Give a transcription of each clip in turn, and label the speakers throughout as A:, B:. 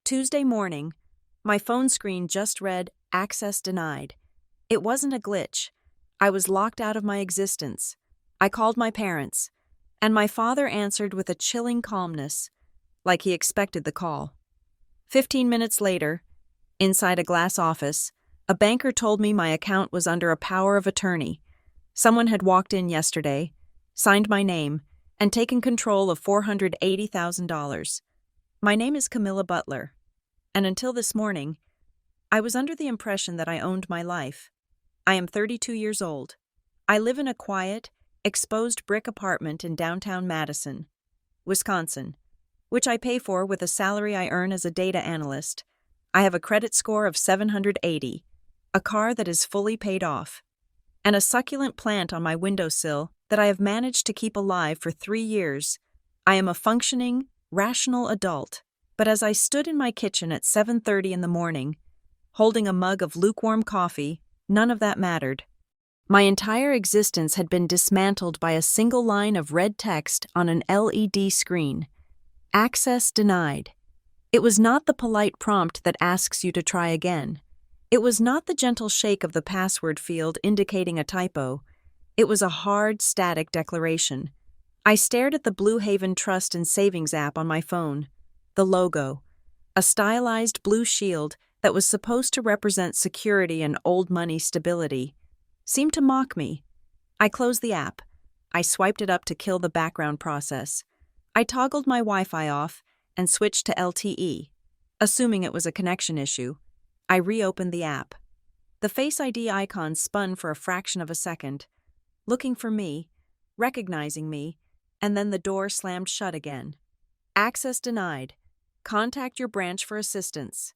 A: Tuesday morning, my phone screen just read "Access denied." It wasn't a glitch. I was locked out of my existence. I called my parents, and my father answered with a chilling calmness, like he expected the call. 15 minutes later, inside a glass office, a banker told me my account was under a power of attorney. Someone had walked in yesterday, signed my name, and taken control of $480,000. My name is Camilla Butler, and until this morning, I was under the impression that I owned my life. I am 32 years old. I live in a quiet, exposed brick apartment in downtown Madison, Wisconsin, which I pay for with a salary I earn as a data analyst. I have a credit score of 780, a car that is fully paid off, and a succulent plant on my windowsill that I have managed to keep alive for 3 years. I am a functioning, rational adult. But as I stood in my kitchen at 7:30 in the morning, holding a mug of lukewarm coffee, none of that mattered. My entire existence had been dismantled by a single line of red text on an LED screen. Access denied. It was not the polite prompt that asks you to try again. It was not the gentle shake of the password field indicating a typo. It was a hard, static declaration. I stared at the Blue Haven Trust and Savings app on my phone. The logo, a stylized blue shield that was supposed to represent security and old money stability, seemed to mock me. I closed the app. I swiped it up to kill the background process. I toggled my Wi-Fi off and switched to LTE. Assuming it was a connection issue, I reopened the app. The Face ID icon spun for a fraction of a second, looking for me, recognizing me, and then the door slammed shut again. Access denied. Contact your branch for assistance.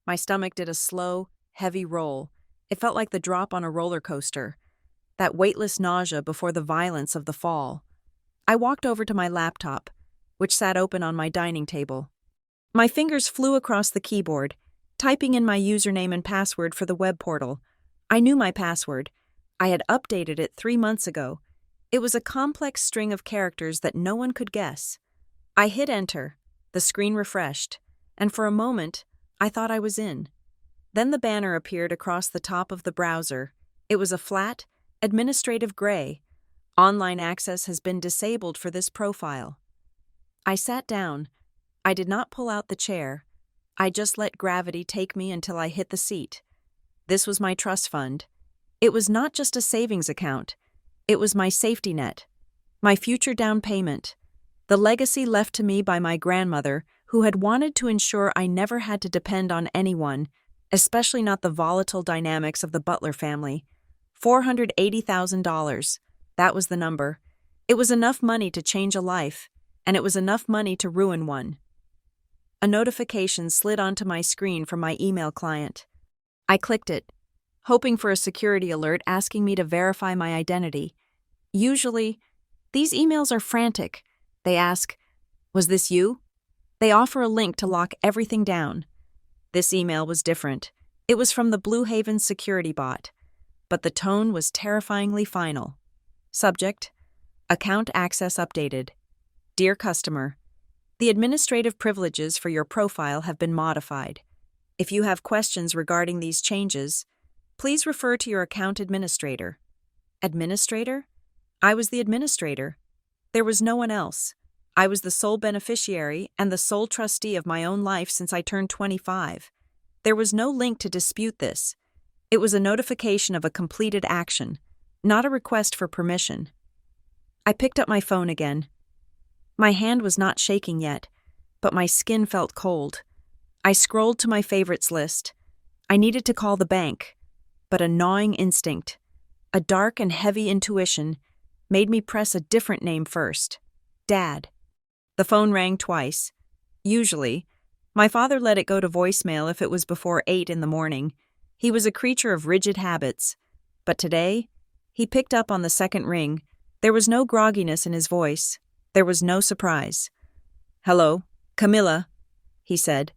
A: My stomach did a slow, heavy roll. It felt like the drop on a roller coaster, that weightless nausea before the violence of the fall. I walked over to my laptop, which sat open on my dining table. My fingers flew across the keyboard, typing in my username and password for the web portal. I knew my password. I had updated it 3 months ago. It was a complex string of characters that no one could guess. I hit enter. The screen refreshed, and for a moment, I thought I was in. Then the banner appeared across the top of the browser. It was a flat, administrative gray. Online access has been disabled for this profile. I sat down. I did not pull out the chair. I just let gravity take me until I hit the seat. This was my trust fund. It was not just a savings account. It was my safety net, my future down payment, the legacy left to me by my grandmother, who had wanted to ensure I never had to depend on anyone, especially not the volatile dynamics of the Butler family. $480,000. That was the number. It was enough money to change a life, and it was enough money to ruin one. A notification slid onto my screen from my email client. I clicked it, hoping for a security alert asking me to verify my identity. Usually, these emails are frantic. They ask, "Was this you?" They offer a link to lock everything down. This email was different. It was from the Blue Haven security bot, but the tone was terrifyingly final. Subject: Account access updated. Dear customer, the administrative privileges for your profile have been modified. If you have questions regarding these changes, please refer to your account administrator. Administrator? I was the administrator. There was no one else. I was the sole beneficiary and the sole trustee of my own life since I turned 25. There was no link to dispute this. It was a notification of a completed action, not a request for permission. I picked up my phone again. My hand was not shaking yet, but my skin felt cold. I scrolled to my favorites list. I needed to call the bank, but a gnawing instinct, a dark and heavy intuition, made me press a different name first. Dad. The phone rang twice. Usually, my father let it go to voicemail if it was before 8 in the morning. He was a creature of rigid habits. But today, he picked up on the second ring. There was no grogginess in his voice. There was no surprise. "Hello, Camilla," he said.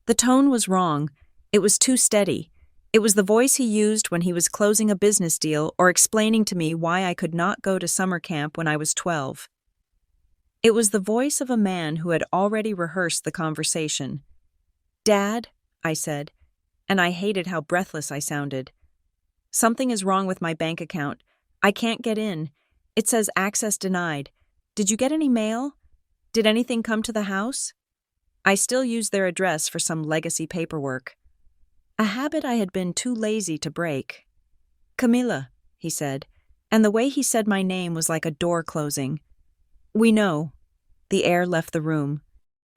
A: The tone was wrong. It was too steady. It was the voice he used when he was closing a business deal or explaining to me why I could not go to summer camp when I was 12. It was the voice of a man who had already rehearsed the conversation. Dad, I said, and I hated how breathless I sounded. Something is wrong with my bank account. I can't get in. It says access denied. Did you get any mail? Did anything come to the house? I still used their address for some legacy paperwork. A habit I had been too lazy to break. Camilla, he said, and the way he said my name was like a door closing. We know. The air left the room.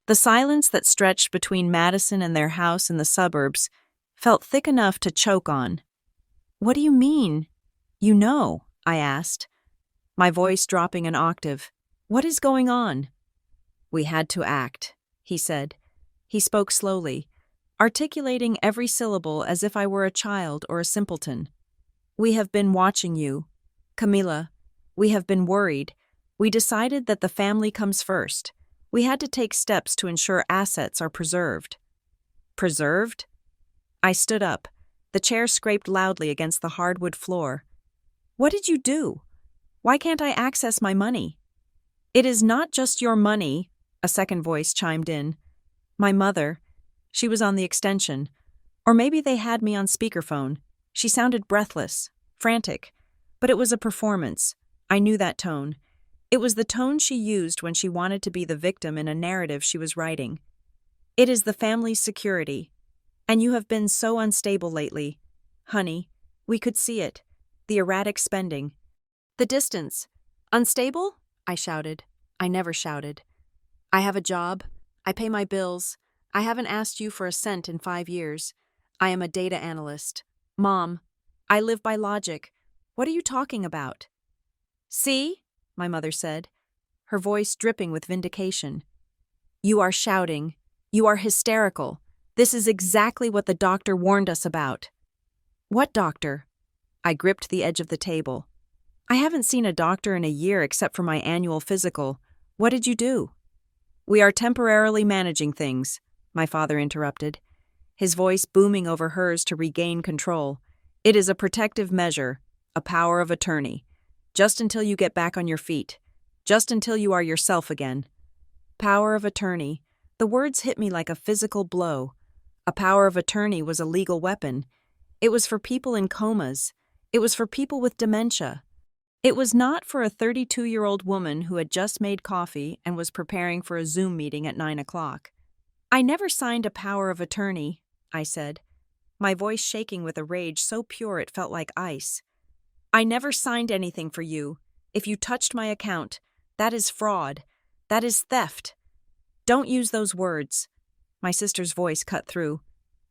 A: The silence that stretched between Madison and their house in the suburbs felt thick enough to choke on. What do you mean? You know, I asked, my voice dropping an octave. What is going on? We had to act, he said. He spoke slowly, articulating every syllable as if I were a child or a simpleton. We have been watching you. Camilla, we have been worried. We decided that the family comes first. We had to take steps to ensure assets are preserved. Preserved? I stood up. The chair scraped loudly against the hardwood floor. What did you do? Why can't I access my money? It is not just your money, a second voice chimed in. My mother. She was on the extension. Or maybe they had me on speakerphone. She sounded breathless, frantic. But it was a performance. I knew that tone. It was the tone she used when she wanted to be the victim in a narrative she was writing. It is the family's security. And you have been so unstable lately. Honey, we could see it. The erratic spending. The distance. Unstable? I shouted. I never shouted. I have a job. I pay my bills. I haven't asked you for a cent in 5 years. I am a data analyst. Mom, I live by logic. What are you talking about? See? My mother said, her voice dripping with vindication. You are shouting. You are hysterical. This is exactly what the doctor warned us about. What doctor? I gripped the edge of the table. I haven't seen a doctor in a year except for my annual physical. What did you do? We are temporarily managing things, my father interrupted, his voice booming over hers to regain control. It is a protective measure, a power of attorney. Just until you get back on your feet. Just until you are yourself again. Power of attorney. The words hit me like a physical blow. A power of attorney was a legal weapon. It was for people in comas. It was for people with dementia. It was not for a 32-year-old woman who had just made coffee and was preparing for a Zoom meeting at 9 o'clock. I never signed a power of attorney, I said, my voice shaking with a rage so pure it felt like ice. I never signed anything for you. If you touched my account, that is fraud. That is theft. Don't use those words. My sister's voice cut through.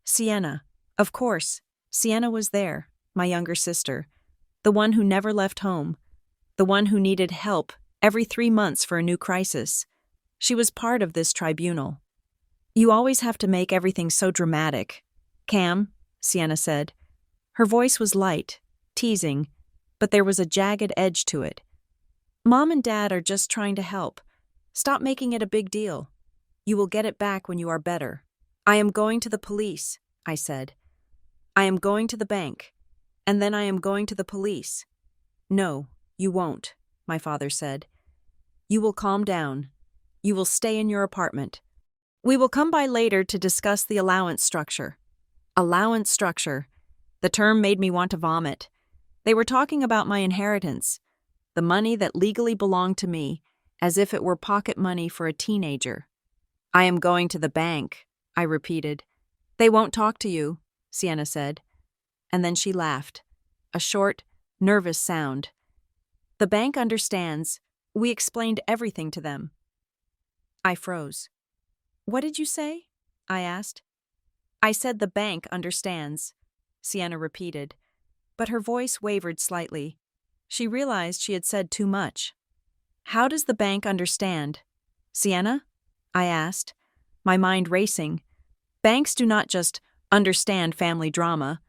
A: Sienna. Of course. Sienna was there, my younger sister. The one who never left home. The one who needed help every 3 months for a new crisis. She was part of this tribunal. You always have to make everything so dramatic. Cam, Sienna said. Her voice was light, teasing, but there was a jagged edge to it. Mom and Dad are just trying to help. Stop making it a big deal. You will get it back when you are better. I am going to the police, I said. I am going to the bank. And then I am going to the police. No, you won't, my father said. You will calm down. You will stay in your apartment. We will come by later to discuss the allowance structure. Allowance structure. The term made me want to vomit. They were talking about my inheritance, the money that legally belonged to me, as if it were pocket money for a teenager. I am going to the bank, I repeated. They won't talk to you, Sienna said. And then she laughed, a short, nervous sound. The bank understands. We explained everything to them. I froze. What did you say? I asked. I said the bank understands, Sienna repeated, but her voice wavered slightly. She realized she had said too much. How does the bank understand? Sienna? I asked, my mind racing. Banks do not just understand family drama.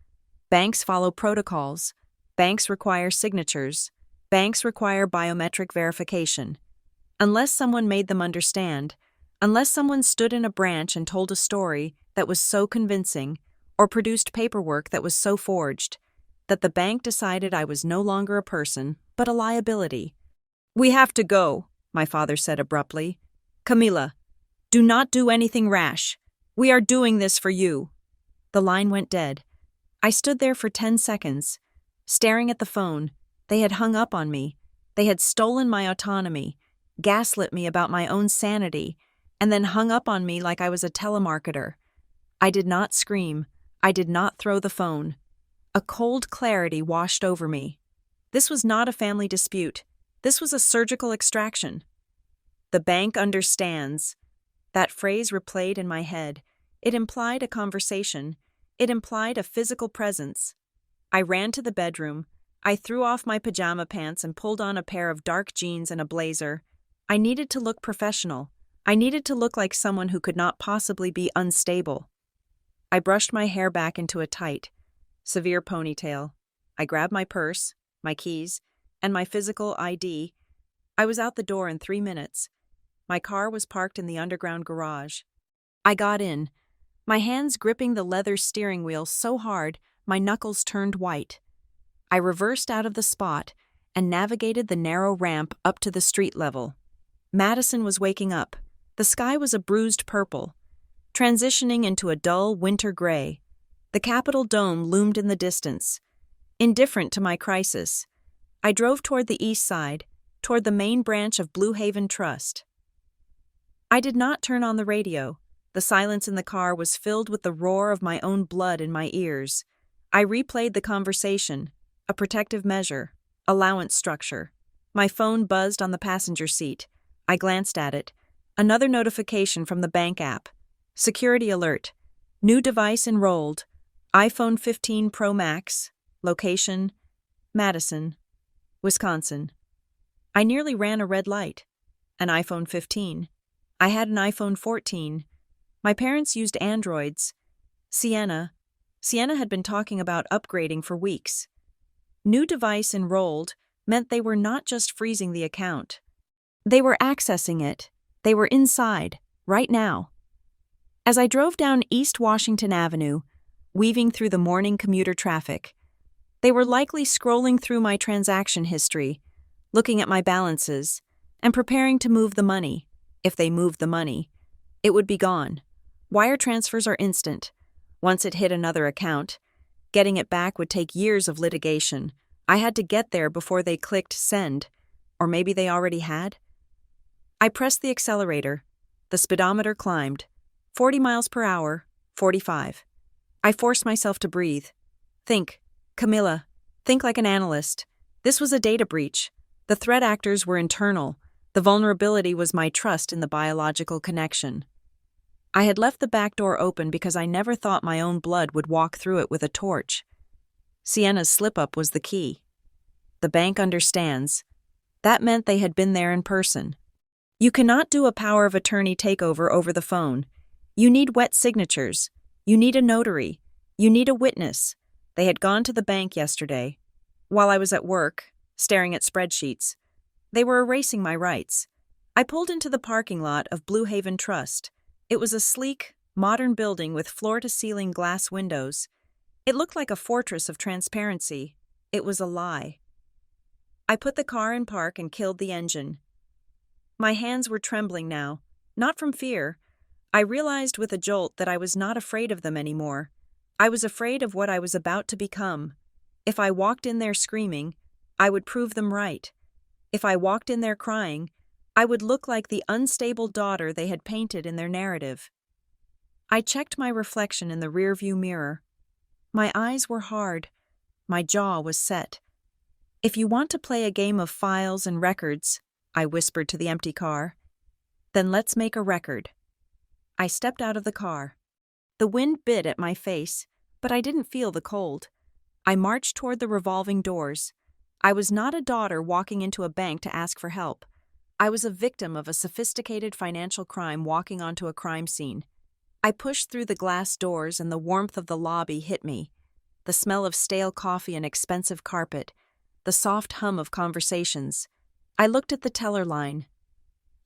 A: Banks follow protocols. Banks require signatures. Banks require biometric verification. Unless someone made them understand, unless someone stood in a branch and told a story that was so convincing, or produced paperwork that was so forged, that the bank decided I was no longer a person, but a liability. We have to go, my father said abruptly. Camilla, do not do anything rash. We are doing this for you. The line went dead. I stood there for 10 seconds, staring at the phone. They had hung up on me. They had stolen my autonomy, gaslit me about my own sanity, and then hung up on me like I was a telemarketer. I did not scream. I did not throw the phone. A cold clarity washed over me. This was not a family dispute. This was a surgical extraction. The bank understands. That phrase replayed in my head. It implied a conversation. It implied a physical presence. I ran to the bedroom. I threw off my pajama pants and pulled on a pair of dark jeans and a blazer. I needed to look professional. I needed to look like someone who could not possibly be unstable. I brushed my hair back into a tight, severe ponytail. I grabbed my purse, my keys, and my physical ID. I was out the door in 3 minutes. My car was parked in the underground garage. I got in, my hands gripping the leather steering wheel so hard my knuckles turned white. I reversed out of the spot and navigated the narrow ramp up to the street level. Madison was waking up. The sky was a bruised purple, transitioning into a dull winter gray. The Capitol dome loomed in the distance. Indifferent to my crisis, I drove toward the east side, toward the main branch of Blue Haven Trust. I did not turn on the radio. The silence in the car was filled with the roar of my own blood in my ears. I replayed the conversation, a protective measure, allowance structure. My phone buzzed on the passenger seat. I glanced at it. Another notification from the bank app. Security alert. New device enrolled. iPhone 15 Pro Max. Location: Madison, Wisconsin. I nearly ran a red light. An iPhone 15. I had an iPhone 14. My parents used Androids. Sienna had been talking about upgrading for weeks. New device enrolled meant they were not just freezing the account. They were accessing it. They were inside, right now. As I drove down East Washington Avenue, weaving through the morning commuter traffic, they were likely scrolling through my transaction history, looking at my balances, and preparing to move the money. If they moved the money, it would be gone. Wire transfers are instant. Once it hit another account, getting it back would take years of litigation. I had to get there before they clicked send, or maybe they already had. I pressed the accelerator. The speedometer climbed. 40 miles per hour, 45. I forced myself to breathe. Think, Camilla. Think like an analyst. This was a data breach. The threat actors were internal. The vulnerability was my trust in the biological connection. I had left the back door open because I never thought my own blood would walk through it with a torch. Sienna's slip-up was the key. The bank understands. That meant they had been there in person. You cannot do a power of attorney takeover over the phone. You need wet signatures. You need a notary. You need a witness. They had gone to the bank yesterday. While I was at work, staring at spreadsheets, they were erasing my rights. I pulled into the parking lot of Blue Haven Trust. It was a sleek, modern building with floor-to-ceiling glass windows. It looked like a fortress of transparency. It was a lie. I put the car in park and killed the engine. My hands were trembling now, not from fear. I realized with a jolt that I was not afraid of them anymore. I was afraid of what I was about to become. If I walked in there screaming, I would prove them right. If I walked in there crying, I would look like the unstable daughter they had painted in their narrative. I checked my reflection in the rearview mirror. My eyes were hard. My jaw was set. If you want to play a game of files and records, I whispered to the empty car, then let's make a record. I stepped out of the car. The wind bit at my face, but I didn't feel the cold. I marched toward the revolving doors. I was not a daughter walking into a bank to ask for help. I was a victim of a sophisticated financial crime walking onto a crime scene. I pushed through the glass doors and the warmth of the lobby hit me. The smell of stale coffee and expensive carpet. The soft hum of conversations. I looked at the teller line.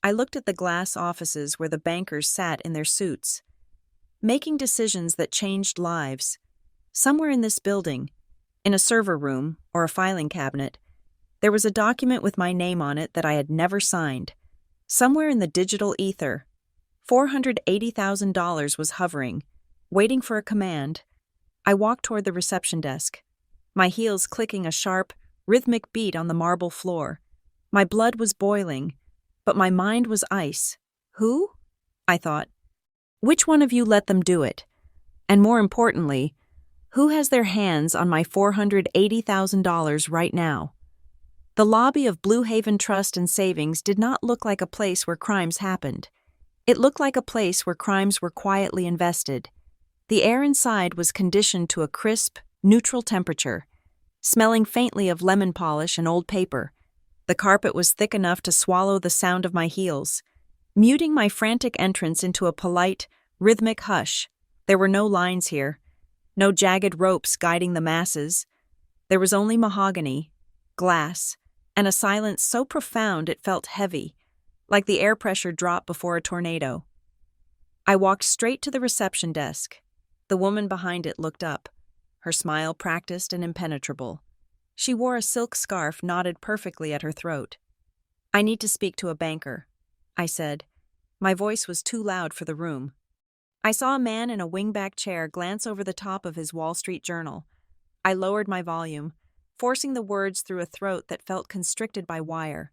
A: I looked at the glass offices where the bankers sat in their suits, making decisions that changed lives. Somewhere in this building, in a server room or a filing cabinet, there was a document with my name on it that I had never signed. Somewhere in the digital ether, $480,000 was hovering, waiting for a command. I walked toward the reception desk, my heels clicking a sharp, rhythmic beat on the marble floor. My blood was boiling, but my mind was ice. Who? I thought. Which one of you let them do it? And more importantly, who has their hands on my $480,000 right now? The lobby of Blue Haven Trust and Savings did not look like a place where crimes happened. It looked like a place where crimes were quietly invested. The air inside was conditioned to a crisp, neutral temperature, smelling faintly of lemon polish and old paper. The carpet was thick enough to swallow the sound of my heels, muting my frantic entrance into a polite, rhythmic hush. There were no lines here, no jagged ropes guiding the masses. There was only mahogany, glass, and a silence so profound it felt heavy, like the air pressure drop before a tornado. I walked straight to the reception desk. The woman behind it looked up, her smile practiced and impenetrable. She wore a silk scarf knotted perfectly at her throat. "I need to speak to a banker," I said. My voice was too loud for the room. I saw a man in a wingback chair glance over the top of his Wall Street Journal. I lowered my volume, forcing the words through a throat that felt constricted by wire.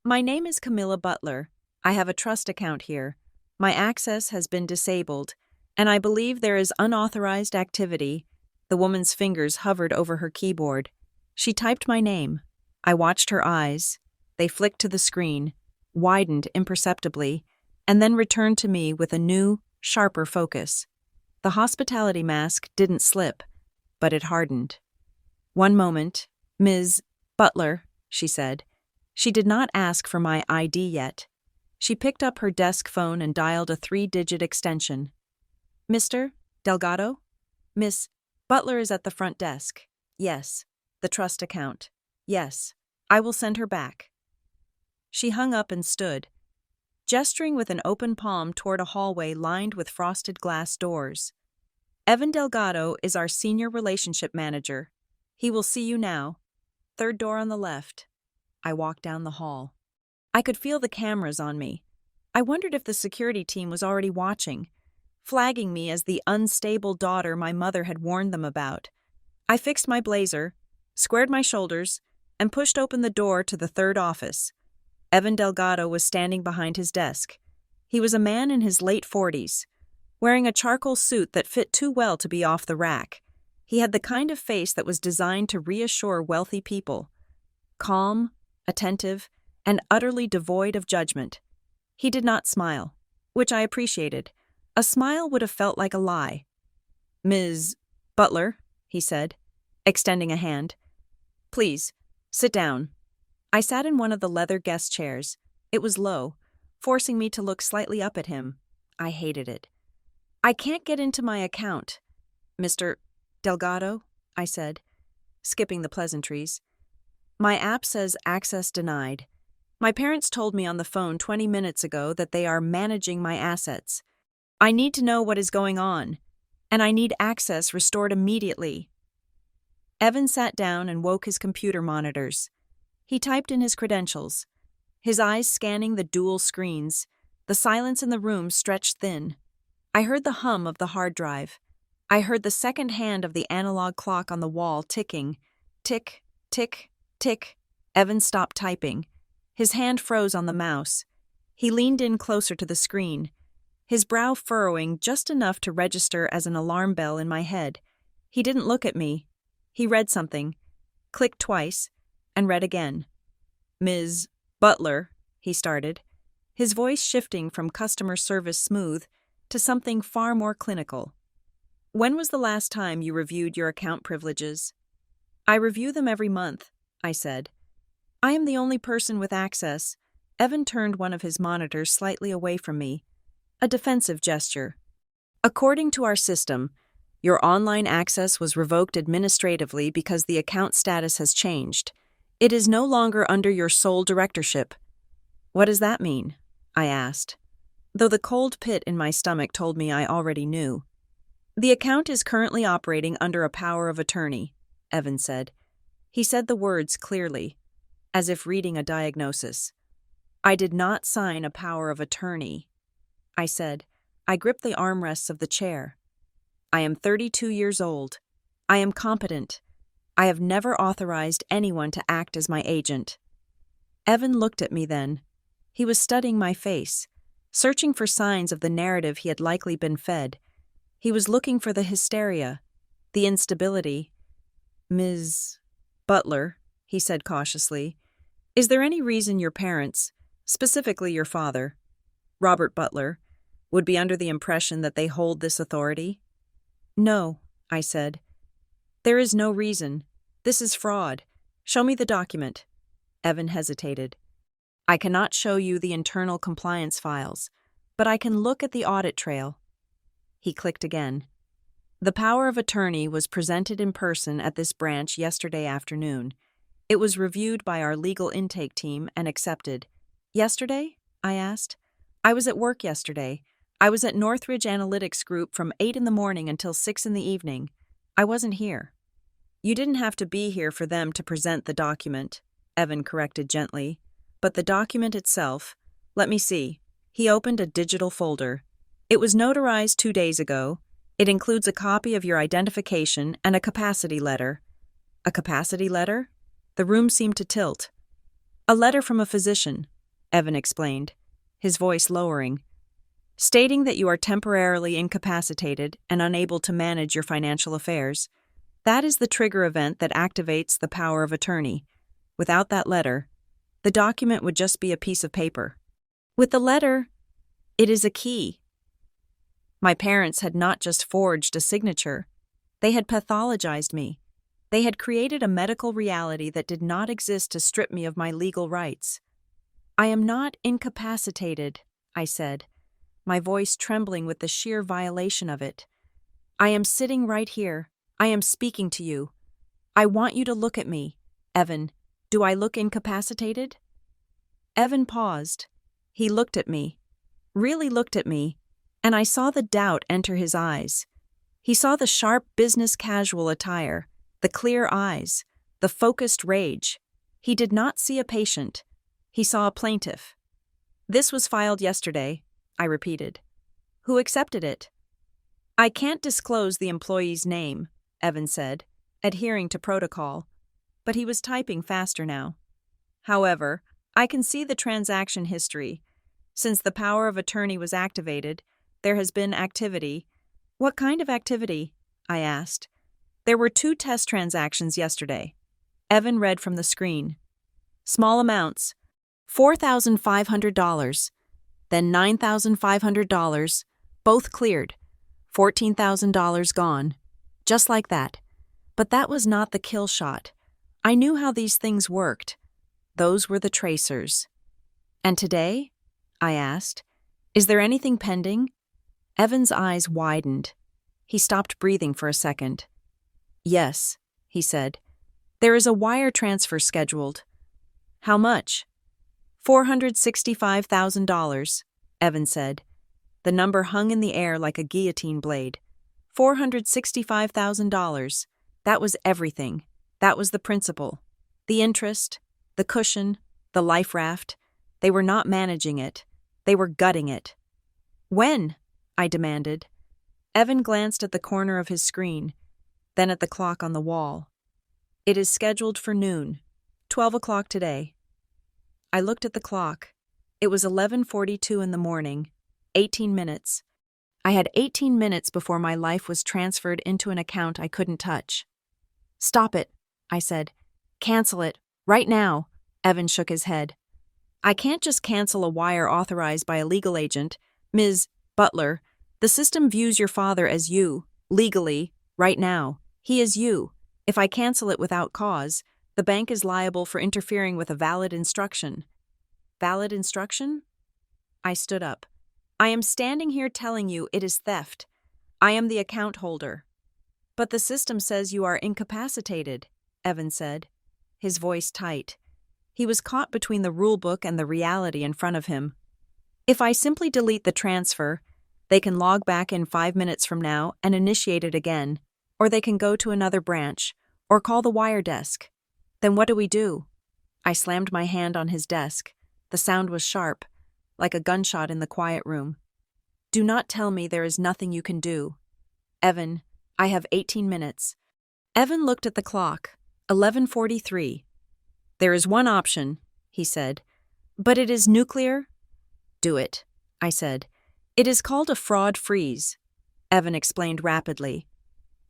A: "My name is Camilla Butler. I have a trust account here. My access has been disabled, and I believe there is unauthorized activity." The woman's fingers hovered over her keyboard. She typed my name. I watched her eyes. They flicked to the screen, widened imperceptibly, and then returned to me with a new, sharper focus. The hospitality mask didn't slip, but it hardened. "One moment, Ms. Butler," she said. She did not ask for my ID yet. She picked up her desk phone and dialed a 3-digit extension. "Mr. Delgado? Miss Butler is at the front desk." "Yes." "The trust account." "Yes. I will send her back." She hung up and stood, gesturing with an open palm toward a hallway lined with frosted glass doors. "Evan Delgado is our senior relationship manager. He will see you now. Third door on the left." I walked down the hall. I could feel the cameras on me. I wondered if the security team was already watching, flagging me as the unstable daughter my mother had warned them about. I fixed my blazer, squared my shoulders, and pushed open the door to the third office. Evan Delgado was standing behind his desk. He was a man in his late 40s, wearing a charcoal suit that fit too well to be off the rack. He had the kind of face that was designed to reassure wealthy people. Calm, attentive, and utterly devoid of judgment. He did not smile, which I appreciated. A smile would have felt like a lie. "Ms. Butler," he said, extending a hand. "Please, sit down." I sat in one of the leather guest chairs. It was low, forcing me to look slightly up at him. I hated it. "I can't get into my account, Mr. Delgado," I said, skipping the pleasantries. "My app says access denied. My parents told me on the phone 20 minutes ago that they are managing my assets. I need to know what is going on, and I need access restored immediately." Evan sat down and woke his computer monitors. He typed in his credentials, his eyes scanning the dual screens. The silence in the room stretched thin. I heard the hum of the hard drive. I heard the second hand of the analog clock on the wall ticking. Tick, tick, tick. Evan stopped typing. His hand froze on the mouse. He leaned in closer to the screen, his brow furrowing just enough to register as an alarm bell in my head. He didn't look at me. He read something, clicked twice, and read again. "Ms. Butler," he started, his voice shifting from customer service smooth to something far more clinical. "When was the last time you reviewed your account privileges?" "I review them every month," I said. "I am the only person with access." Evan turned one of his monitors slightly away from me, a defensive gesture. "According to our system, your online access was revoked administratively because the account status has changed. It is no longer under your sole directorship." "What does that mean?" I asked, though the cold pit in my stomach told me I already knew. "The account is currently operating under a power of attorney," Evan said. He said the words clearly, as if reading a diagnosis. "I did not sign a power of attorney." I said. I gripped the armrests of the chair. I am 32 years old. I am competent. I have never authorized anyone to act as my agent. Evan looked at me then. He was studying my face, searching for signs of the narrative he had likely been fed. He was looking for the hysteria, the instability. Ms. Butler, he said cautiously, is there any reason your parents, specifically your father, Robert Butler, would be under the impression that they hold this authority? No, I said. There is no reason. This is fraud. Show me the document. Evan hesitated. I cannot show you the internal compliance files, but I can look at the audit trail. He clicked again. The power of attorney was presented in person at this branch yesterday afternoon. It was reviewed by our legal intake team and accepted. Yesterday? I asked. I was at work yesterday. I was at Northridge Analytics Group from 8 in the morning until 6 in the evening. I wasn't here. You didn't have to be here for them to present the document, Evan corrected gently. But the document itself, let me see. He opened a digital folder. It was notarized 2 days ago. It includes a copy of your identification and a capacity letter. A capacity letter? The room seemed to tilt. A letter from a physician, Evan explained, his voice lowering, stating that you are temporarily incapacitated and unable to manage your financial affairs. That is the trigger event that activates the power of attorney. Without that letter, the document would just be a piece of paper. With the letter, it is a key. My parents had not just forged a signature. They had pathologized me. They had created a medical reality that did not exist to strip me of my legal rights. I am not incapacitated, I said, my voice trembling with the sheer violation of it. I am sitting right here. I am speaking to you. I want you to look at me. Evan, do I look incapacitated? Evan paused. He looked at me, really looked at me, and I saw the doubt enter his eyes. He saw the sharp business casual attire, the clear eyes, the focused rage. He did not see a patient. He saw a plaintiff. This was filed yesterday, I repeated. Who accepted it? I can't disclose the employee's name, Evan said, adhering to protocol, but he was typing faster now. However, I can see the transaction history. Since the power of attorney was activated, there has been activity. What kind of activity? I asked. There were 2 test transactions yesterday. Evan read from the screen. Small amounts. $4,500. Then $9,500. Both cleared. $14,000 gone. Just like that. But that was not the kill shot. I knew how these things worked. Those were the tracers. And today? I asked. Is there anything pending? Evan's eyes widened. He stopped breathing for a second. Yes, he said. There is a wire transfer scheduled. How much? $465,000, Evan said. The number hung in the air like a guillotine blade. $465,000. That was everything. That was the principal. The interest, the cushion, the life raft. They were not managing it. They were gutting it. When? I demanded. Evan glanced at the corner of his screen, then at the clock on the wall. It is scheduled for noon, 12 o'clock today. I looked at the clock. It was 11:42 in the morning, 18 minutes. I had 18 minutes before my life was transferred into an account I couldn't touch. Stop it, I said. Cancel it, right now. Evan shook his head. I can't just cancel a wire authorized by a legal agent. Ms. Butler, the system views your father as you, legally, right now. He is you. If I cancel it without cause, the bank is liable for interfering with a valid instruction. Valid instruction? I stood up. I am standing here telling you it is theft. I am the account holder. But the system says you are incapacitated, Evan said, his voice tight. He was caught between the rulebook and the reality in front of him. If I simply delete the transfer, they can log back in 5 minutes from now and initiate it again, or they can go to another branch, or call the wire desk. Then what do we do? I slammed my hand on his desk. The sound was sharp, like a gunshot in the quiet room. Do not tell me there is nothing you can do. Evan, I have 18 minutes. Evan looked at the clock. 11:43. There is one option, he said. But it is nuclear? Do it, I said. It is called a fraud freeze. Evan explained rapidly.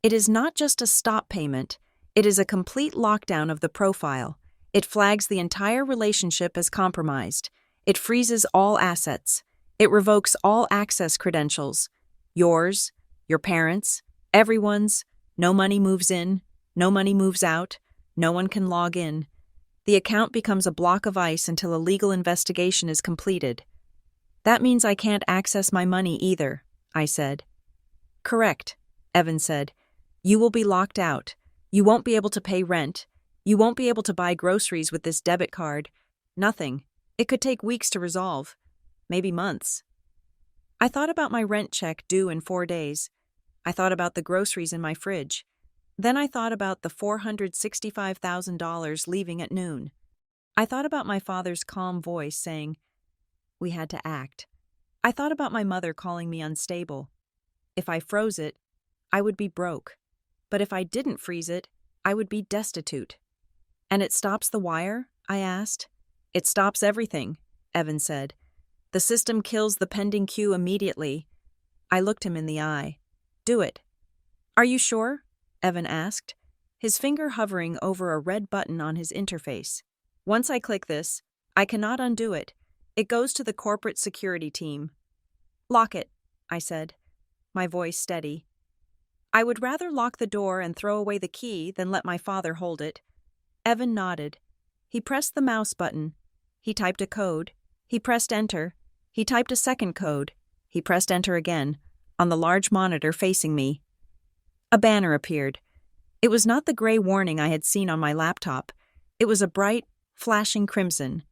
A: It is not just a stop payment. It is a complete lockdown of the profile. It flags the entire relationship as compromised. It freezes all assets. It revokes all access credentials. Yours, your parents, everyone's. No money moves in. No money moves out. No one can log in. The account becomes a block of ice until a legal investigation is completed. That means I can't access my money either, I said. Correct, Evan said. You will be locked out. You won't be able to pay rent. You won't be able to buy groceries with this debit card. Nothing. It could take weeks to resolve. Maybe months. I thought about my rent check due in 4 days. I thought about the groceries in my fridge. Then I thought about the $465,000 leaving at noon. I thought about my father's calm voice saying, "We had to act." I thought about my mother calling me unstable. If I froze it, I would be broke. But if I didn't freeze it, I would be destitute. And it stops the wire? I asked. It stops everything, Evan said. The system kills the pending queue immediately. I looked him in the eye. Do it. Are you sure? Evan asked, his finger hovering over a red button on his interface. Once I click this, I cannot undo it. It goes to the corporate security team. Lock it, I said, my voice steady. I would rather lock the door and throw away the key than let my father hold it. Evan nodded. He pressed the mouse button. He typed a code. He pressed enter. He typed a second code. He pressed enter again, on the large monitor facing me. A banner appeared. It was not the gray warning I had seen on my laptop. It was a bright, flashing crimson.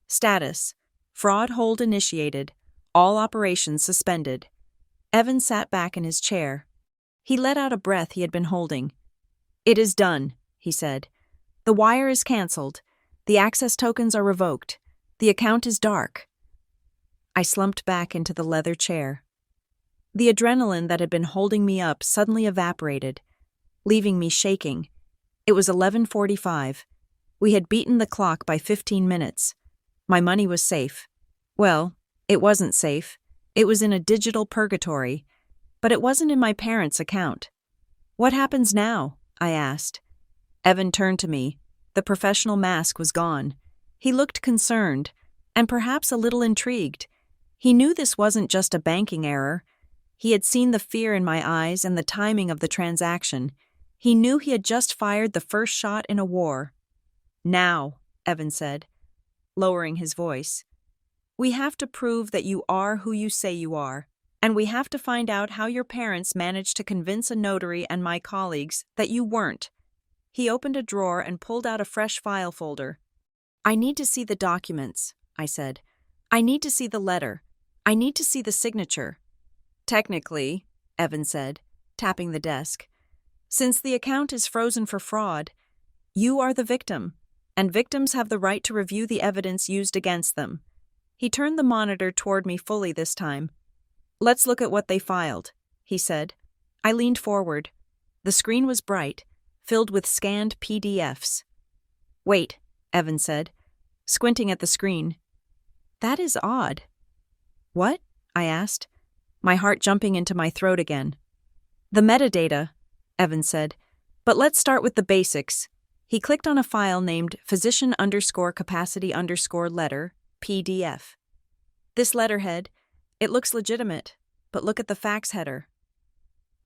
A: Status: fraud hold initiated. All operations suspended. Evan sat back in his chair. He let out a breath he had been holding. It is done, he said. The wire is cancelled. The access tokens are revoked. The account is dark. I slumped back into the leather chair. The adrenaline that had been holding me up suddenly evaporated, leaving me shaking. It was 11:45. We had beaten the clock by 15 minutes. My money was safe. Well, it wasn't safe. It was in a digital purgatory, but it wasn't in my parents' account. What happens now? I asked. Evan turned to me. The professional mask was gone. He looked concerned, and perhaps a little intrigued. He knew this wasn't just a banking error. He had seen the fear in my eyes and the timing of the transaction. He knew he had just fired the first shot in a war. Now, Evan said, lowering his voice, we have to prove that you are who you say you are, and we have to find out how your parents managed to convince a notary and my colleagues that you weren't. He opened a drawer and pulled out a fresh file folder. I need to see the documents, I said. I need to see the letter. I need to see the signature. Technically, Evan said, tapping the desk, since the account is frozen for fraud, you are the victim, and victims have the right to review the evidence used against them. He turned the monitor toward me fully this time. Let's look at what they filed, he said. I leaned forward. The screen was bright, filled with scanned PDFs. Wait, Evan said, squinting at the screen. That is odd. What? I asked, my heart jumping into my throat again. The metadata, Evan said, but let's start with the basics. He clicked on a file named physician_capacity_letter, PDF. This letterhead, it looks legitimate, but look at the fax header.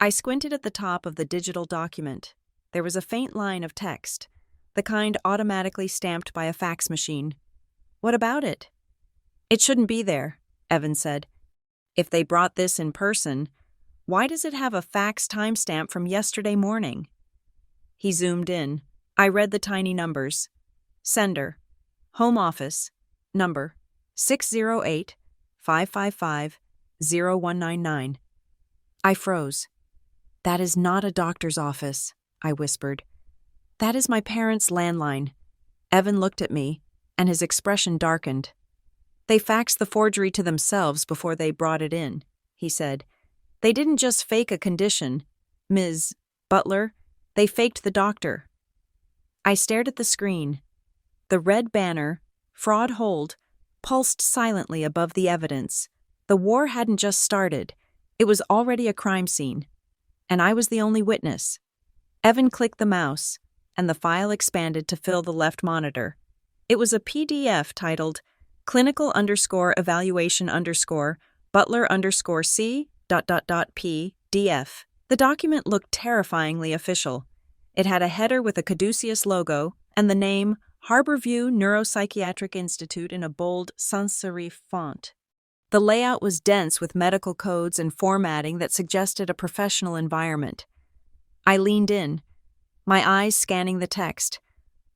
A: I squinted at the top of the digital document. There was a faint line of text, the kind automatically stamped by a fax machine. What about it? It shouldn't be there, Evan said. If they brought this in person, why does it have a fax timestamp from yesterday morning? He zoomed in. I read the tiny numbers. Sender, Home Office, number 608-555-0199. I froze. That is not a doctor's office, I whispered. That is my parents' landline. Evan looked at me, and his expression darkened. They faxed the forgery to themselves before they brought it in, he said. They didn't just fake a condition, Ms. Butler, they faked the doctor. I stared at the screen. The red banner, fraud hold, pulsed silently above the evidence. The war hadn't just started. It was already a crime scene. And I was the only witness. Evan clicked the mouse, and the file expanded to fill the left monitor. It was a PDF titled clinical_evaluation_Butler_C ... PDF. The document looked terrifyingly official. It had a header with a caduceus logo and the name Harborview Neuropsychiatric Institute in a bold sans-serif font. The layout was dense with medical codes and formatting that suggested a professional environment. I leaned in, my eyes scanning the text.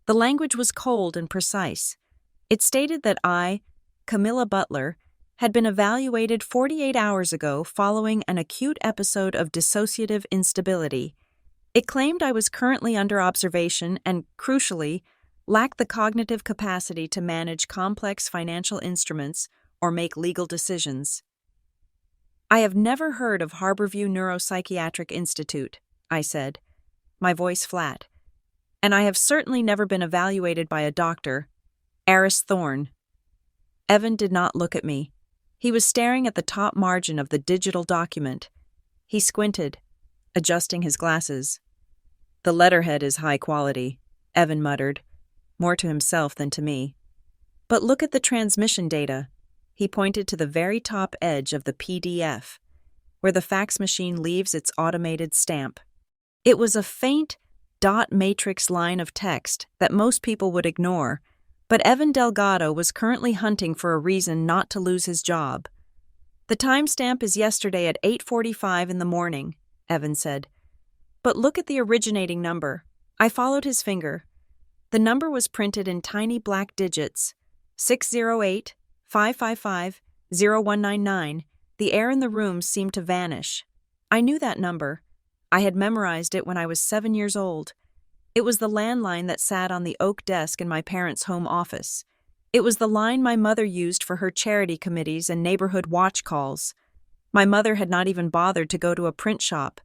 A: The language was cold and precise. It stated that I, Camilla Butler, had been evaluated 48 hours ago following an acute episode of dissociative instability. It claimed I was currently under observation and, crucially, lacked the cognitive capacity to manage complex financial instruments or make legal decisions. I have never heard of Harborview Neuropsychiatric Institute, I said, my voice flat. And I have certainly never been evaluated by a doctor. Eris Thorne. Evan did not look at me. He was staring at the top margin of the digital document. He squinted, adjusting his glasses. The letterhead is high quality, Evan muttered, more to himself than to me. But look at the transmission data. He pointed to the very top edge of the PDF, where the fax machine leaves its automated stamp. It was a faint, dot matrix line of text that most people would ignore, but Evan Delgado was currently hunting for a reason not to lose his job. The timestamp is yesterday at 8:45 in the morning, Evan said. But look at the originating number. I followed his finger. The number was printed in tiny black digits, 608-555-0199. The air in the room seemed to vanish. I knew that number. I had memorized it when I was 7 years old. It was the landline that sat on the oak desk in my parents' home office. It was the line my mother used for her charity committees and neighborhood watch calls. My mother had not even bothered to go to a print shop.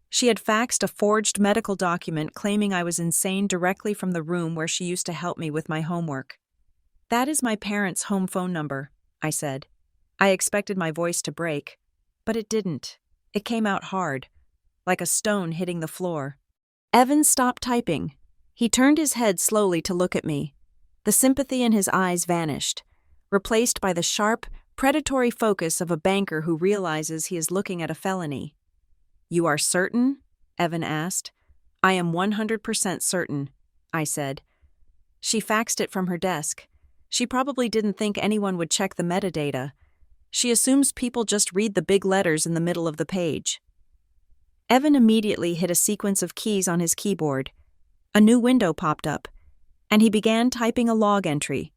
A: She had faxed a forged medical document claiming I was insane directly from the room where she used to help me with my homework. That is my parents' home phone number, I said. I expected my voice to break, but it didn't. It came out hard, like a stone hitting the floor. Evan stopped typing. He turned his head slowly to look at me. The sympathy in his eyes vanished, replaced by the sharp, predatory focus of a banker who realizes he is looking at a felony. You are certain? Evan asked. I am 100% certain, I said. She faxed it from her desk. She probably didn't think anyone would check the metadata. She assumes people just read the big letters in the middle of the page. Evan immediately hit a sequence of keys on his keyboard. A new window popped up, and he began typing a log entry.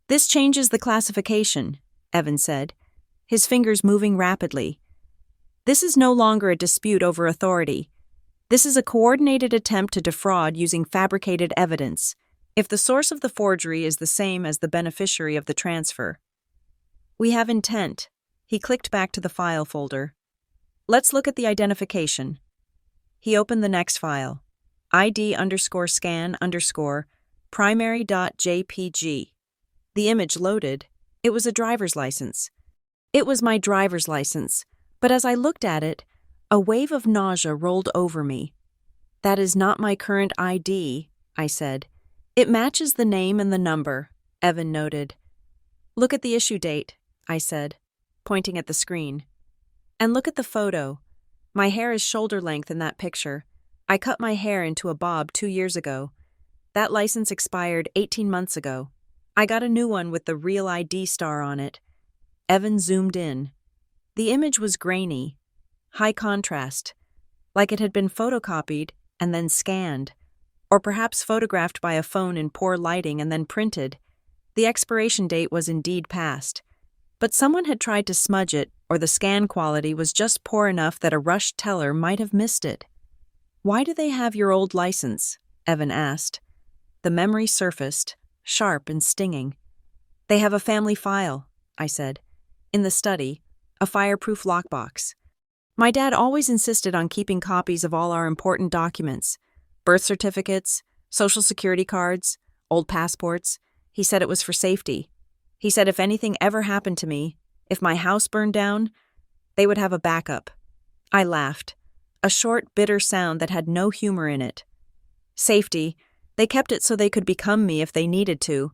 A: This changes the classification, Evan said, his fingers moving rapidly. This is no longer a dispute over authority. This is a coordinated attempt to defraud using fabricated evidence, if the source of the forgery is the same as the beneficiary of the transfer. We have intent. He clicked back to the file folder. Let's look at the identification. He opened the next file, ID_scan_primary.jpg. The image loaded. It was a driver's license. It was my driver's license, but as I looked at it, a wave of nausea rolled over me. That is not my current ID, I said. It matches the name and the number, Evan noted. Look at the issue date, I said, pointing at the screen. And look at the photo. My hair is shoulder length in that picture. I cut my hair into a bob 2 years ago. That license expired 18 months ago. I got a new one with the real ID star on it. Evan zoomed in. The image was grainy, high contrast, like it had been photocopied and then scanned, or perhaps photographed by a phone in poor lighting and then printed. The expiration date was indeed past, but someone had tried to smudge it, or the scan quality was just poor enough that a rushed teller might have missed it. Why do they have your old license? Evan asked. The memory surfaced, sharp and stinging. They have a family file, I said. In the study, a fireproof lockbox. My dad always insisted on keeping copies of all our important documents: birth certificates, social security cards, old passports. He said it was for safety. He said if anything ever happened to me, if my house burned down, they would have a backup. I laughed, a short, bitter sound that had no humor in it. Safety. They kept it so they could become me if they needed to.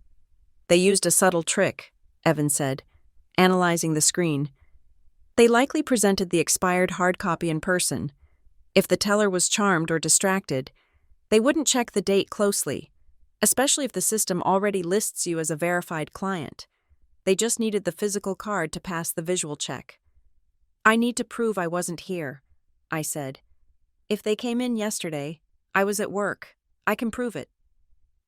A: They used a subtle trick, Evan said, analyzing the screen. They likely presented the expired hard copy in person. If the teller was charmed or distracted, they wouldn't check the date closely, especially if the system already lists you as a verified client. They just needed the physical card to pass the visual check. I need to prove I wasn't here, I said. If they came in yesterday, I was at work. I can prove it.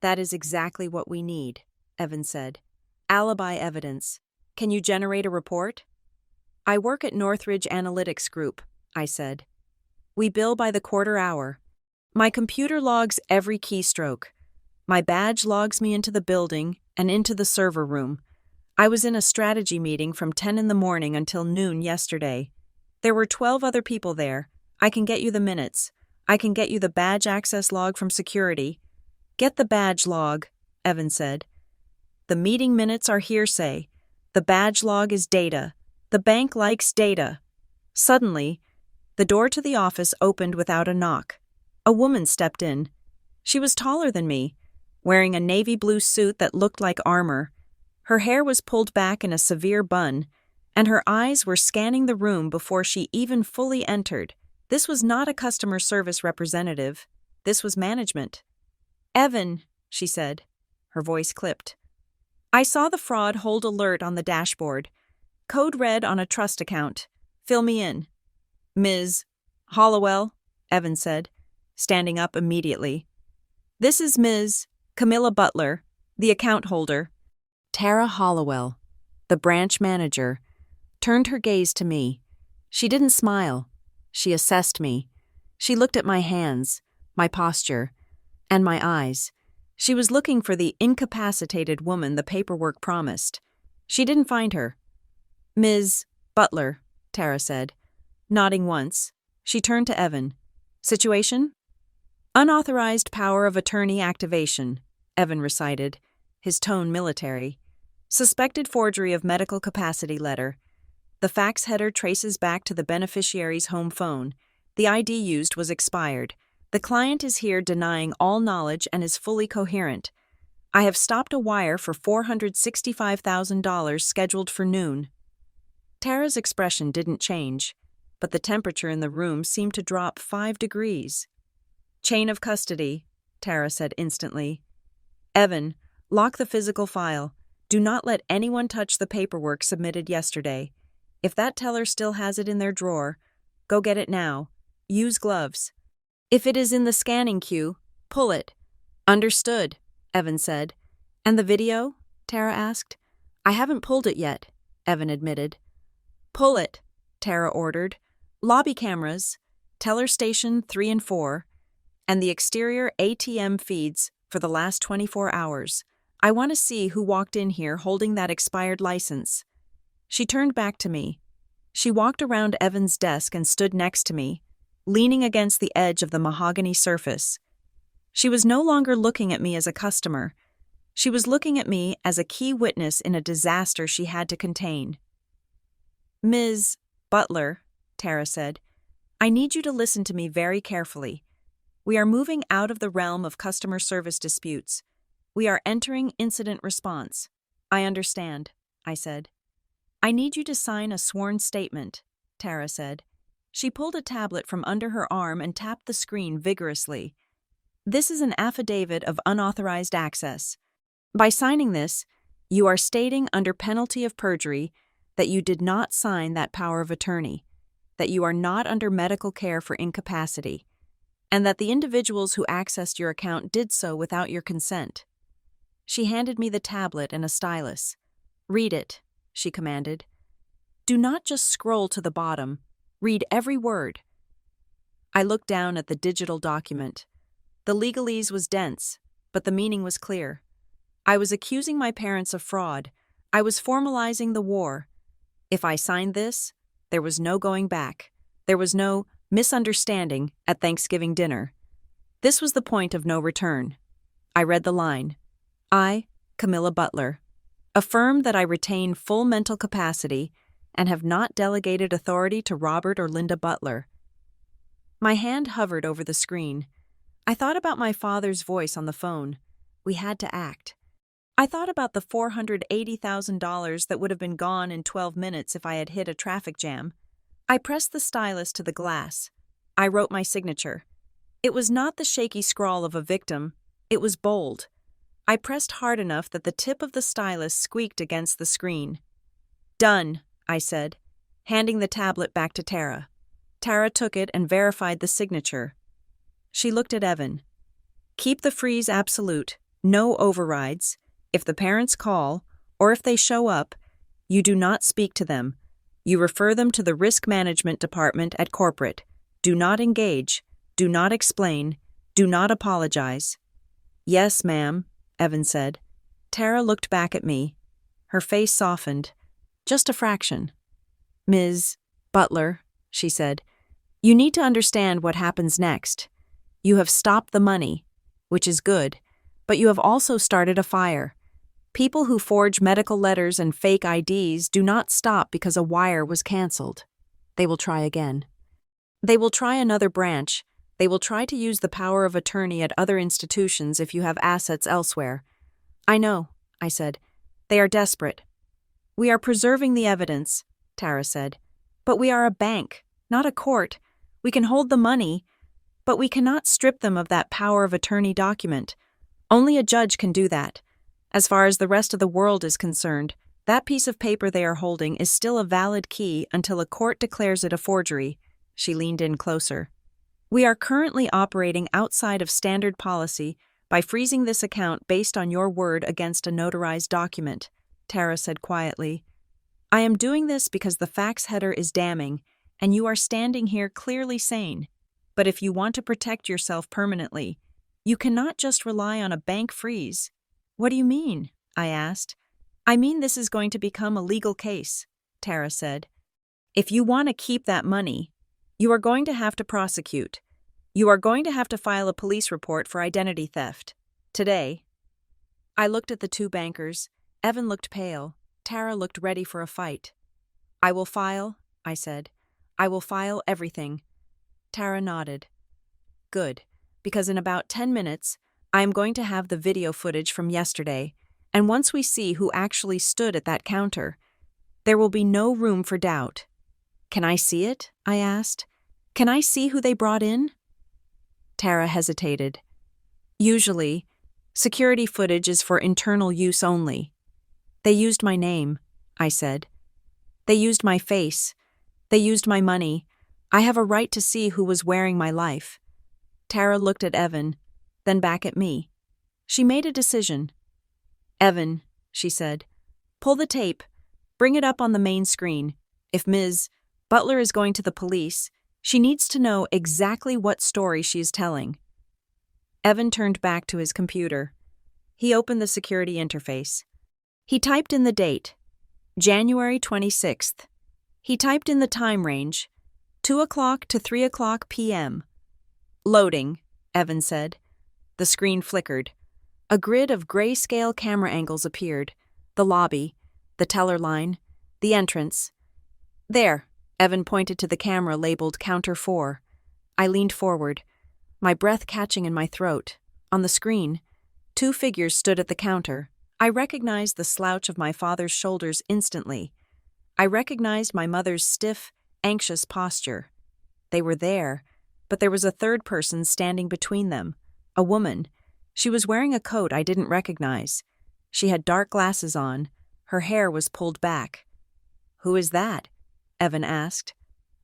A: That is exactly what we need, Evan said. Alibi evidence. Can you generate a report? I work at Northridge Analytics Group, I said. We bill by the quarter hour. My computer logs every keystroke. My badge logs me into the building and into the server room. I was in a strategy meeting from 10 in the morning until noon yesterday. There were 12 other people there. I can get you the minutes. I can get you the badge access log from security. Get the badge log, Evan said. The meeting minutes are hearsay. The badge log is data. The bank likes data. Suddenly, the door to the office opened without a knock. A woman stepped in. She was taller than me, wearing a navy blue suit that looked like armor. Her hair was pulled back in a severe bun, and her eyes were scanning the room before she even fully entered. This was not a customer service representative. This was management. Evan, she said. Her voice clipped. I saw the fraud hold alert on the dashboard. Code red on a trust account. Fill me in. Ms. Hollowell, Evan said, standing up immediately. This is Ms. Camilla Butler, the account holder. Tara Hollowell, the branch manager, turned her gaze to me. She didn't smile. She assessed me. She looked at my hands, my posture, and my eyes. She was looking for the incapacitated woman the paperwork promised. She didn't find her. Ms. Butler, Tara said. Nodding once, she turned to Evan. Situation? Unauthorized power of attorney activation, Evan recited, his tone military. Suspected forgery of medical capacity letter. The fax header traces back to the beneficiary's home phone. The ID used was expired. The client is here denying all knowledge and is fully coherent. I have stopped a wire for $465,000 scheduled for noon. Tara's expression didn't change, but the temperature in the room seemed to drop 5 degrees. Chain of custody, Tara said instantly. Evan, lock the physical file. Do not let anyone touch the paperwork submitted yesterday. If that teller still has it in their drawer, go get it now. Use gloves. If it is in the scanning queue, pull it. Understood, Evan said. And the video? Tara asked. I haven't pulled it yet, Evan admitted. Pull it, Tara ordered. Lobby cameras, teller station 3 and 4, and the exterior ATM feeds for the last 24 hours. I want to see who walked in here holding that expired license. She turned back to me. She walked around Evan's desk and stood next to me, leaning against the edge of the mahogany surface. She was no longer looking at me as a customer. She was looking at me as a key witness in a disaster she had to contain. Ms. Butler, Tara said, I need you to listen to me very carefully. We are moving out of the realm of customer service disputes. We are entering incident response. I understand, I said. I need you to sign a sworn statement, Tara said. She pulled a tablet from under her arm and tapped the screen vigorously. This is an affidavit of unauthorized access. By signing this, you are stating under penalty of perjury that you did not sign that power of attorney, that you are not under medical care for incapacity, and that the individuals who accessed your account did so without your consent. She handed me the tablet and a stylus. Read it, she commanded. Do not just scroll to the bottom. Read every word. I looked down at the digital document. The legalese was dense, but the meaning was clear. I was accusing my parents of fraud. I was formalizing the war. If I signed this, There was no going back. There was no misunderstanding at Thanksgiving dinner. This was the point of no return. I read the line. I, Camilla Butler, affirm that I retain full mental capacity and have not delegated authority to Robert or Linda Butler. My hand hovered over the screen. I thought about my father's voice on the phone. We had to act. I thought about the $480,000 that would have been gone in 12 minutes if I had hit a traffic jam. I pressed the stylus to the glass. I wrote my signature. It was not the shaky scrawl of a victim. It was bold. I pressed hard enough that the tip of the stylus squeaked against the screen. Done, I said, handing the tablet back to Tara. Tara took it and verified the signature. She looked at Evan. Keep the freeze absolute, no overrides. If the parents call, or if they show up, you do not speak to them. You refer them to the risk management department at corporate. Do not engage. Do not explain. Do not apologize. Yes, ma'am, Evan said. Tara looked back at me. Her face softened. Just a fraction. Ms. Butler, she said, you need to understand what happens next. You have stopped the money, which is good, but you have also started a fire. People who forge medical letters and fake IDs do not stop because a wire was canceled. They will try again. They will try another branch. They will try to use the power of attorney at other institutions if you have assets elsewhere. I know, I said. They are desperate. We are preserving the evidence, Tara said. But we are a bank, not a court. We can hold the money, but we cannot strip them of that power of attorney document. Only a judge can do that. As far as the rest of the world is concerned, that piece of paper they are holding is still a valid key until a court declares it a forgery. She leaned in closer. We are currently operating outside of standard policy by freezing this account based on your word against a notarized document, Tara said quietly. I am doing this because the fax header is damning, and you are standing here clearly sane. But if you want to protect yourself permanently, you cannot just rely on a bank freeze. What do you mean? I asked. I mean this is going to become a legal case, Tara said. If you want to keep that money, you are going to have to prosecute. You are going to have to file a police report for identity theft. Today. I looked at the two bankers. Evan looked pale. Tara looked ready for a fight. I will file, I said. I will file everything. Tara nodded. Good, because in about 10 minutes, I am going to have the video footage from yesterday, and once we see who actually stood at that counter, there will be no room for doubt. Can I see it? I asked. Can I see who they brought in? Tara hesitated. Usually, security footage is for internal use only. They used my name, I said. They used my face. They used my money. I have a right to see who was wearing my life. Tara looked at Evan, then back at me. She made a decision. Evan, she said, pull the tape. Bring it up on the main screen. If Ms. Butler is going to the police, she needs to know exactly what story she is telling. Evan turned back to his computer. He opened the security interface. He typed in the date, January 26th. He typed in the time range, 2 o'clock to 3 o'clock p.m. Loading, Evan said. The screen flickered. A grid of grayscale camera angles appeared. The lobby, the teller line, the entrance. There, Evan pointed to the camera labeled Counter 4. I leaned forward, my breath catching in my throat. On the screen, two figures stood at the counter. I recognized the slouch of my father's shoulders instantly. I recognized my mother's stiff, anxious posture. They were there, but there was a third person standing between them, a woman. She was wearing a coat I didn't recognize. She had dark glasses on. Her hair was pulled back. Who is that? Evan asked.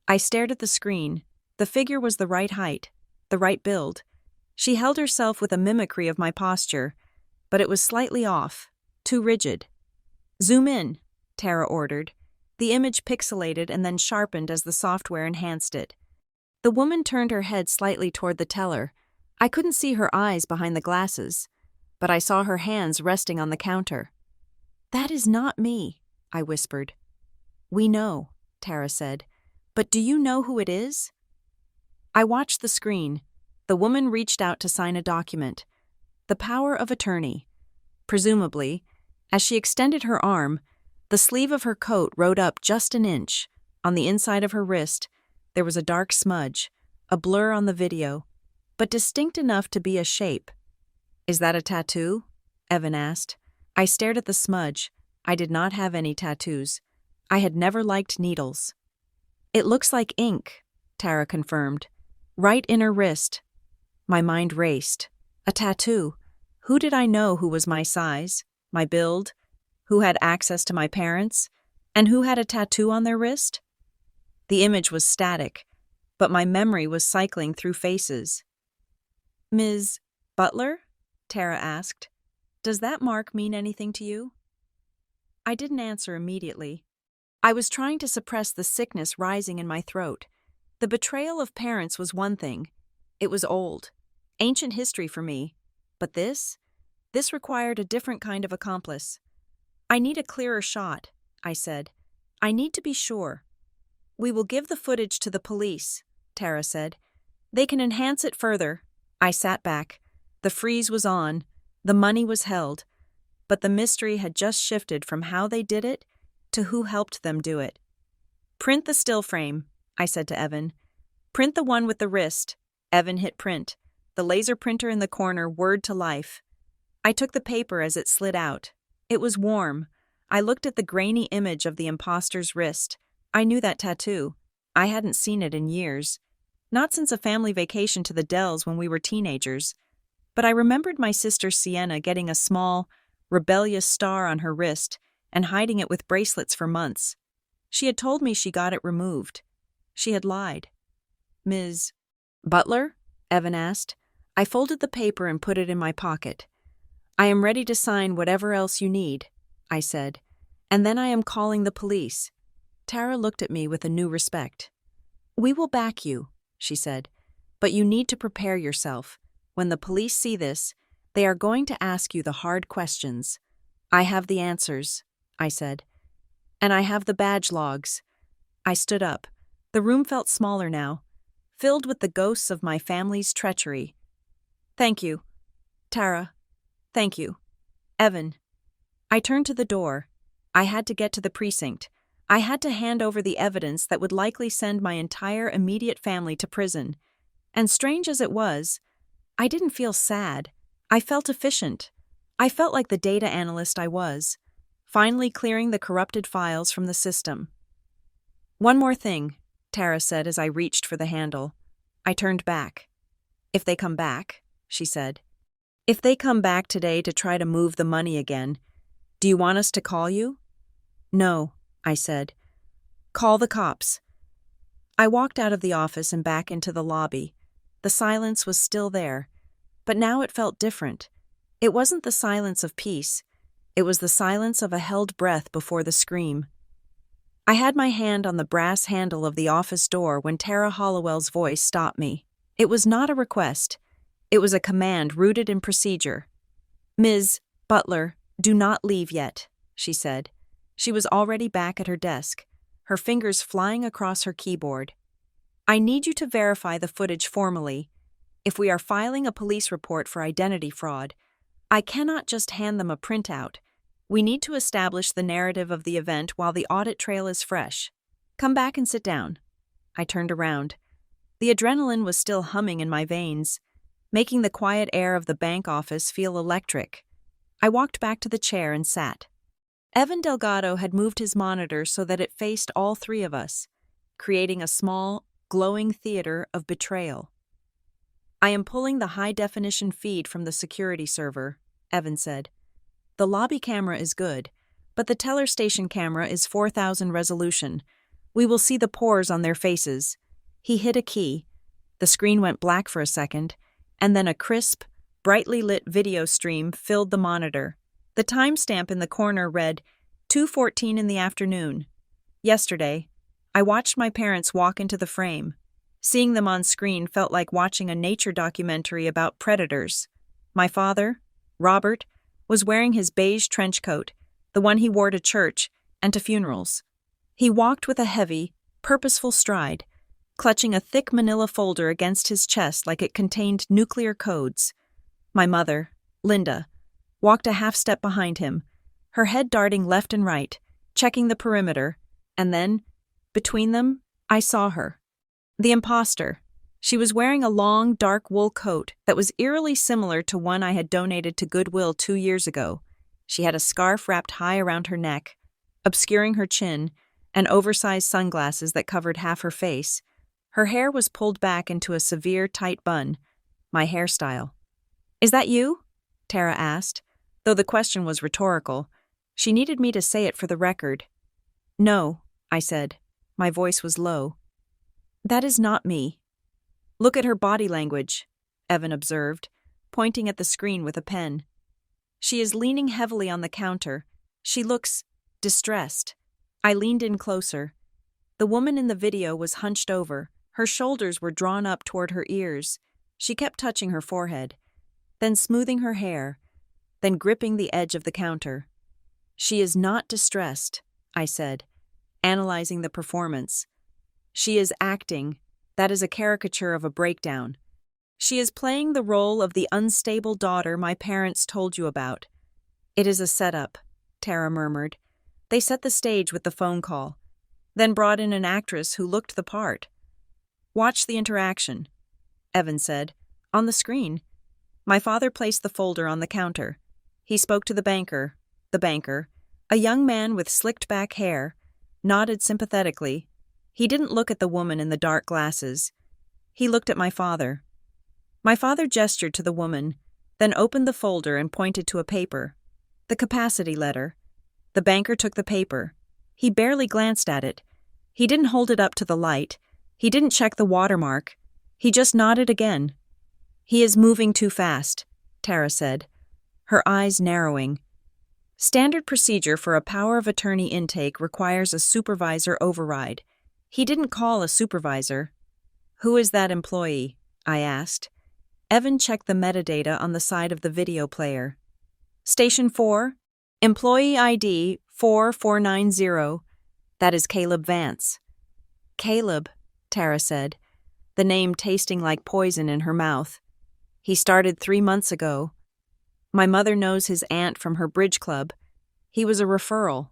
A: I stared at the screen. The figure was the right height, the right build. She held herself with a mimicry of my posture, but it was slightly off, too rigid. Zoom in, Tara ordered. The image pixelated and then sharpened as the software enhanced it. The woman turned her head slightly toward the teller. I couldn't see her eyes behind the glasses, but I saw her hands resting on the counter. That is not me, I whispered. We know, Tara said. But do you know who it is? I watched the screen. The woman reached out to sign a document. The power of attorney. Presumably, as she extended her arm, the sleeve of her coat rode up just an inch. On the inside of her wrist, there was a dark smudge, a blur on the video, but distinct enough to be a shape. Is that a tattoo? Evan asked. I stared at the smudge. I did not have any tattoos. I had never liked needles. It looks like ink, Tara confirmed. Right in her wrist. My mind raced. A tattoo. Who did I know who was my size, my build, who had access to my parents, and who had a tattoo on their wrist? The image was static, but my memory was cycling through faces. Ms. Butler? Tara asked. Does that mark mean anything to you? I didn't answer immediately. I was trying to suppress the sickness rising in my throat. The betrayal of parents was one thing. It was old, ancient history for me. But this required a different kind of accomplice. I need a clearer shot, I said. I need to be sure. We will give the footage to the police, Tara said. They can enhance it further. I sat back. The freeze was on. The money was held. But the mystery had just shifted from how they did it to who helped them do it. Print the still frame, I said to Evan. Print the one with the wrist. Evan hit print. The laser printer in the corner whirred to life. I took the paper as it slid out. It was warm. I looked at the grainy image of the imposter's wrist. I knew that tattoo. I hadn't seen it in years. Not since a family vacation to the Dells when we were teenagers. But I remembered my sister Sienna getting a small, rebellious star on her wrist and hiding it with bracelets for months. She had told me she got it removed. She had lied. Ms. Butler? Evan asked. I folded the paper and put it in my pocket. I am ready to sign whatever else you need, I said. And then I am calling the police. Tara looked at me with a new respect. We will back you, she said. But you need to prepare yourself. When the police see this, they are going to ask you the hard questions. I have the answers, I said. And I have the badge logs. I stood up. The room felt smaller now, filled with the ghosts of my family's treachery. Thank you. Tara. Thank you. Evan. I turned to the door. I had to get to the precinct. I had to hand over the evidence that would likely send my entire immediate family to prison. And strange as it was, I didn't feel sad. I felt efficient. I felt like the data analyst I was, finally clearing the corrupted files from the system. One more thing, Tara said as I reached for the handle. I turned back. If they come back, she said. If they come back today to try to move the money again, do you want us to call you? No, I said. Call the cops. I walked out of the office and back into the lobby. The silence was still there, but now it felt different. It wasn't the silence of peace. It was the silence of a held breath before the scream. I had my hand on the brass handle of the office door when Tara Hollowell's voice stopped me. It was not a request. It was a command rooted in procedure. Ms. Butler, do not leave yet, she said. She was already back at her desk, her fingers flying across her keyboard. I need you to verify the footage formally. If we are filing a police report for identity fraud, I cannot just hand them a printout. We need to establish the narrative of the event while the audit trail is fresh. Come back and sit down. I turned around. The adrenaline was still humming in my veins, making the quiet air of the bank office feel electric. I walked back to the chair and sat. Evan Delgado had moved his monitor so that it faced all three of us, creating a small, glowing theater of betrayal. I am pulling the high-definition feed from the security server, Evan said. The lobby camera is good, but the teller station camera is 4000 resolution. We will see the pores on their faces. He hit a key. The screen went black for a second, and then a crisp, brightly lit video stream filled the monitor. The timestamp in the corner read 2:14 in the afternoon. Yesterday, I watched my parents walk into the frame. Seeing them on screen felt like watching a nature documentary about predators. My father, Robert, was wearing his beige trench coat, the one he wore to church and to funerals. He walked with a heavy, purposeful stride, clutching a thick manila folder against his chest like it contained nuclear codes. My mother, Linda, walked a half step behind him, her head darting left and right, checking the perimeter, and then, between them, I saw her. The imposter. She was wearing a long, dark wool coat that was eerily similar to one I had donated to Goodwill 2 years ago. She had a scarf wrapped high around her neck, obscuring her chin, and oversized sunglasses that covered half her face. Her hair was pulled back into a severe, tight bun, my hairstyle. "Is that you?" Tara asked, though the question was rhetorical. She needed me to say it for the record. "No," I said. My voice was low. "That is not me." "Look at her body language," Evan observed, pointing at the screen with a pen. "She is leaning heavily on the counter. She looks distressed." I leaned in closer. The woman in the video was hunched over. Her shoulders were drawn up toward her ears. She kept touching her forehead, then smoothing her hair, then gripping the edge of the counter. "She is not distressed," I said, analyzing the performance. "She is acting. That is a caricature of a breakdown. She is playing the role of the unstable daughter my parents told you about." "It is a setup," Tara murmured. "They set the stage with the phone call, then brought in an actress who looked the part." "Watch the interaction," Evan said. "On the screen." My father placed the folder on the counter. He spoke to the banker, a young man with slicked-back hair, nodded sympathetically. He didn't look at the woman in the dark glasses. He looked at my father. My father gestured to the woman, then opened the folder and pointed to a paper. "The capacity letter." The banker took the paper. He barely glanced at it. He didn't hold it up to the light. He didn't check the watermark. He just nodded again. "He is moving too fast," Tara said, her eyes narrowing. "Standard procedure for a power of attorney intake requires a supervisor override. He didn't call a supervisor." "Who is that employee?" I asked. Evan checked the metadata on the side of the video player. "Station 4, employee ID 4490. That is Caleb Vance." "Caleb," Tara said, the name tasting like poison in her mouth. "He started 3 months ago. My mother knows his aunt from her bridge club. He was a referral."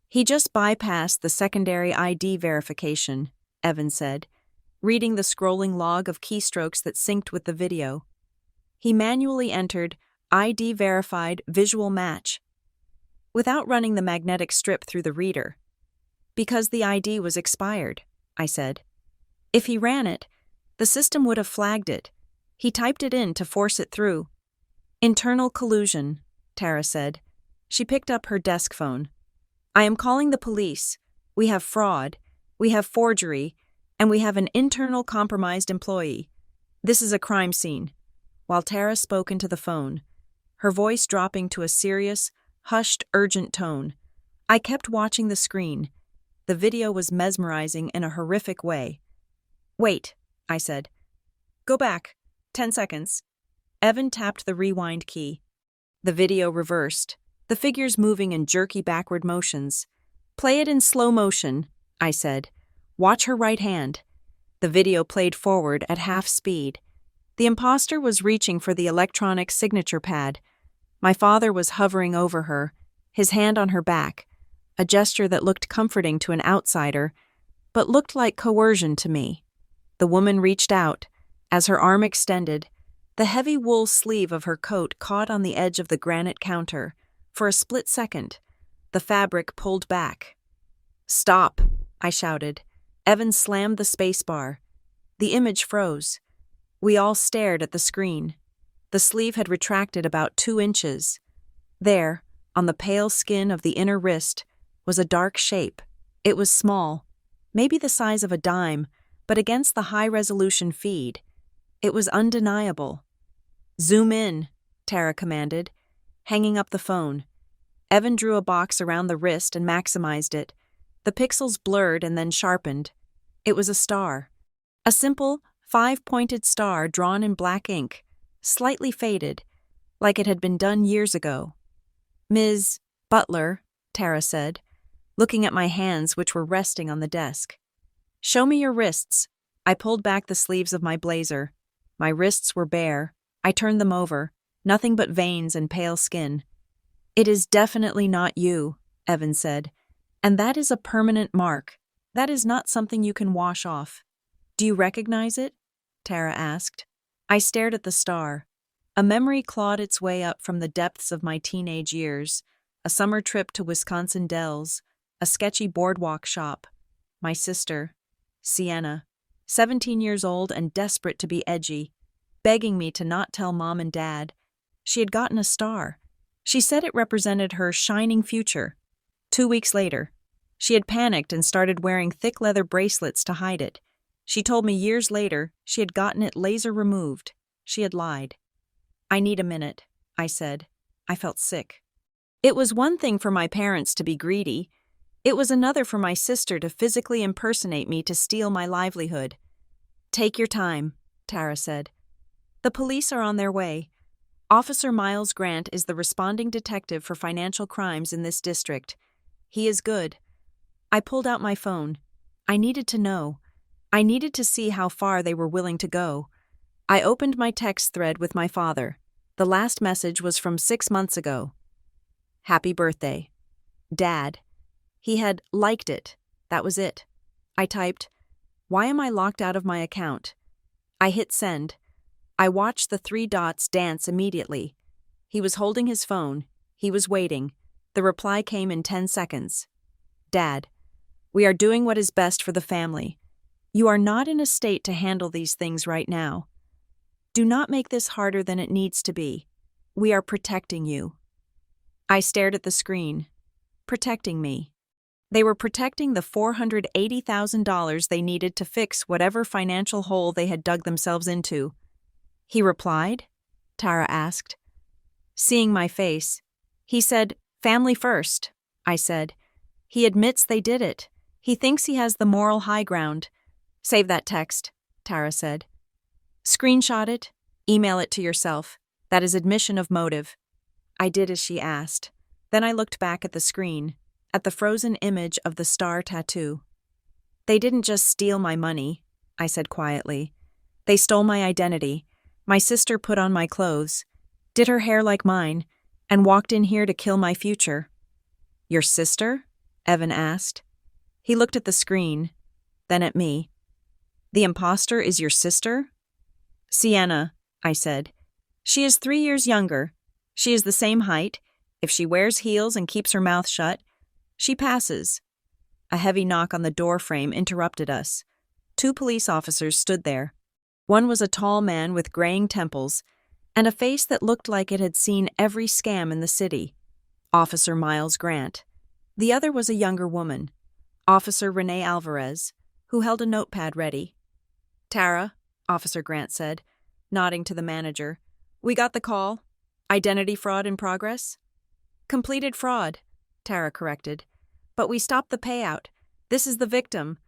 A: "He just bypassed the secondary ID verification," Evan said, reading the scrolling log of keystrokes that synced with the video. "He manually entered ID verified visual match without running the magnetic strip through the reader. Because the ID was expired," I said. "If he ran it, the system would have flagged it. He typed it in to force it through." "Internal collusion," Tara said. She picked up her desk phone. "I am calling the police. We have fraud, we have forgery, and we have an internal compromised employee. This is a crime scene." While Tara spoke into the phone, her voice dropping to a serious, hushed, urgent tone. I kept watching the screen. The video was mesmerizing in a horrific way. "Wait," I said. "Go back. 10 seconds. Evan tapped the rewind key. The video reversed, the figures moving in jerky backward motions. "Play it in slow motion," I said. "Watch her right hand." The video played forward at half speed. The imposter was reaching for the electronic signature pad. My father was hovering over her, his hand on her back, a gesture that looked comforting to an outsider, but looked like coercion to me. The woman reached out. As her arm extended, the heavy wool sleeve of her coat caught on the edge of the granite counter. For a split second, the fabric pulled back. "Stop," I shouted. Evan slammed the spacebar. The image froze. We all stared at the screen. The sleeve had retracted about 2 inches. There, on the pale skin of the inner wrist, was a dark shape. It was small, maybe the size of a dime, but against the high-resolution feed, it was undeniable. "Zoom in," Tara commanded, hanging up the phone. Evan drew a box around the wrist and maximized it. The pixels blurred and then sharpened. It was a star. A simple, 5-pointed star drawn in black ink, slightly faded, like it had been done years ago. "Ms. Butler," Tara said, looking at my hands which were resting on the desk. Show me your wrists. I pulled back the sleeves of my blazer. My wrists were bare. I turned them over. Nothing but veins and pale skin. It is definitely not you, Evan said. And that is a permanent mark. That is not something you can wash off. Do you recognize it? Tara asked. I stared at the star. A memory clawed its way up from the depths of my teenage years. A summer trip to Wisconsin Dells. A sketchy boardwalk shop. My sister, Sienna, 17 years old and desperate to be edgy, begging me to not tell Mom and Dad. She had gotten a star. She said it represented her shining future. 2 weeks later, she had panicked and started wearing thick leather bracelets to hide it. She told me years later she had gotten it laser removed. She had lied. I need a minute, I said. I felt sick. It was one thing for my parents to be greedy. It was another for my sister to physically impersonate me to steal my livelihood. Take your time, Tara said. The police are on their way. Officer Miles Grant is the responding detective for financial crimes in this district. He is good. I pulled out my phone. I needed to know. I needed to see how far they were willing to go. I opened my text thread with my father. The last message was from 6 months ago. Happy birthday. Dad. He had liked it. That was it. I typed, "Why am I locked out of my account?" I hit send. I watched the 3 dots dance immediately. He was holding his phone. He was waiting. The reply came in 10 seconds. Dad, we are doing what is best for the family. You are not in a state to handle these things right now. Do not make this harder than it needs to be. We are protecting you. I stared at the screen. Protecting me. They were protecting the $480,000 they needed to fix whatever financial hole they had dug themselves into. He replied? Tara asked. Seeing my face, he said, "Family first," I said. He admits they did it. He thinks he has the moral high ground. Save that text, Tara said. Screenshot it, email it to yourself. That is admission of motive. I did as she asked. Then I looked back at the screen, at the frozen image of the star tattoo. They didn't just steal my money, I said quietly. They stole my identity. My sister put on my clothes, did her hair like mine, and walked in here to kill my future. Your sister? Evan asked. He looked at the screen, then at me. The imposter is your sister? Sienna, I said. She is 3 years younger. She is the same height. If she wears heels and keeps her mouth shut, she passes. A heavy knock on the door frame interrupted us. 2 police officers stood there. One was a tall man with graying temples and a face that looked like it had seen every scam in the city. Officer Miles Grant. The other was a younger woman, Officer Renee Alvarez, who held a notepad ready. Tara, Officer Grant said, nodding to the manager. We got the call. Identity fraud in progress? Completed fraud, Tara corrected. But we stopped the payout. This is the victim,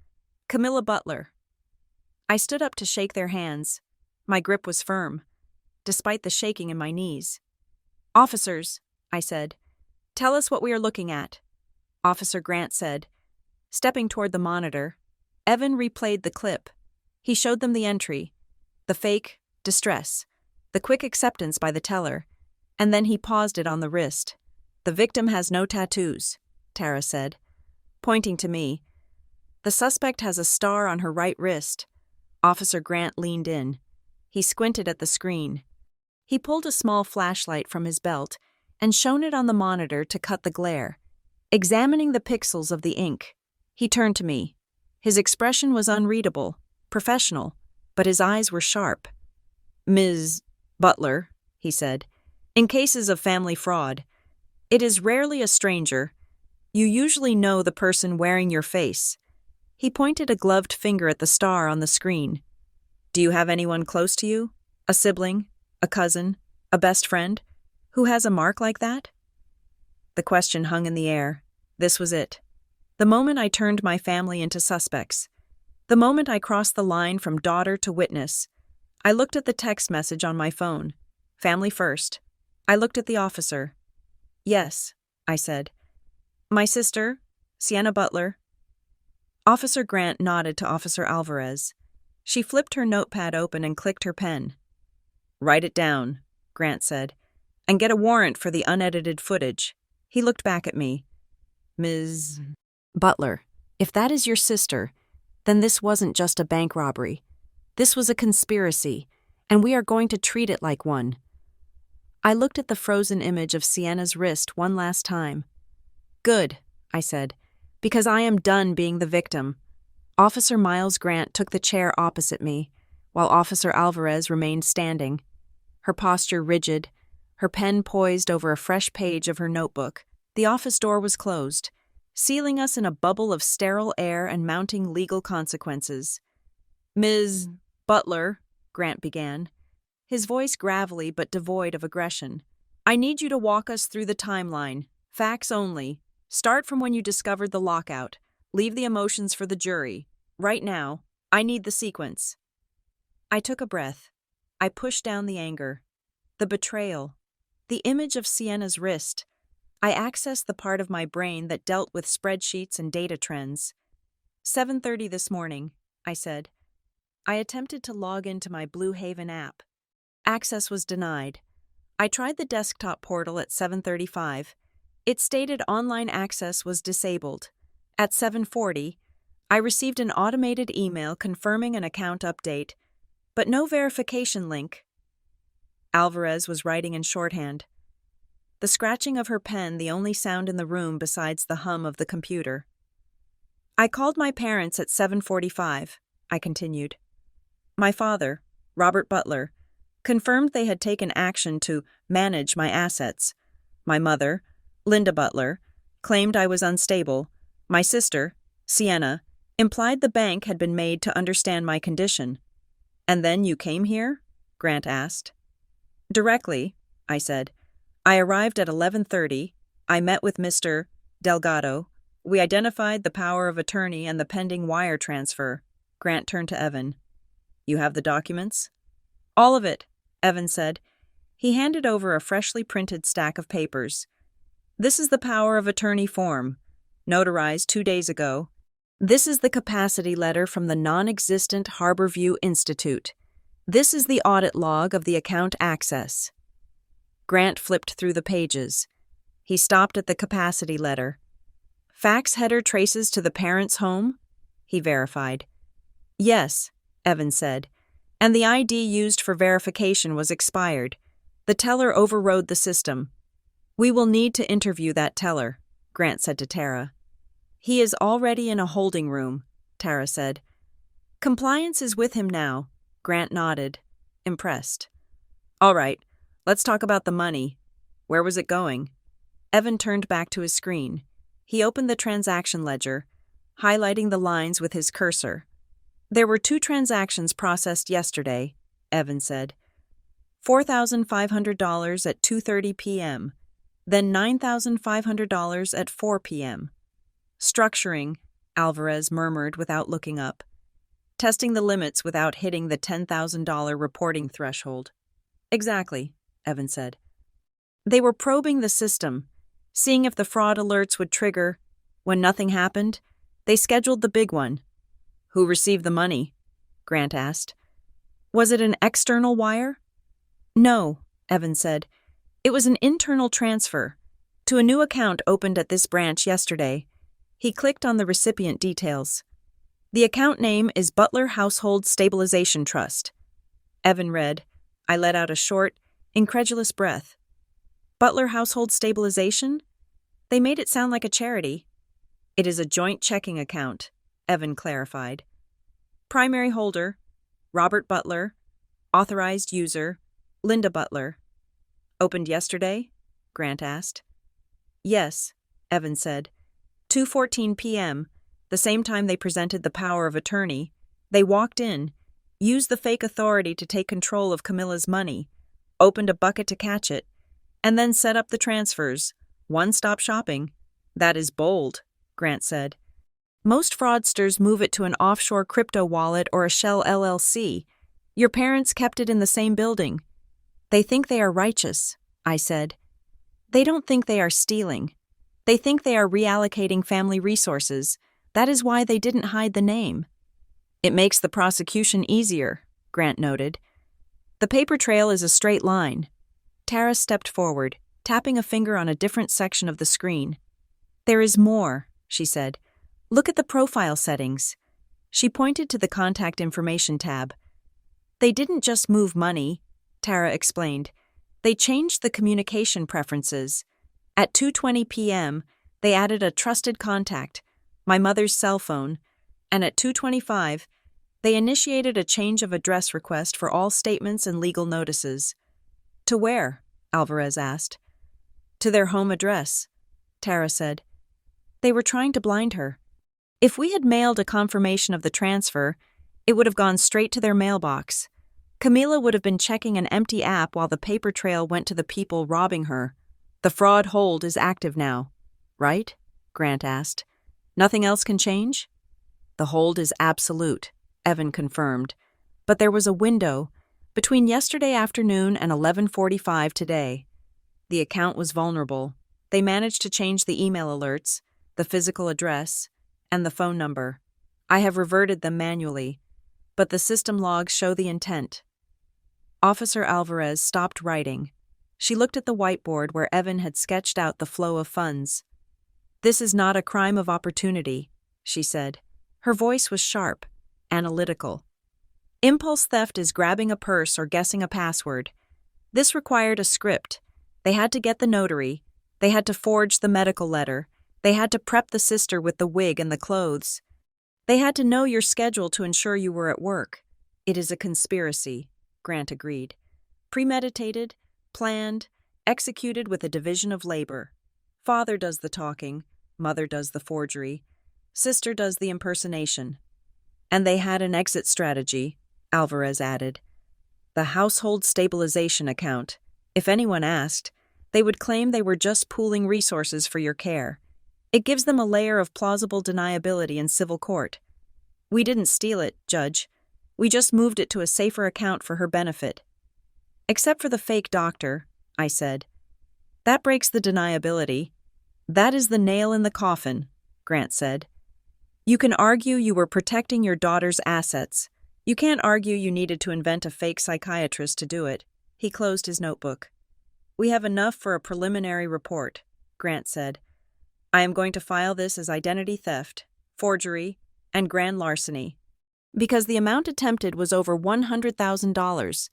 A: Camilla Butler. I stood up to shake their hands. My grip was firm, despite the shaking in my knees. Officers, I said, tell us what we are looking at. Officer Grant said, stepping toward the monitor. Evan replayed the clip. He showed them the entry, the fake distress, the quick acceptance by the teller, and then he paused it on the wrist. The victim has no tattoos, Tara said, pointing to me. The suspect has a star on her right wrist. Officer Grant leaned in. He squinted at the screen. He pulled a small flashlight from his belt and shone it on the monitor to cut the glare. Examining the pixels of the ink, he turned to me. His expression was unreadable, professional, but his eyes were sharp. Ms. Butler, he said, in cases of family fraud, it is rarely a stranger. You usually know the person wearing your face. He pointed a gloved finger at the star on the screen. Do you have anyone close to you? A sibling? A cousin? A best friend? Who has a mark like that? The question hung in the air. This was it. The moment I turned my family into suspects. The moment I crossed the line from daughter to witness. I looked at the text message on my phone. Family first. I looked at the officer. Yes, I said. My sister, Sienna Butler. Officer Grant nodded to Officer Alvarez. She flipped her notepad open and clicked her pen. "Write it down," Grant said, "and get a warrant for the unedited footage." He looked back at me. "Ms. Butler, if that is your sister, then this wasn't just a bank robbery. This was a conspiracy, and we are going to treat it like one." I looked at the frozen image of Sienna's wrist one last time. "Good," I said, "because I am done being the victim." Officer Miles Grant took the chair opposite me, while Officer Alvarez remained standing, her posture rigid, her pen poised over a fresh page of her notebook. The office door was closed, sealing us in a bubble of sterile air and mounting legal consequences. "Ms. Butler," Grant began, his voice gravelly but devoid of aggression, "I need you to walk us through the timeline, facts only. Start from when you discovered the lockout. Leave the emotions for the jury. Right now, I need the sequence." I took a breath. I pushed down the anger. The betrayal. The image of Sienna's wrist. I accessed the part of my brain that dealt with spreadsheets and data trends. 7:30 this morning, I said. I attempted to log into my Blue Haven app. Access was denied. I tried the desktop portal at 7:35. It stated online access was disabled. At 7:40, I received an automated email confirming an account update, but no verification link. Alvarez was writing in shorthand. The scratching of her pen the only sound in the room besides the hum of the computer. "I called my parents at 7:45, I continued. My father, Robert Butler, confirmed they had taken action to manage my assets. My mother, Linda Butler, claimed I was unstable. My sister, Sienna, implied the bank had been made to understand my condition. And then you came here?" Grant asked. "Directly," I said. "I arrived at 11:30. I met with Mr. Delgado. We identified the power of attorney and the pending wire transfer." Grant turned to Evan. "You have the documents?" "All of it," Evan said. He handed over a freshly printed stack of papers. "This is the power of attorney form, notarized 2 days ago. This is the capacity letter from the non-existent Harborview Institute. This is the audit log of the account access." Grant flipped through the pages. He stopped at the capacity letter. "Fax header traces to the parents' home?" He verified. "Yes," Evan said, "and the ID used for verification was expired. The teller overrode the system. We will need to interview that teller," Grant said to Tara. "He is already in a holding room," Tara said. "Compliance is with him now," Grant nodded, impressed. "All right, let's talk about the money. Where was it going?" Evan turned back to his screen. He opened the transaction ledger, highlighting the lines with his cursor. "There were 2 transactions processed yesterday," Evan said. $4,500 at 2:30 p.m., then $9,500 at 4 p.m. "Structuring," Alvarez murmured without looking up. "Testing the limits without hitting the $10,000 reporting threshold." "Exactly," Evan said. "They were probing the system, seeing if the fraud alerts would trigger. When nothing happened, they scheduled the big one." "Who received the money?" Grant asked. "Was it an external wire?" "No," Evan said. "It was an internal transfer to a new account opened at this branch yesterday." He clicked on the recipient details. "The account name is Butler Household Stabilization Trust." Evan read. I let out a short, incredulous breath. "Butler Household Stabilization? They made it sound like a charity." "It is a joint checking account," Evan clarified. "Primary holder, Robert Butler. Authorized user, Linda Butler." "Opened yesterday?" Grant asked. "Yes," Evan said. 2:14 p.m., the same time they presented the power of attorney. They walked in, used the fake authority to take control of Camilla's money, opened a bucket to catch it, and then set up the transfers. One-stop shopping. "That is bold," Grant said. "Most fraudsters move it to an offshore crypto wallet or a shell LLC. Your parents kept it in the same building." "They think they are righteous," I said. "They don't think they are stealing. They think they are reallocating family resources, That is why they didn't hide the name. It makes the prosecution easier, Grant noted. The paper trail is a straight line. Tara stepped forward, tapping a finger on a different section of the screen. There is more, she said. Look at the profile settings. She pointed to the contact information tab. They didn't just move money, Tara explained. They changed the communication preferences. At 2:20 p.m., they added a trusted contact, my mother's cell phone, and at 2:25, they initiated a change of address request for all statements and legal notices. To where? Alvarez asked. To their home address, Tara said. They were trying to blind her. If we had mailed a confirmation of the transfer, it would have gone straight to their mailbox. Camila would have been checking an empty app while the paper trail went to the people robbing her. The fraud hold is active now, right? Grant asked. Nothing else can change? The hold is absolute, Evan confirmed. But there was a window between yesterday afternoon and 11:45 today. The account was vulnerable. They managed to change the email alerts, the physical address, and the phone number. I have reverted them manually, but the system logs show the intent. Officer Alvarez stopped writing. She looked at the whiteboard where Evan had sketched out the flow of funds. This is not a crime of opportunity, she said. Her voice was sharp, analytical. Impulse theft is grabbing a purse or guessing a password. This required a script. They had to get the notary. They had to forge the medical letter. They had to prep the sister with the wig and the clothes. They had to know your schedule to ensure you were at work. It is a conspiracy, Grant agreed. Premeditated, planned, executed with a division of labor. Father does the talking, mother does the forgery, sister does the impersonation. And they had an exit strategy, Alvarez added. The household stabilization account. If anyone asked, they would claim they were just pooling resources for your care. It gives them a layer of plausible deniability in civil court. We didn't steal it, Judge. We just moved it to a safer account for her benefit. Except for the fake doctor, I said. That breaks the deniability. That is the nail in the coffin, Grant said. You can argue you were protecting your daughter's assets. You can't argue you needed to invent a fake psychiatrist to do it. He closed his notebook. We have enough for a preliminary report, Grant said. I am going to file this as identity theft, forgery, and grand larceny. Because the amount attempted was over $100,000.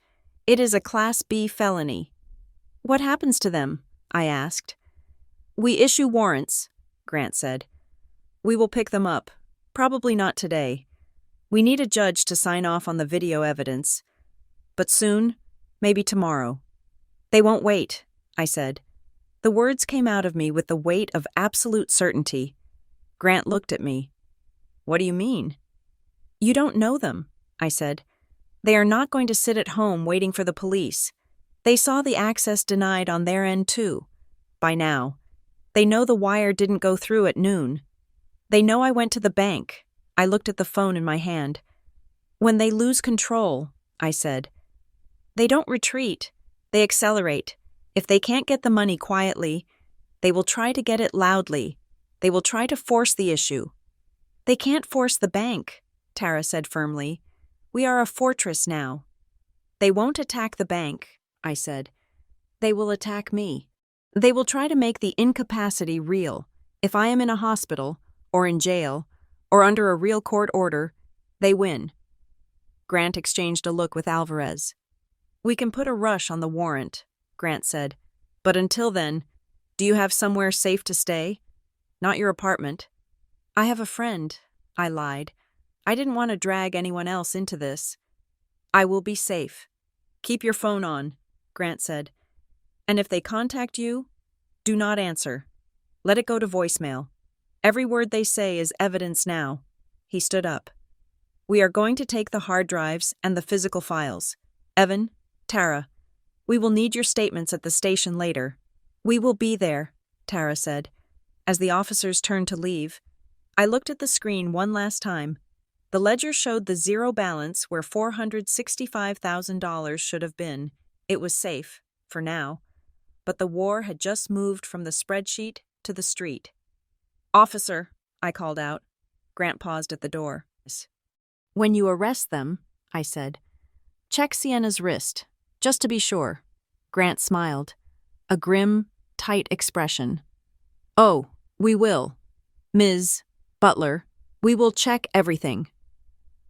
A: It is a Class B felony. What happens to them? I asked. We issue warrants, Grant said. We will pick them up. Probably not today. We need a judge to sign off on the video evidence. But soon, maybe tomorrow. They won't wait, I said. The words came out of me with the weight of absolute certainty. Grant looked at me. What do you mean? You don't know them, I said. They are not going to sit at home waiting for the police. They saw the access denied on their end too. By now. They know the wire didn't go through at noon. They know I went to the bank. I looked at the phone in my hand. When they lose control, I said. They don't retreat. They accelerate. If they can't get the money quietly, they will try to get it loudly. They will try to force the issue. They can't force the bank, Tara said firmly. We are a fortress now. They won't attack the bank, I said. They will attack me. They will try to make the incapacity real. If I am in a hospital, or in jail, or under a real court order, they win. Grant exchanged a look with Alvarez. We can put a rush on the warrant, Grant said. But until then, do you have somewhere safe to stay? Not your apartment. I have a friend, I lied. I didn't want to drag anyone else into this. I will be safe. Keep your phone on, Grant said. And if they contact you, do not answer. Let it go to voicemail. Every word they say is evidence now. He stood up. We are going to take the hard drives and the physical files. Evan, Tara, we will need your statements at the station later. We will be there, Tara said. As the officers turned to leave, I looked at the screen one last time. The ledger showed the zero balance where $465,000 should have been. It was safe, for now. But the war had just moved from the spreadsheet to the street. Officer, I called out. Grant paused at the door. When you arrest them, I said, check Sienna's wrist, just to be sure. Grant smiled, a grim, tight expression. Oh, we will. Ms. Butler, we will check everything.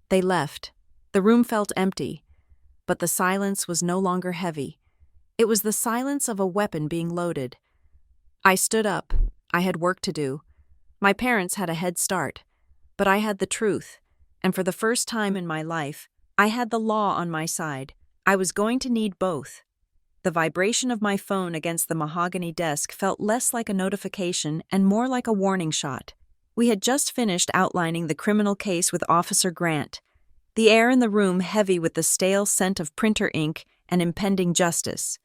A: They left. The room felt empty, but the silence was no longer heavy. It was the silence of a weapon being loaded. I stood up. I had work to do. My parents had a head start, but I had the truth, and for the first time in my life, I had the law on my side. I was going to need both. The vibration of my phone against the mahogany desk felt less like a notification and more like a warning shot. We had just finished outlining the criminal case with Officer Grant, the air in the room heavy with the stale scent of printer ink and impending justice.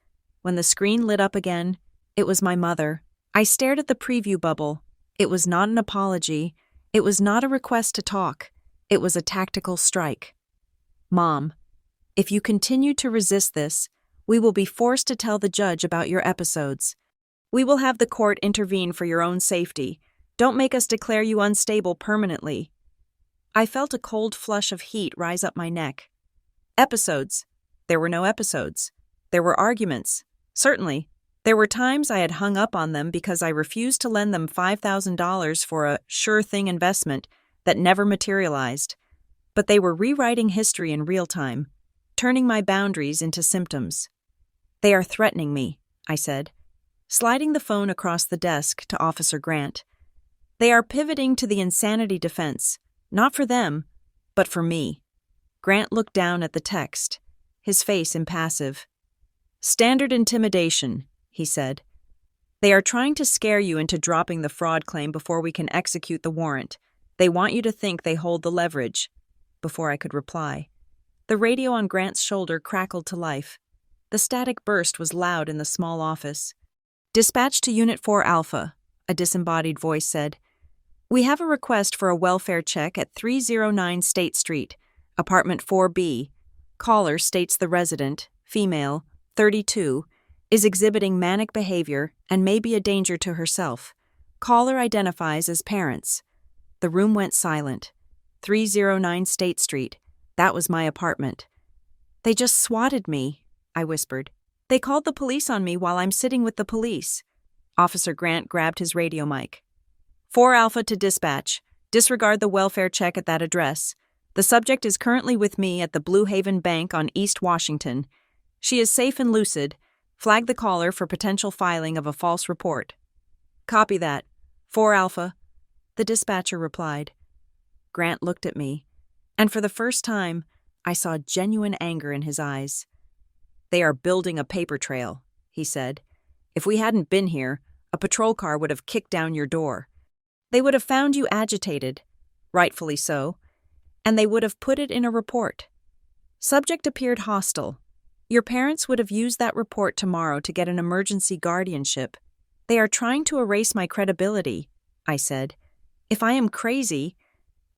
A: When the screen lit up again, it was my mother. I stared at the preview bubble. It was not an apology. It was not a request to talk. It was a tactical strike. Mom, if you continue to resist this, we will be forced to tell the judge about your episodes. We will have the court intervene for your own safety. Don't make us declare you unstable permanently. I felt a cold flush of heat rise up my neck. Episodes. There were no episodes. There were arguments. Certainly. There were times I had hung up on them because I refused to lend them $5,000 for a sure-thing investment that never materialized. But they were rewriting history in real time, turning my boundaries into symptoms. They are threatening me, I said, sliding the phone across the desk to Officer Grant. They are pivoting to the insanity defense, not for them, but for me. Grant looked down at the text, his face impassive. Standard intimidation, he said. They are trying to scare you into dropping the fraud claim before we can execute the warrant. They want you to think they hold the leverage. Before I could reply, the radio on Grant's shoulder crackled to life. The static burst was loud in the small office. Dispatch to Unit 4 Alpha, a disembodied voice said. We have a request for a welfare check at 309 State Street, apartment 4B. Caller states the resident, female, 32, is exhibiting manic behavior and may be a danger to herself. Caller identifies as parents. The room went silent. 309 State Street. That was my apartment. They just swatted me, I whispered. They called the police on me while I'm sitting with the police. Officer Grant grabbed his radio mic. 4 Alpha to dispatch. Disregard the welfare check at that address. The subject is currently with me at the Blue Haven Bank on East Washington. She is safe and lucid. Flag the caller for potential filing of a false report. Copy that. 4 Alpha. The dispatcher replied. Grant looked at me, and for the first time, I saw genuine anger in his eyes. They are building a paper trail, he said. If we hadn't been here, a patrol car would have kicked down your door. They would have found you agitated, rightfully so, and they would have put it in a report. Subject appeared hostile. Your parents would have used that report tomorrow to get an emergency guardianship. They are trying to erase my credibility, I said. If I am crazy,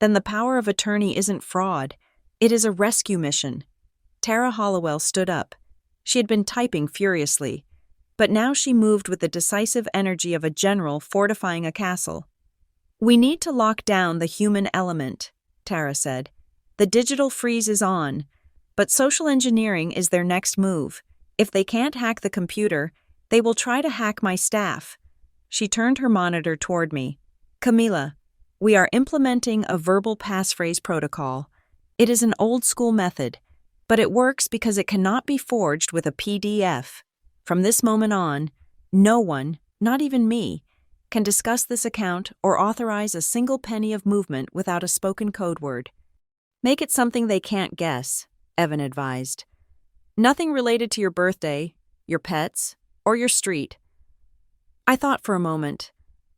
A: then the power of attorney isn't fraud. It is a rescue mission. Tara Hollowell stood up. She had been typing furiously, but now she moved with the decisive energy of a general fortifying a castle. We need to lock down the human element, Tara said. The digital freeze is on, but social engineering is their next move. If they can't hack the computer, they will try to hack my staff. She turned her monitor toward me. Camila, we are implementing a verbal passphrase protocol. It is an old-school method, but it works because it cannot be forged with a PDF. From this moment on, no one, not even me, can discuss this account or authorize a single penny of movement without a spoken code word. Make it something they can't guess, Evan advised. Nothing related to your birthday, your pets, or your street. I thought for a moment.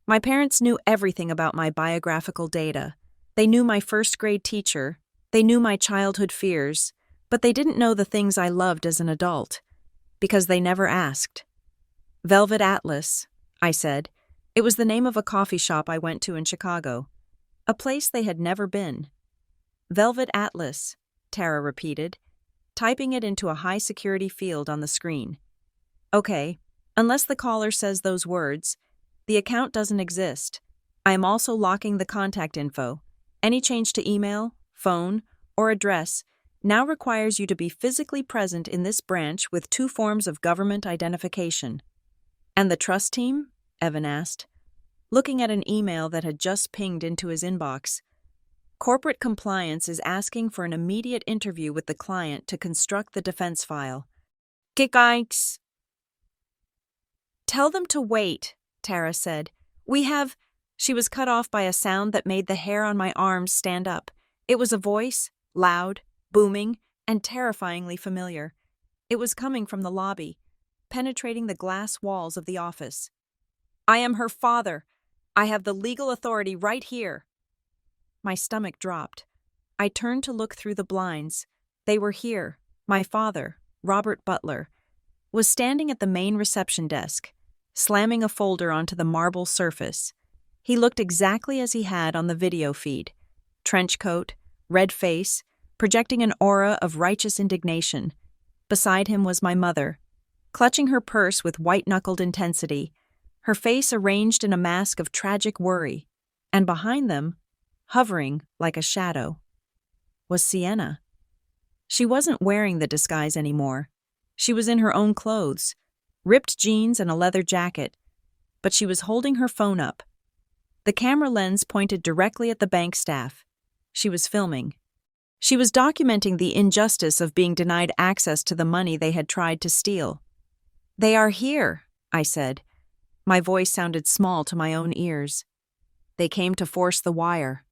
A: My parents knew everything about my biographical data. They knew my first-grade teacher. They knew my childhood fears, but they didn't know the things I loved as an adult, because they never asked. Velvet Atlas, I said. It was the name of a coffee shop I went to in Chicago, a place they had never been. Velvet Atlas, Tara repeated, typing it into a high-security field on the screen. Okay, unless the caller says those words, the account doesn't exist. I am also locking the contact info. Any change to email, phone, or address now requires you to be physically present in this branch with 2 forms of government identification. And the trust team? Evan asked, looking at an email that had just pinged into his inbox. Corporate compliance is asking for an immediate interview with the client to construct the defense file. Kikikes. Tell them to wait, Tara said. She was cut off by a sound that made the hair on my arms stand up. It was a voice, loud, booming, and terrifyingly familiar. It was coming from the lobby, penetrating the glass walls of the office. I am her father. I have the legal authority right here. My stomach dropped. I turned to look through the blinds. They were here. My father, Robert Butler, was standing at the main reception desk, slamming a folder onto the marble surface. He looked exactly as he had on the video feed. Trench coat, red face, projecting an aura of righteous indignation. Beside him was my mother, clutching her purse with white-knuckled intensity, her face arranged in a mask of tragic worry, and behind them, hovering like a shadow, was Sienna. She wasn't wearing the disguise anymore. She was in her own clothes, ripped jeans and a leather jacket, but she was holding her phone up. The camera lens pointed directly at the bank staff. She was filming. She was documenting the injustice of being denied access to the money they had tried to steal. They are here, I said. My voice sounded small to my own ears. They came to force the wire.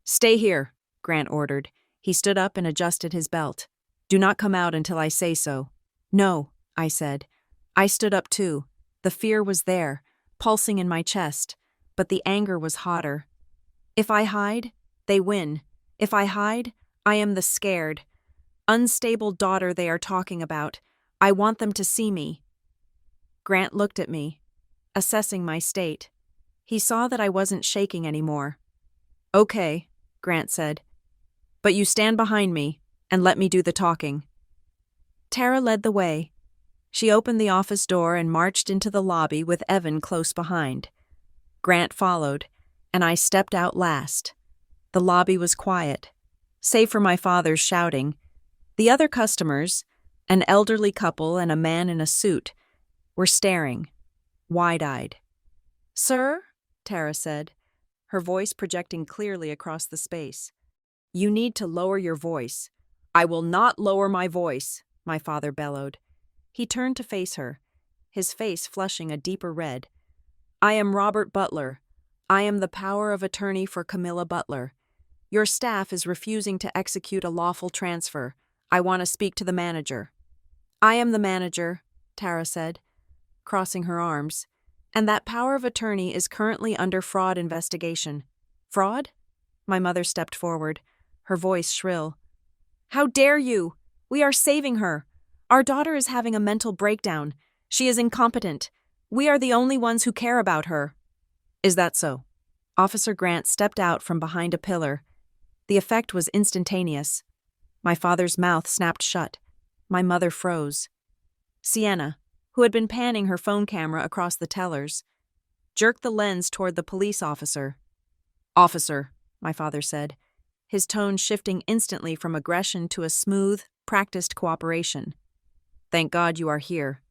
A: Stay here, Grant ordered. He stood up and adjusted his belt. Do not come out until I say so. No, I said. I stood up too. The fear was there, pulsing in my chest, but the anger was hotter. If I hide, they win. If I hide, I am the scared, unstable daughter they are talking about. I want them to see me. Grant looked at me, assessing my state. He saw that I wasn't shaking anymore. Okay, Grant said. But you stand behind me and let me do the talking. Tara led the way. She opened the office door and marched into the lobby with Evan close behind. Grant followed, and I stepped out last. The lobby was quiet, save for my father's shouting. The other customers, an elderly couple and a man in a suit, were staring, wide-eyed. Sir, Tara said, her voice projecting clearly across the space. You need to lower your voice. I will not lower my voice, my father bellowed. He turned to face her, his face flushing a deeper red. I am Robert Butler. I am the power of attorney for Camilla Butler. Your staff is refusing to execute a lawful transfer. I want to speak to the manager. I am the manager, Tara said, crossing her arms, and that power of attorney is currently under fraud investigation. Fraud? My mother stepped forward, her voice shrill. How dare you? We are saving her. Our daughter is having a mental breakdown. She is incompetent. We are the only ones who care about her. Is that so? Officer Grant stepped out from behind a pillar. The effect was instantaneous. My father's mouth snapped shut. My mother froze. Sienna, who had been panning her phone camera across the tellers, jerked the lens toward the police officer. Officer, my father said, his tone shifting instantly from aggression to a smooth, practiced cooperation. Thank God you are here.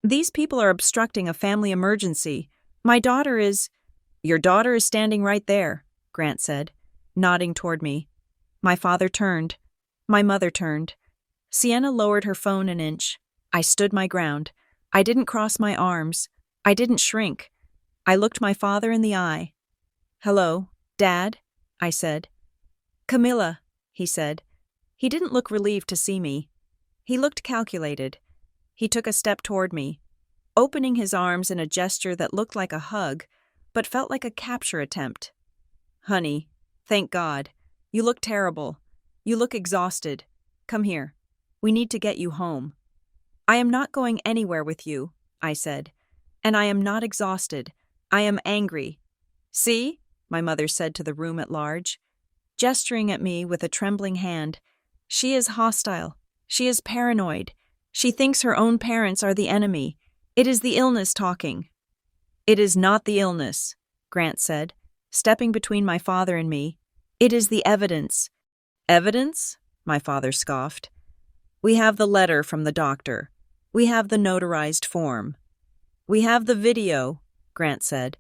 A: These people are obstructing a family emergency. My daughter is... Your daughter is standing right there, Grant said, nodding toward me. My father turned. My mother turned. Sienna lowered her phone an inch. I stood my ground. I didn't cross my arms. I didn't shrink. I looked my father in the eye. Hello, Dad, I said. Camilla, he said. He didn't look relieved to see me. He looked calculated. He took a step toward me, opening his arms in a gesture that looked like a hug, but felt like a capture attempt. Honey, thank God. You look terrible. You look exhausted. Come here. We need to get you home. I am not going anywhere with you, I said. And I am not exhausted. I am angry. See? My mother said to the room at large, gesturing at me with a trembling hand. She is hostile. She is paranoid. She thinks her own parents are the enemy. It is the illness talking. It is not the illness, Grant said, stepping between my father and me. It is the evidence. Evidence? My father scoffed. We have the letter from the doctor. We have the notarized form. We have the video, Grant said.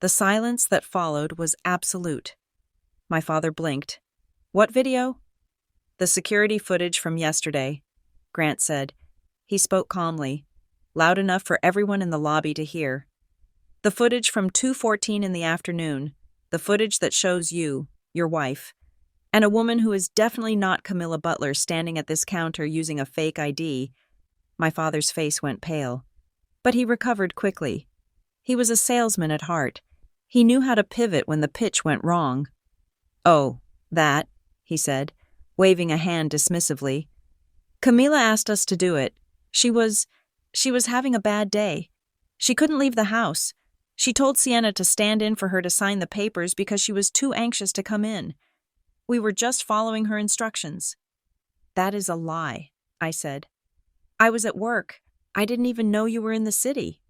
A: The silence that followed was absolute. My father blinked. What video? The security footage from yesterday, Grant said. He spoke calmly, loud enough for everyone in the lobby to hear. The footage from 2:14 in the afternoon, the footage that shows you, your wife, and a woman who is definitely not Camilla Butler standing at this counter using a fake ID. My father's face went pale. But he recovered quickly. He was a salesman at heart. He knew how to pivot when the pitch went wrong. Oh, that, he said, waving a hand dismissively. Camila asked us to do it. She was having a bad day. She couldn't leave the house. She told Sienna to stand in for her to sign the papers because she was too anxious to come in. We were just following her instructions. That is a lie, I said. I was at work. I didn't even know you were in the city.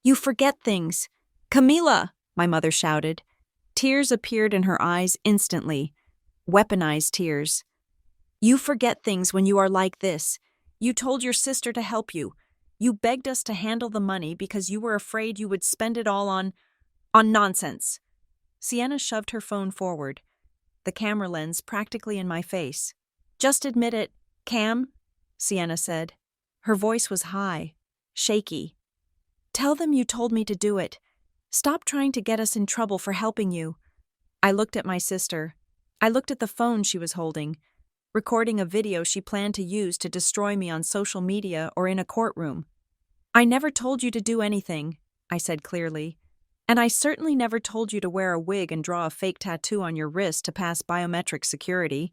A: You forget things. Camila, my mother shouted. Tears appeared in her eyes instantly. Weaponized tears. You forget things when you are like this. You told your sister to help you. You begged us to handle the money because you were afraid you would spend it all on nonsense. Sienna shoved her phone forward, the camera lens practically in my face. Just admit it, Cam, Sienna said. Her voice was high, shaky. Tell them you told me to do it. Stop trying to get us in trouble for helping you. I looked at my sister. I looked at the phone she was holding, recording a video she planned to use to destroy me on social media or in a courtroom. I never told you to do anything, I said clearly. And I certainly never told you to wear a wig and draw a fake tattoo on your wrist to pass biometric security.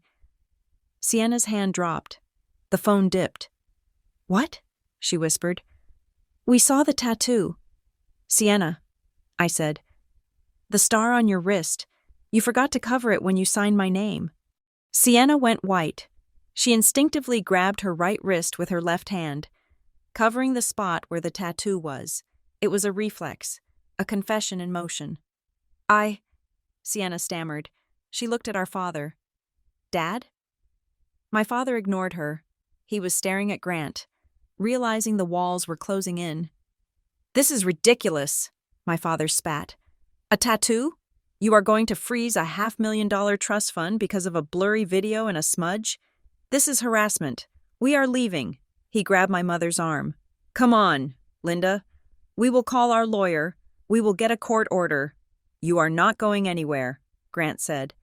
A: Sienna's hand dropped. The phone dipped. What? She whispered. We saw the tattoo. Sienna, I said. The star on your wrist. You forgot to cover it when you signed my name. Sienna went white. She instinctively grabbed her right wrist with her left hand, covering the spot where the tattoo was. It was a reflex, a confession in motion. Sienna stammered. She looked at our father. Dad? My father ignored her. He was staring at Grant, realizing the walls were closing in. This is ridiculous, my father spat. A tattoo? You are going to freeze a $500,000 trust fund because of a blurry video and a smudge? This is harassment. We are leaving. He grabbed my mother's arm. Come on, Linda. We will call our lawyer. We will get a court order. You are not going anywhere, Grant said.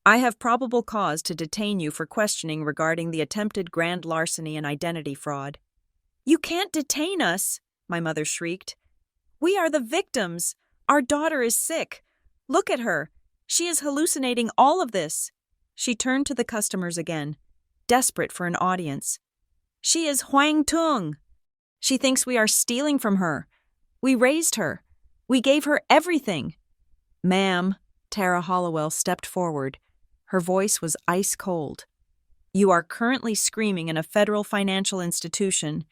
A: I have probable cause to detain you for questioning regarding the attempted grand larceny and identity fraud. You can't detain us, my mother shrieked. We are the victims. Our daughter is sick. Look at her. She is hallucinating all of this. She turned to the customers again, desperate for an audience. She is Huang Tung. She thinks we are stealing from her. We raised her. We gave her everything. Ma'am, Tara Hollowell stepped forward. Her voice was ice cold. You are currently screaming in a federal financial institution.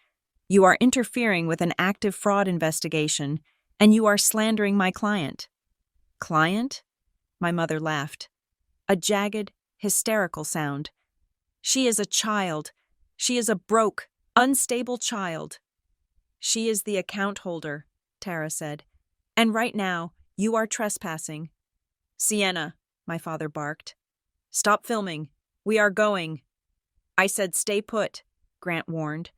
A: You are interfering with an active fraud investigation, and you are slandering my client. Client? My mother laughed. A jagged, hysterical sound. She is a child. She is a broke, unstable child. She is the account holder, Tara said. And right now, you are trespassing. Sienna, my father barked. Stop filming. We are going. I said stay put, Grant warned,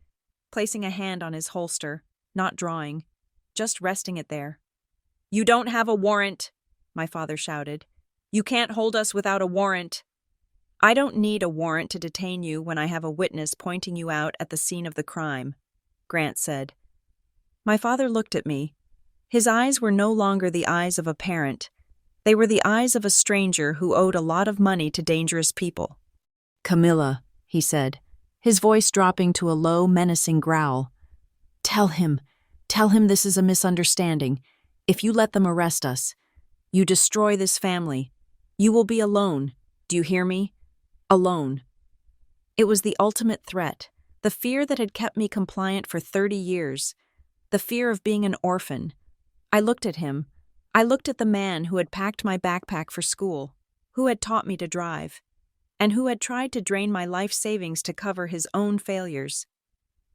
A: placing a hand on his holster, not drawing, just resting it there. You don't have a warrant, my father shouted. You can't hold us without a warrant. I don't need a warrant to detain you when I have a witness pointing you out at the scene of the crime, Grant said. My father looked at me. His eyes were no longer the eyes of a parent. They were the eyes of a stranger who owed a lot of money to dangerous people. Camilla, he said, his voice dropping to a low, menacing growl. Tell him this is a misunderstanding. If you let them arrest us, you destroy this family. You will be alone. Do you hear me? Alone. It was the ultimate threat, the fear that had kept me compliant for 30 years, the fear of being an orphan. I looked at him. I looked at the man who had packed my backpack for school, who had taught me to drive, and who had tried to drain my life savings to cover his own failures.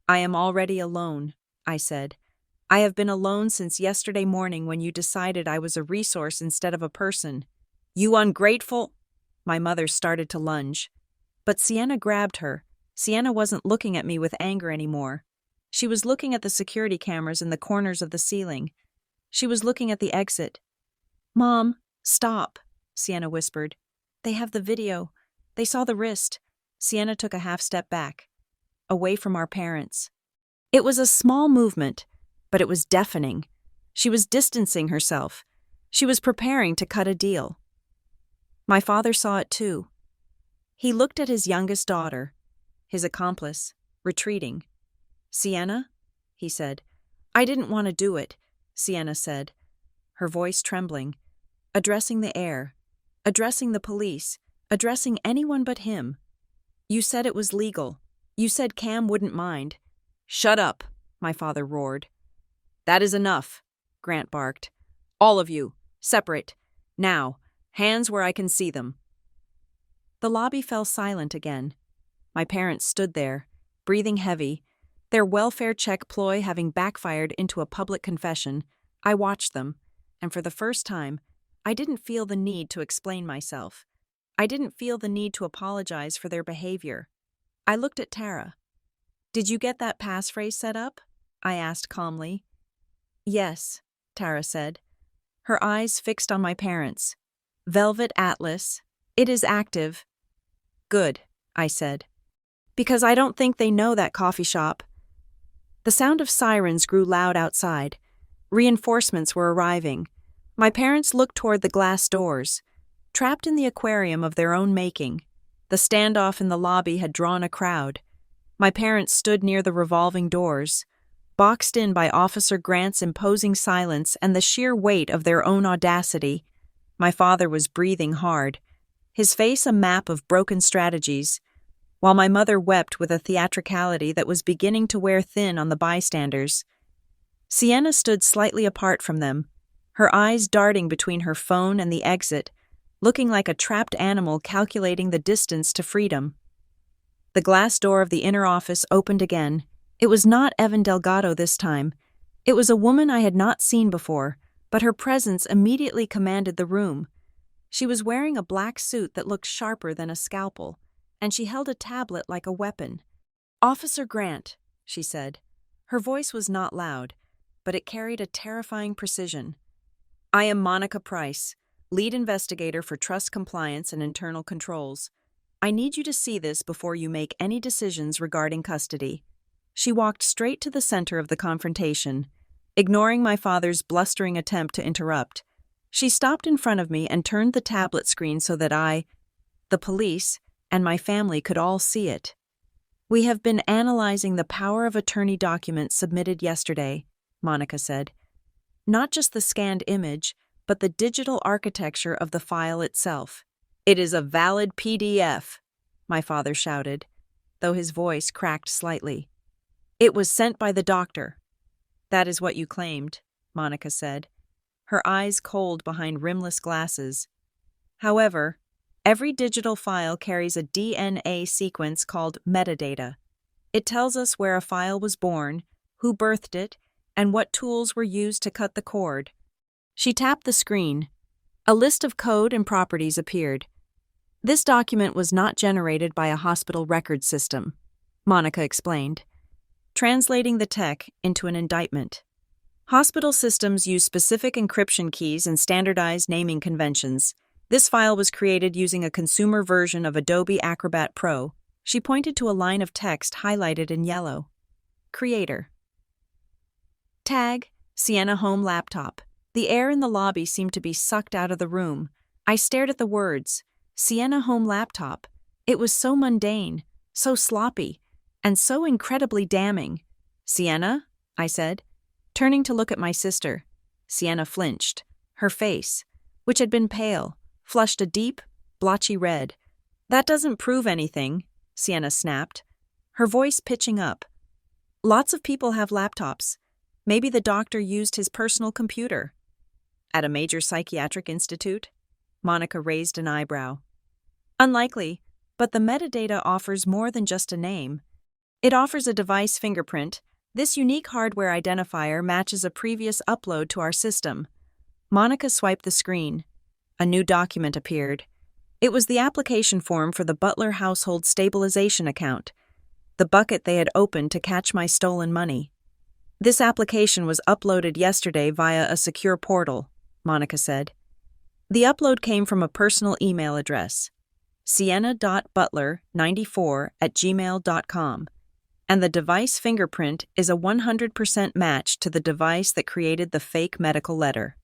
A: I am already alone, I said. I have been alone since yesterday morning when you decided I was a resource instead of a person. You ungrateful! My mother started to lunge. But Sienna grabbed her. Sienna wasn't looking at me with anger anymore. She was looking at the security cameras in the corners of the ceiling. She was looking at the exit. Mom, stop, Sienna whispered. They have the video. They saw the wrist. Sienna took a half step back, away from our parents. It was a small movement, but it was deafening. She was distancing herself. She was preparing to cut a deal. My father saw it too. He looked at his youngest daughter, his accomplice, retreating. Sienna, he said. I didn't want to do it, Sienna said, her voice trembling, addressing the air, addressing the police, addressing anyone but him. You said it was legal. You said Cam wouldn't mind. Shut up, my father roared. That is enough, Grant barked. All of you, separate. Now, hands where I can see them. The lobby fell silent again. My parents stood there, breathing heavy, their welfare check ploy having backfired into a public confession. I watched them, and for the first time, I didn't feel the need to explain myself. I didn't feel the need to apologize for their behavior. I looked at Tara. Did you get that passphrase set up? I asked calmly. Yes, Tara said, her eyes fixed on my parents. Velvet Atlas. It is active. Good, I said. Because I don't think they know that coffee shop. The sound of sirens grew loud outside. Reinforcements were arriving. My parents looked toward the glass doors, trapped in the aquarium of their own making. The standoff in the lobby had drawn a crowd. My parents stood near the revolving doors, boxed in by Officer Grant's imposing silence and the sheer weight of their own audacity. My father was breathing hard, his face a map of broken strategies, while my mother wept with a theatricality that was beginning to wear thin on the bystanders. Sienna stood slightly apart from them, her eyes darting between her phone and the exit, looking like a trapped animal calculating the distance to freedom. The glass door of the inner office opened again. It was not Evan Delgado this time. It was a woman I had not seen before, but her presence immediately commanded the room. She was wearing a black suit that looked sharper than a scalpel, and she held a tablet like a weapon. Officer Grant, she said. Her voice was not loud, but it carried a terrifying precision. I am Monica Price, lead investigator for trust compliance and internal controls. I need you to see this before you make any decisions regarding custody. She walked straight to the center of the confrontation, ignoring my father's blustering attempt to interrupt. She stopped in front of me and turned the tablet screen so that I, the police, and my family could all see it. We have been analyzing the power of attorney documents submitted yesterday, Monica said. Not just the scanned image, but the digital architecture of the file itself. It is a valid PDF, my father shouted, though his voice cracked slightly. It was sent by the doctor. That is what you claimed, Monica said, her eyes cold behind rimless glasses. However, every digital file carries a DNA sequence called metadata. It tells us where a file was born, who birthed it, and what tools were used to cut the cord. She tapped the screen. A list of code and properties appeared. This document was not generated by a hospital record system, Monica explained, translating the tech into an indictment. Hospital systems use specific encryption keys and standardized naming conventions. This file was created using a consumer version of Adobe Acrobat Pro. She pointed to a line of text highlighted in yellow. Creator. Tag, Sienna Home Laptop. The air in the lobby seemed to be sucked out of the room. I stared at the words, Sienna Home Laptop. It was so mundane, so sloppy, and so incredibly damning. Sienna? I said, turning to look at my sister. Sienna flinched. Her face, which had been pale, flushed a deep, blotchy red. That doesn't prove anything, Sienna snapped, her voice pitching up. Lots of people have laptops. Maybe the doctor used his personal computer. At a major psychiatric institute? Monica raised an eyebrow. Unlikely, but the metadata offers more than just a name. It offers a device fingerprint. This unique hardware identifier matches a previous upload to our system. Monica swiped the screen. A new document appeared. It was the application form for the Butler Household Stabilization Account, the bucket they had opened to catch my stolen money. This application was uploaded yesterday via a secure portal, Monica said. The upload came from a personal email address, sienna.butler94@gmail.com, and the device fingerprint is a 100% match to the device that created the fake medical letter.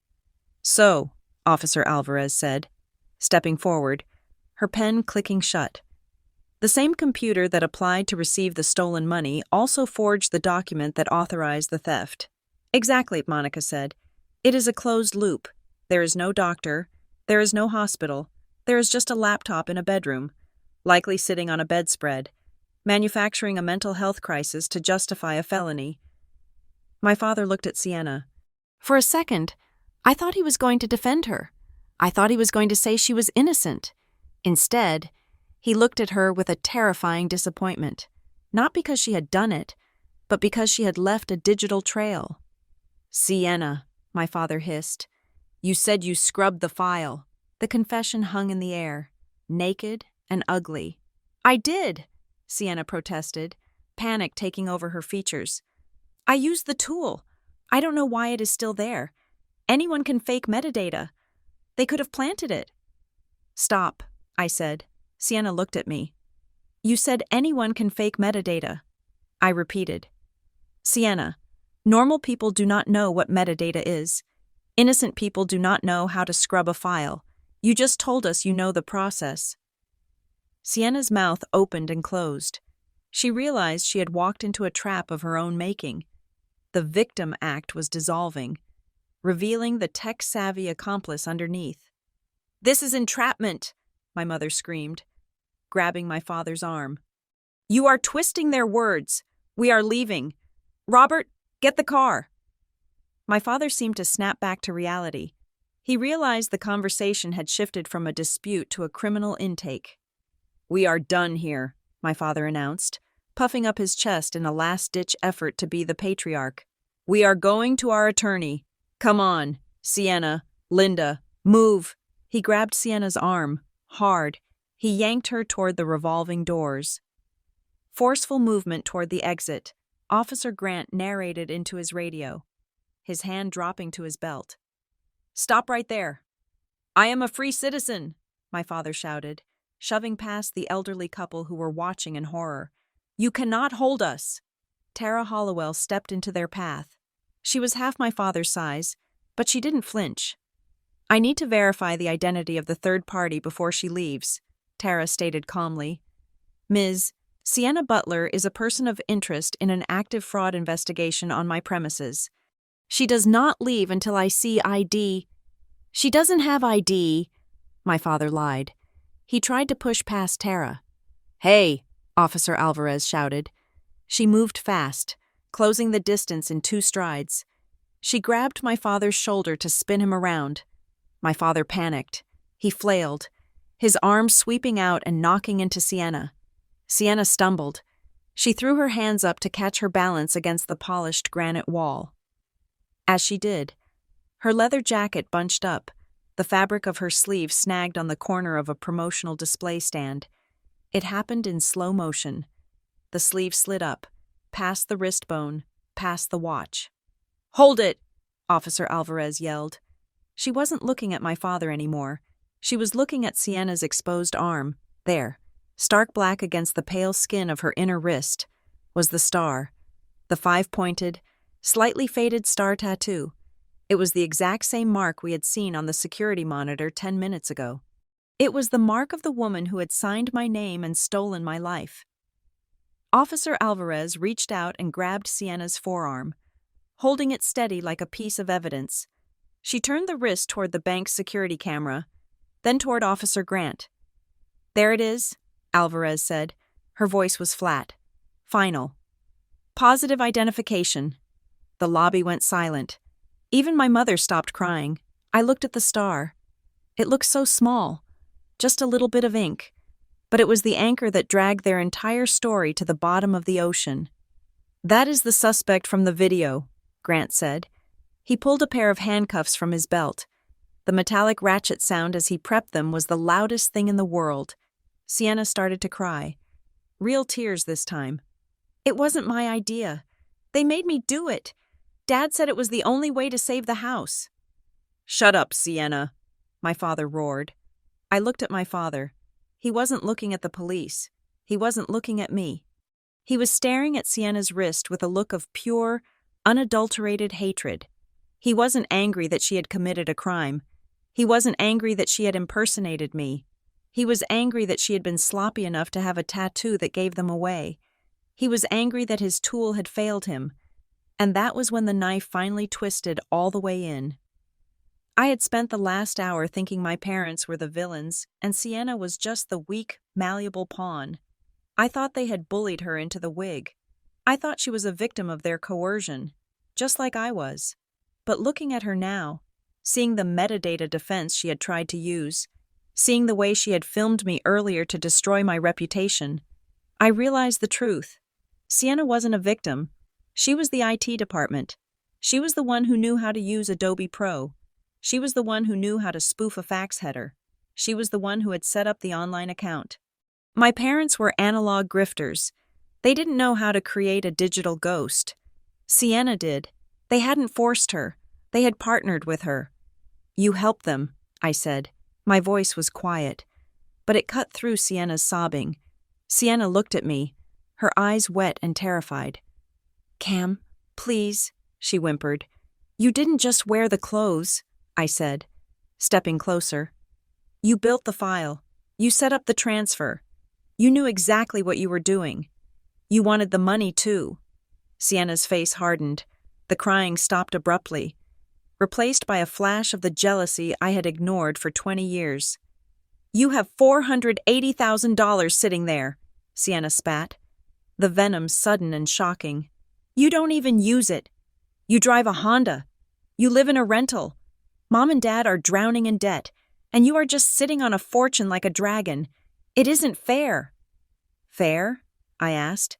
A: So, Officer Alvarez said, stepping forward, her pen clicking shut. The same computer that applied to receive the stolen money also forged the document that authorized the theft. Exactly, Monica said. It is a closed loop. There is no doctor. There is no hospital. There is just a laptop in a bedroom, likely sitting on a bedspread, manufacturing a mental health crisis to justify a felony. My father looked at Sienna. For a second, I thought he was going to defend her. I thought he was going to say she was innocent. Instead, he looked at her with a terrifying disappointment, not because she had done it, but because she had left a digital trail. Sienna, my father hissed, you said you scrubbed the file. The confession hung in the air, naked and ugly. I did, Sienna protested, panic taking over her features. I used the tool. I don't know why it is still there. Anyone can fake metadata. They could have planted it. Stop, I said. Sienna looked at me. You said anyone can fake metadata. I repeated. Sienna, normal people do not know what metadata is. Innocent people do not know how to scrub a file. You just told us you know the process. Sienna's mouth opened and closed. She realized she had walked into a trap of her own making. The victim act was dissolving, revealing the tech-savvy accomplice underneath. This is entrapment, my mother screamed, grabbing my father's arm. You are twisting their words. We are leaving. Robert, get the car. My father seemed to snap back to reality. He realized the conversation had shifted from a dispute to a criminal intake. We are done here, my father announced, puffing up his chest in a last-ditch effort to be the patriarch. We are going to our attorney. Come on, Sienna, Linda, move. He grabbed Sienna's arm, hard. He yanked her toward the revolving doors. Forceful movement toward the exit. Officer Grant narrated into his radio, his hand dropping to his belt. Stop right there. I am a free citizen, my father shouted, shoving past the elderly couple who were watching in horror. You cannot hold us. Tara Hollowell stepped into their path. She was half my father's size, but she didn't flinch. I need to verify the identity of the third party before she leaves, Tara stated calmly. Ms. Sienna Butler is a person of interest in an active fraud investigation on my premises. She does not leave until I see ID. She doesn't have ID, my father lied. He tried to push past Tara. Hey, Officer Alvarez shouted. She moved fast, closing the distance in 2 strides. She grabbed my father's shoulder to spin him around. My father panicked. He flailed, his arms sweeping out and knocking into Sienna. Sienna stumbled. She threw her hands up to catch her balance against the polished granite wall. As she did, her leather jacket bunched up, the fabric of her sleeve snagged on the corner of a promotional display stand. It happened in slow motion. The sleeve slid up, past the wrist bone, past the watch. Hold it! Officer Alvarez yelled. She wasn't looking at my father anymore. She was looking at Sienna's exposed arm. There, stark black against the pale skin of her inner wrist, was the star, the 5-pointed, slightly faded star tattoo. It was the exact same mark we had seen on the security monitor 10 minutes ago. It was the mark of the woman who had signed my name and stolen my life. Officer Alvarez reached out and grabbed Sienna's forearm, holding it steady like a piece of evidence. She turned the wrist toward the bank's security camera, then toward Officer Grant. There it is, Alvarez said. Her voice was flat. Final. Positive identification. The lobby went silent. Even my mother stopped crying. I looked at the star. It looked so small, just a little bit of ink, but it was the anchor that dragged their entire story to the bottom of the ocean. "That is the suspect from the video," Grant said. He pulled a pair of handcuffs from his belt. The metallic ratchet sound as he prepped them was the loudest thing in the world. Sienna started to cry. Real tears this time. "It wasn't my idea. They made me do it. Dad said it was the only way to save the house." "Shut up, Sienna," my father roared. I looked at my father. He wasn't looking at the police. He wasn't looking at me. He was staring at Sienna's wrist with a look of pure, unadulterated hatred. He wasn't angry that she had committed a crime. He wasn't angry that she had impersonated me. He was angry that she had been sloppy enough to have a tattoo that gave them away. He was angry that his tool had failed him. And that was when the knife finally twisted all the way in. I had spent the last hour thinking my parents were the villains, and Sienna was just the weak, malleable pawn. I thought they had bullied her into the wig. I thought she was a victim of their coercion, just like I was. But looking at her now, seeing the metadata defense she had tried to use, seeing the way she had filmed me earlier to destroy my reputation, I realized the truth. Sienna wasn't a victim. She was the IT department. She was the one who knew how to use Adobe Pro. She was the one who knew how to spoof a fax header. She was the one who had set up the online account. My parents were analog grifters. They didn't know how to create a digital ghost. Sienna did. They hadn't forced her. They had partnered with her. "You helped them," I said. My voice was quiet, but it cut through Sienna's sobbing. Sienna looked at me, her eyes wet and terrified. "Cam, please," she whimpered. "You didn't just wear the clothes," I said, stepping closer. "You built the file. You set up the transfer. You knew exactly what you were doing. You wanted the money, too." Sienna's face hardened. The crying stopped abruptly, replaced by a flash of the jealousy I had ignored for 20 years. "You have $480,000 sitting there," Sienna spat, the venom sudden and shocking. "You don't even use it. You drive a Honda. You live in a rental. Mom and Dad are drowning in debt, and you are just sitting on a fortune like a dragon. It isn't fair." "Fair?" I asked.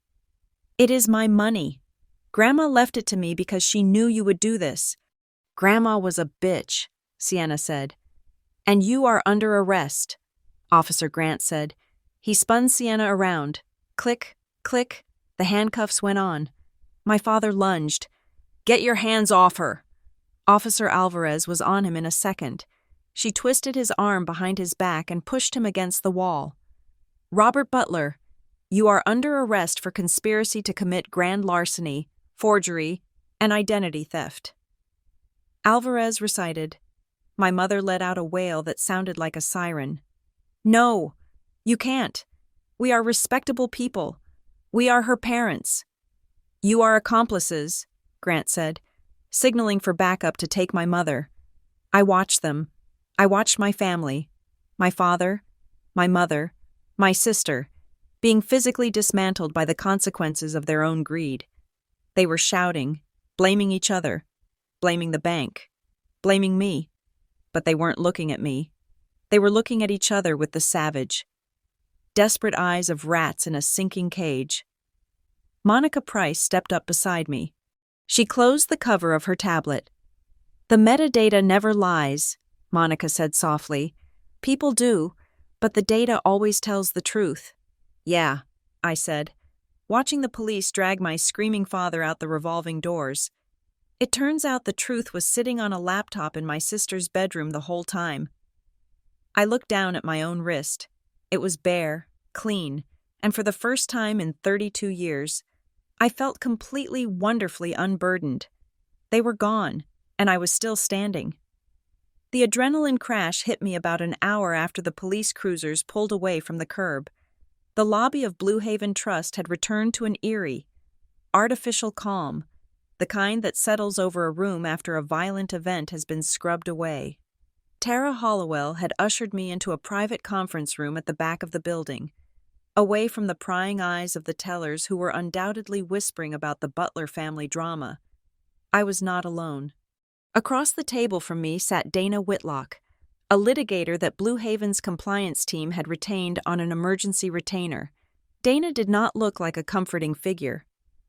A: "It is my money. Grandma left it to me because she knew you would do this." "Grandma was a bitch," Sienna said. "And you are under arrest," Officer Grant said. He spun Sienna around. Click, click, the handcuffs went on. My father lunged. "Get your hands off her." Officer Alvarez was on him in a second. She twisted his arm behind his back and pushed him against the wall. "Robert Butler, you are under arrest for conspiracy to commit grand larceny, forgery, and identity theft." Alvarez recited. My mother let out a wail that sounded like a siren. "No, you can't. We are respectable people. We are her parents." "You are accomplices," Grant said, signaling for backup to take my mother. I watched them. I watched my family, my father, my mother, my sister, being physically dismantled by the consequences of their own greed. They were shouting, blaming each other, blaming the bank, blaming me. But they weren't looking at me. They were looking at each other with the savage, desperate eyes of rats in a sinking cage. Monica Price stepped up beside me. She closed the cover of her tablet. "The metadata never lies," Monica said softly. "People do, but the data always tells the truth." "Yeah," I said, watching the police drag my screaming father out the revolving doors. It turns out the truth was sitting on a laptop in my sister's bedroom the whole time. I looked down at my own wrist. It was bare, clean, and for the first time in 32 years, I felt completely, wonderfully unburdened. They were gone, and I was still standing. The adrenaline crash hit me about an hour after the police cruisers pulled away from the curb. The lobby of Blue Haven Trust had returned to an eerie, artificial calm, the kind that settles over a room after a violent event has been scrubbed away. Tara Hollowell had ushered me into a private conference room at the back of the building, away from the prying eyes of the tellers who were undoubtedly whispering about the Butler family drama. I was not alone. Across the table from me sat Dana Whitlock, a litigator that Blue Haven's compliance team had retained on an emergency retainer. Dana did not look like a comforting figure.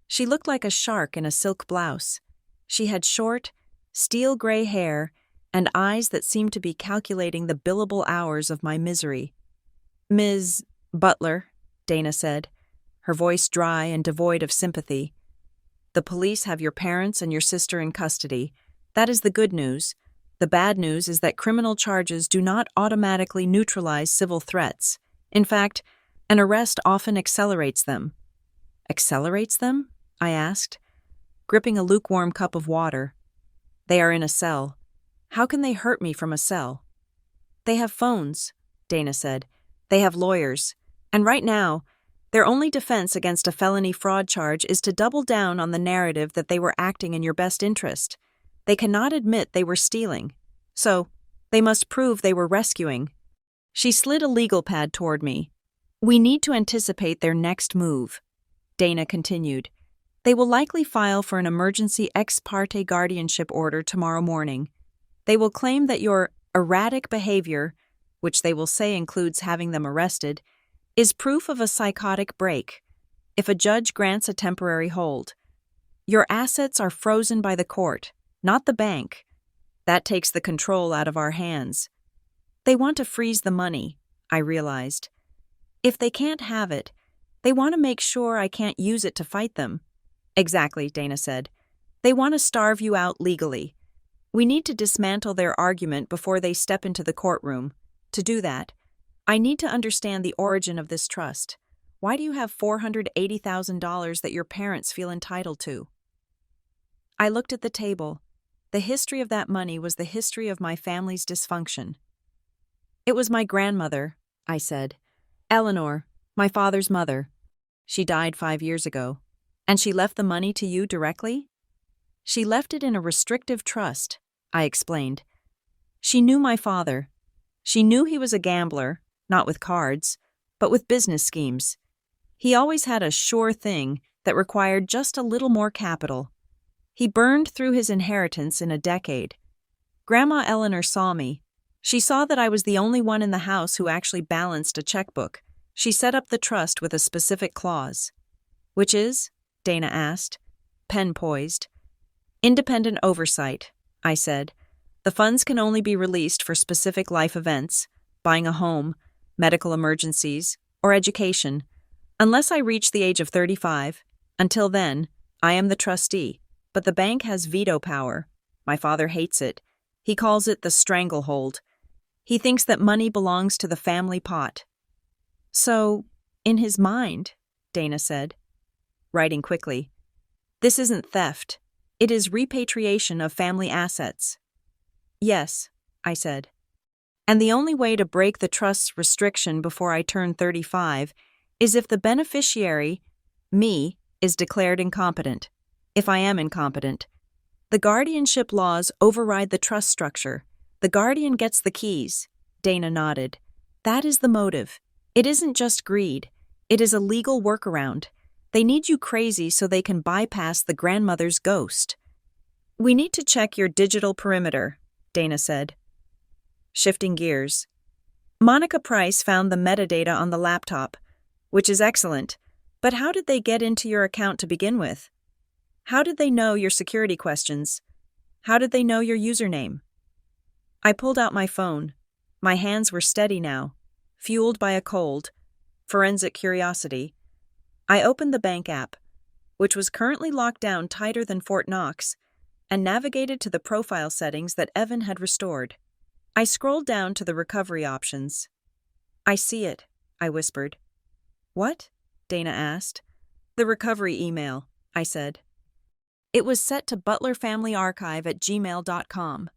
A: She looked like a shark in a silk blouse. She had short, steel gray hair and eyes that seemed to be calculating the billable hours of my misery. "Ms. Butler," Dana said, her voice dry and devoid of sympathy. "The police have your parents and your sister in custody. That is the good news. The bad news is that criminal charges do not automatically neutralize civil threats. In fact, an arrest often accelerates them." "Accelerates them?" I asked, gripping a lukewarm cup of water. "They are in a cell. How can they hurt me from a cell?" "They have phones," Dana said. "They have lawyers. And right now, their only defense against a felony fraud charge is to double down on the narrative that they were acting in your best interest. They cannot admit they were stealing. So, they must prove they were rescuing." She slid a legal pad toward me. "We need to anticipate their next move," Dana continued. "They will likely file for an emergency ex parte guardianship order tomorrow morning. They will claim that your erratic behavior, which they will say includes having them arrested, is proof of a psychotic break. If a judge grants a temporary hold, your assets are frozen by the court, not the bank. That takes the control out of our hands. They want to freeze the money," I realized. "If they can't have it, they want to make sure I can't use it to fight them." "Exactly," Dana said. "They want to starve you out legally. We need to dismantle their argument before they step into the courtroom. To do that, I need to understand the origin of this trust. Why do you have $480,000 that your parents feel entitled to?" I looked at the table. The history of that money was the history of my family's dysfunction. "It was my grandmother," I said. "Eleanor, my father's mother. She died 5 years ago. And she left the money to you directly?" "She left it in a restrictive trust," I explained. "She knew my father. She knew he was a gambler, not with cards, but with business schemes. He always had a sure thing that required just a little more capital. He burned through his inheritance in a decade. Grandma Eleanor saw me. She saw that I was the only one in the house who actually balanced a checkbook. She set up the trust with a specific clause." "Which is?" Dana asked, pen poised. "Independent oversight," I said. "The funds can only be released for specific life events, buying a home, medical emergencies, or education. Unless I reach the age of 35, until then, I am the trustee, but the bank has veto power. My father hates it. He calls it the stranglehold. He thinks that money belongs to the family pot." "So, in his mind," Dana said, writing quickly, "this isn't theft. It is repatriation of family assets." "Yes," I said. "And the only way to break the trust's restriction before I turn 35 is if the beneficiary, me, is declared incompetent. If I am incompetent. The guardianship laws override the trust structure. The guardian gets the keys." Dana nodded. "That is the motive. It isn't just greed. It is a legal workaround. They need you crazy so they can bypass the grandmother's ghost." "We need to check your digital perimeter," Dana said. Shifting gears. "Monica Price found the metadata on the laptop, which is excellent, but how did they get into your account to begin with? How did they know your security questions? How did they know your username?" I pulled out my phone. My hands were steady now, fueled by a cold, forensic curiosity. I opened the bank app, which was currently locked down tighter than Fort Knox, and navigated to the profile settings that Evan had restored. I scrolled down to the recovery options. "I see it," I whispered. "What?" Dana asked. "The recovery email," I said. It was set to butlerfamilyarchive@gmail.com.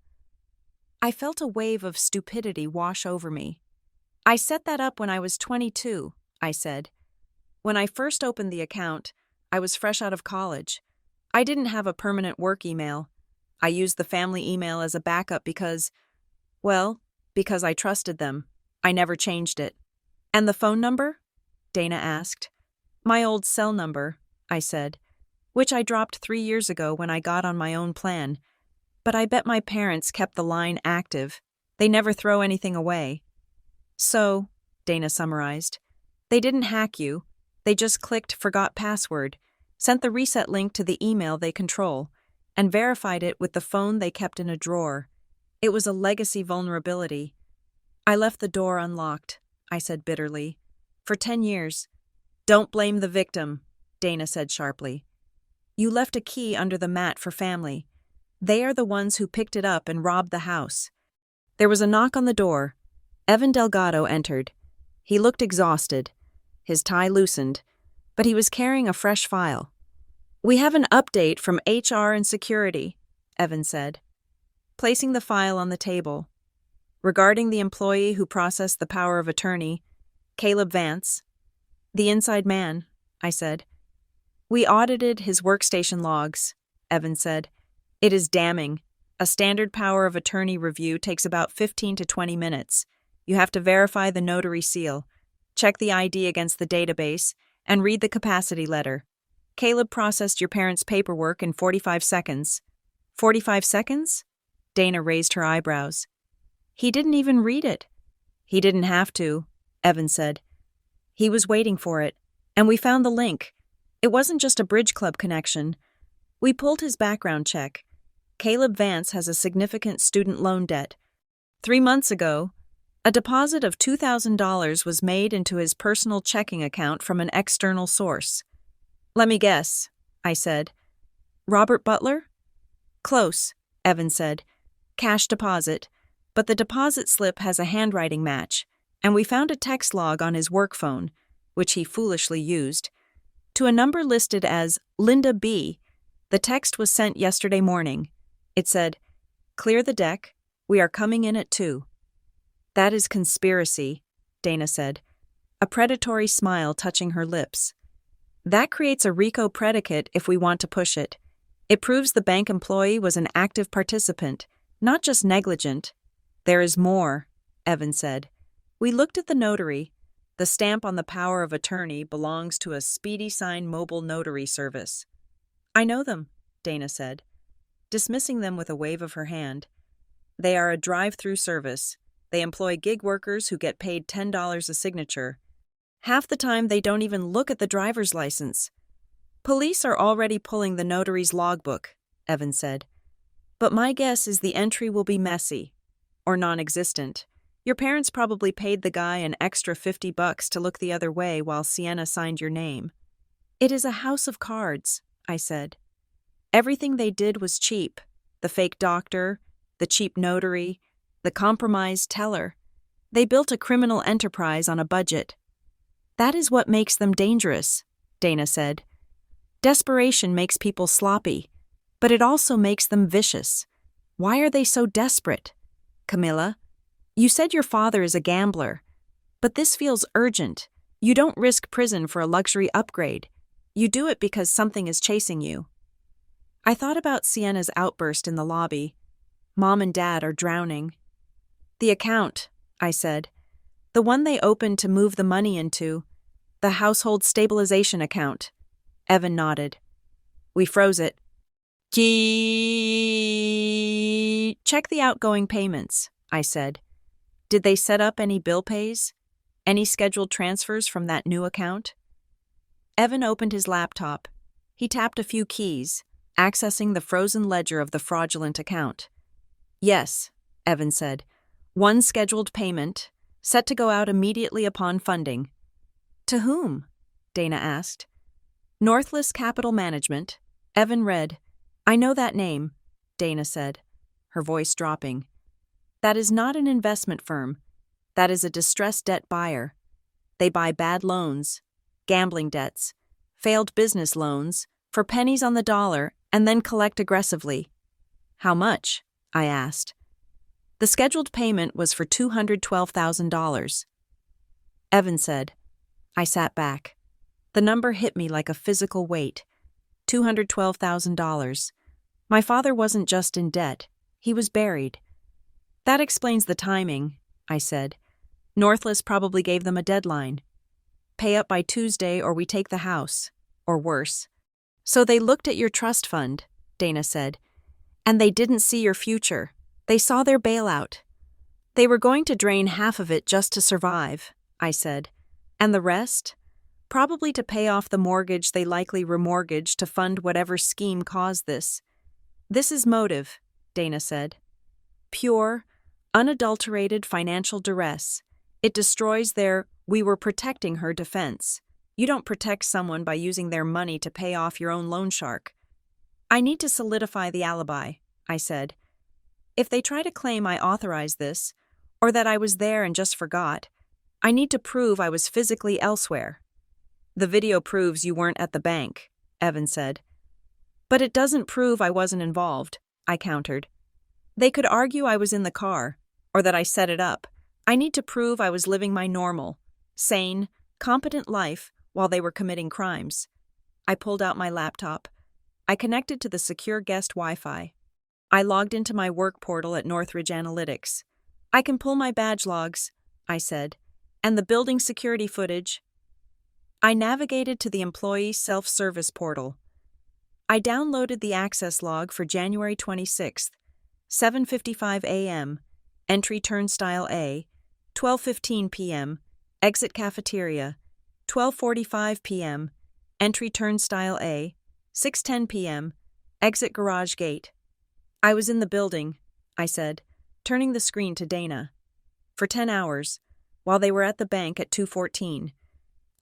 A: I felt a wave of stupidity wash over me. "I set that up when I was 22, I said. "When I first opened the account, I was fresh out of college. I didn't have a permanent work email. I used the family email as a backup because I trusted them. I never changed it." "And the phone number?" Dana asked. "My old cell number," I said, "which I dropped 3 years ago when I got on my own plan. But I bet my parents kept the line active. They never throw anything away. So, Dana summarized, they didn't hack you. They just clicked forgot password, sent the reset link to the email they control, and verified it with the phone they kept in a drawer. It was a legacy vulnerability. I left the door unlocked, I said bitterly. For 10 years. Don't blame the victim, Dana said sharply. You left a key under the mat for family. They are the ones who picked it up and robbed the house. There was a knock on the door. Evan Delgado entered. He looked exhausted. His tie loosened, but he was carrying a fresh file. We have an update from HR and security, Evan said, placing the file on the table. Regarding the employee who processed the power of attorney, Caleb Vance. The inside man, I said. We audited his workstation logs, Evan said. It is damning. A standard power of attorney review takes about 15 to 20 minutes. You have to verify the notary seal, check the ID against the database, and read the capacity letter. Caleb processed your parents' paperwork in 45 seconds. 45 seconds? Dana raised her eyebrows. He didn't even read it. He didn't have to, Evan said. He was waiting for it, and we found the link. It wasn't just a bridge club connection. We pulled his background check. Caleb Vance has a significant student loan debt. 3 months ago, a deposit of $2,000 was made into his personal checking account from an external source. Let me guess, I said. Robert Butler? Close, Evan said. Cash deposit. But the deposit slip has a handwriting match, and we found a text log on his work phone, which he foolishly used, to a number listed as Linda B. The text was sent yesterday morning. It said, "Clear the deck. We are coming in at 2." That is conspiracy, Dana said, a predatory smile touching her lips. That creates a RICO predicate if we want to push it. It proves the bank employee was an active participant, not just negligent. There is more, Evan said. We looked at the notary. The stamp on the power of attorney belongs to a Speedy Sign mobile notary service. I know them, Dana said, dismissing them with a wave of her hand. They are a drive-through service. They employ gig workers who get paid $10 a signature. Half the time they don't even look at the driver's license. Police are already pulling the notary's logbook, Evan said. But my guess is the entry will be messy, or non-existent. Your parents probably paid the guy an extra $50 to look the other way while Sienna signed your name. It is a house of cards, I said. Everything they did was cheap. The fake doctor, the cheap notary, the compromised teller. They built a criminal enterprise on a budget. That is what makes them dangerous, Dana said. Desperation makes people sloppy, but it also makes them vicious. Why are they so desperate? Camilla, you said your father is a gambler, but this feels urgent. You don't risk prison for a luxury upgrade. You do it because something is chasing you. I thought about Sienna's outburst in the lobby. Mom and Dad are drowning. The account, I said. The one they opened to move the money into. The household stabilization account. Evan nodded. We froze it. Check the outgoing payments, I said. Did they set up any bill pays? Any scheduled transfers from that new account? Evan opened his laptop. He tapped a few keys, accessing the frozen ledger of the fraudulent account. Yes, Evan said. One scheduled payment, set to go out immediately upon funding. To whom? Dana asked. Northless Capital Management. Evan read. I know that name, Dana said, her voice dropping. That is not an investment firm. That is a distressed debt buyer. They buy bad loans, gambling debts, failed business loans, for pennies on the dollar, and then collect aggressively. How much? I asked. The scheduled payment was for $212,000. Evan said. I sat back. The number hit me like a physical weight. $212,000. My father wasn't just in debt. He was buried. That explains the timing, I said. Northless probably gave them a deadline. Pay up by Tuesday or we take the house. Or worse. So they looked at your trust fund, Dana said. And they didn't see your future. They saw their bailout. They were going to drain half of it just to survive, I said. And the rest? Probably to pay off the mortgage they likely remortgaged to fund whatever scheme caused this. This is motive, Dana said. Pure, unadulterated financial duress. It destroys their "we were protecting her" defense. You don't protect someone by using their money to pay off your own loan shark. I need to solidify the alibi, I said. If they try to claim I authorized this, or that I was there and just forgot, I need to prove I was physically elsewhere. The video proves you weren't at the bank, Evan said. But it doesn't prove I wasn't involved, I countered. They could argue I was in the car, or that I set it up. I need to prove I was living my normal, sane, competent life while they were committing crimes. I pulled out my laptop. I connected to the secure guest Wi-Fi. I logged into my work portal at Northridge Analytics. I can pull my badge logs, I said, and the building security footage. I navigated to the employee self-service portal. I downloaded the access log for January 26th, 7:55 a.m., entry turnstile A, 12:15 p.m., exit cafeteria, 12:45 p.m., entry turnstile A, 6:10 p.m., exit garage gate. I was in the building, I said, turning the screen to Dana. For 10 hours, while they were at the bank at 2:14.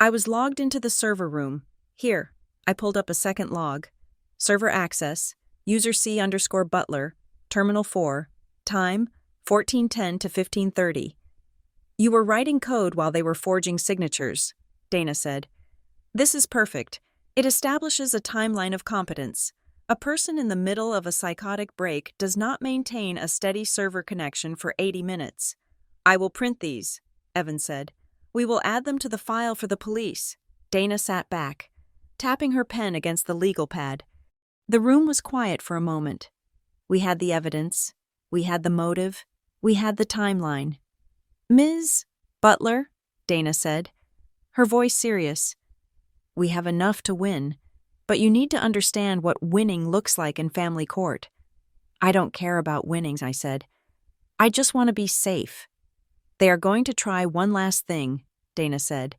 A: I was logged into the server room. Here, I pulled up a second log. Server access, user C_Butler, terminal 4, time, 14:10 to 15:30. You were writing code while they were forging signatures, Dana said. This is perfect. It establishes a timeline of competence. A person in the middle of a psychotic break does not maintain a steady server connection for 80 minutes. I will print these, Evan said. We will add them to the file for the police. Dana sat back, tapping her pen against the legal pad. The room was quiet for a moment. We had the evidence. We had the motive. We had the timeline. Ms. Butler, Dana said, her voice serious. We have enough to win, but you need to understand what winning looks like in family court. I don't care about winnings, I said. I just want to be safe. They are going to try one last thing, Dana said.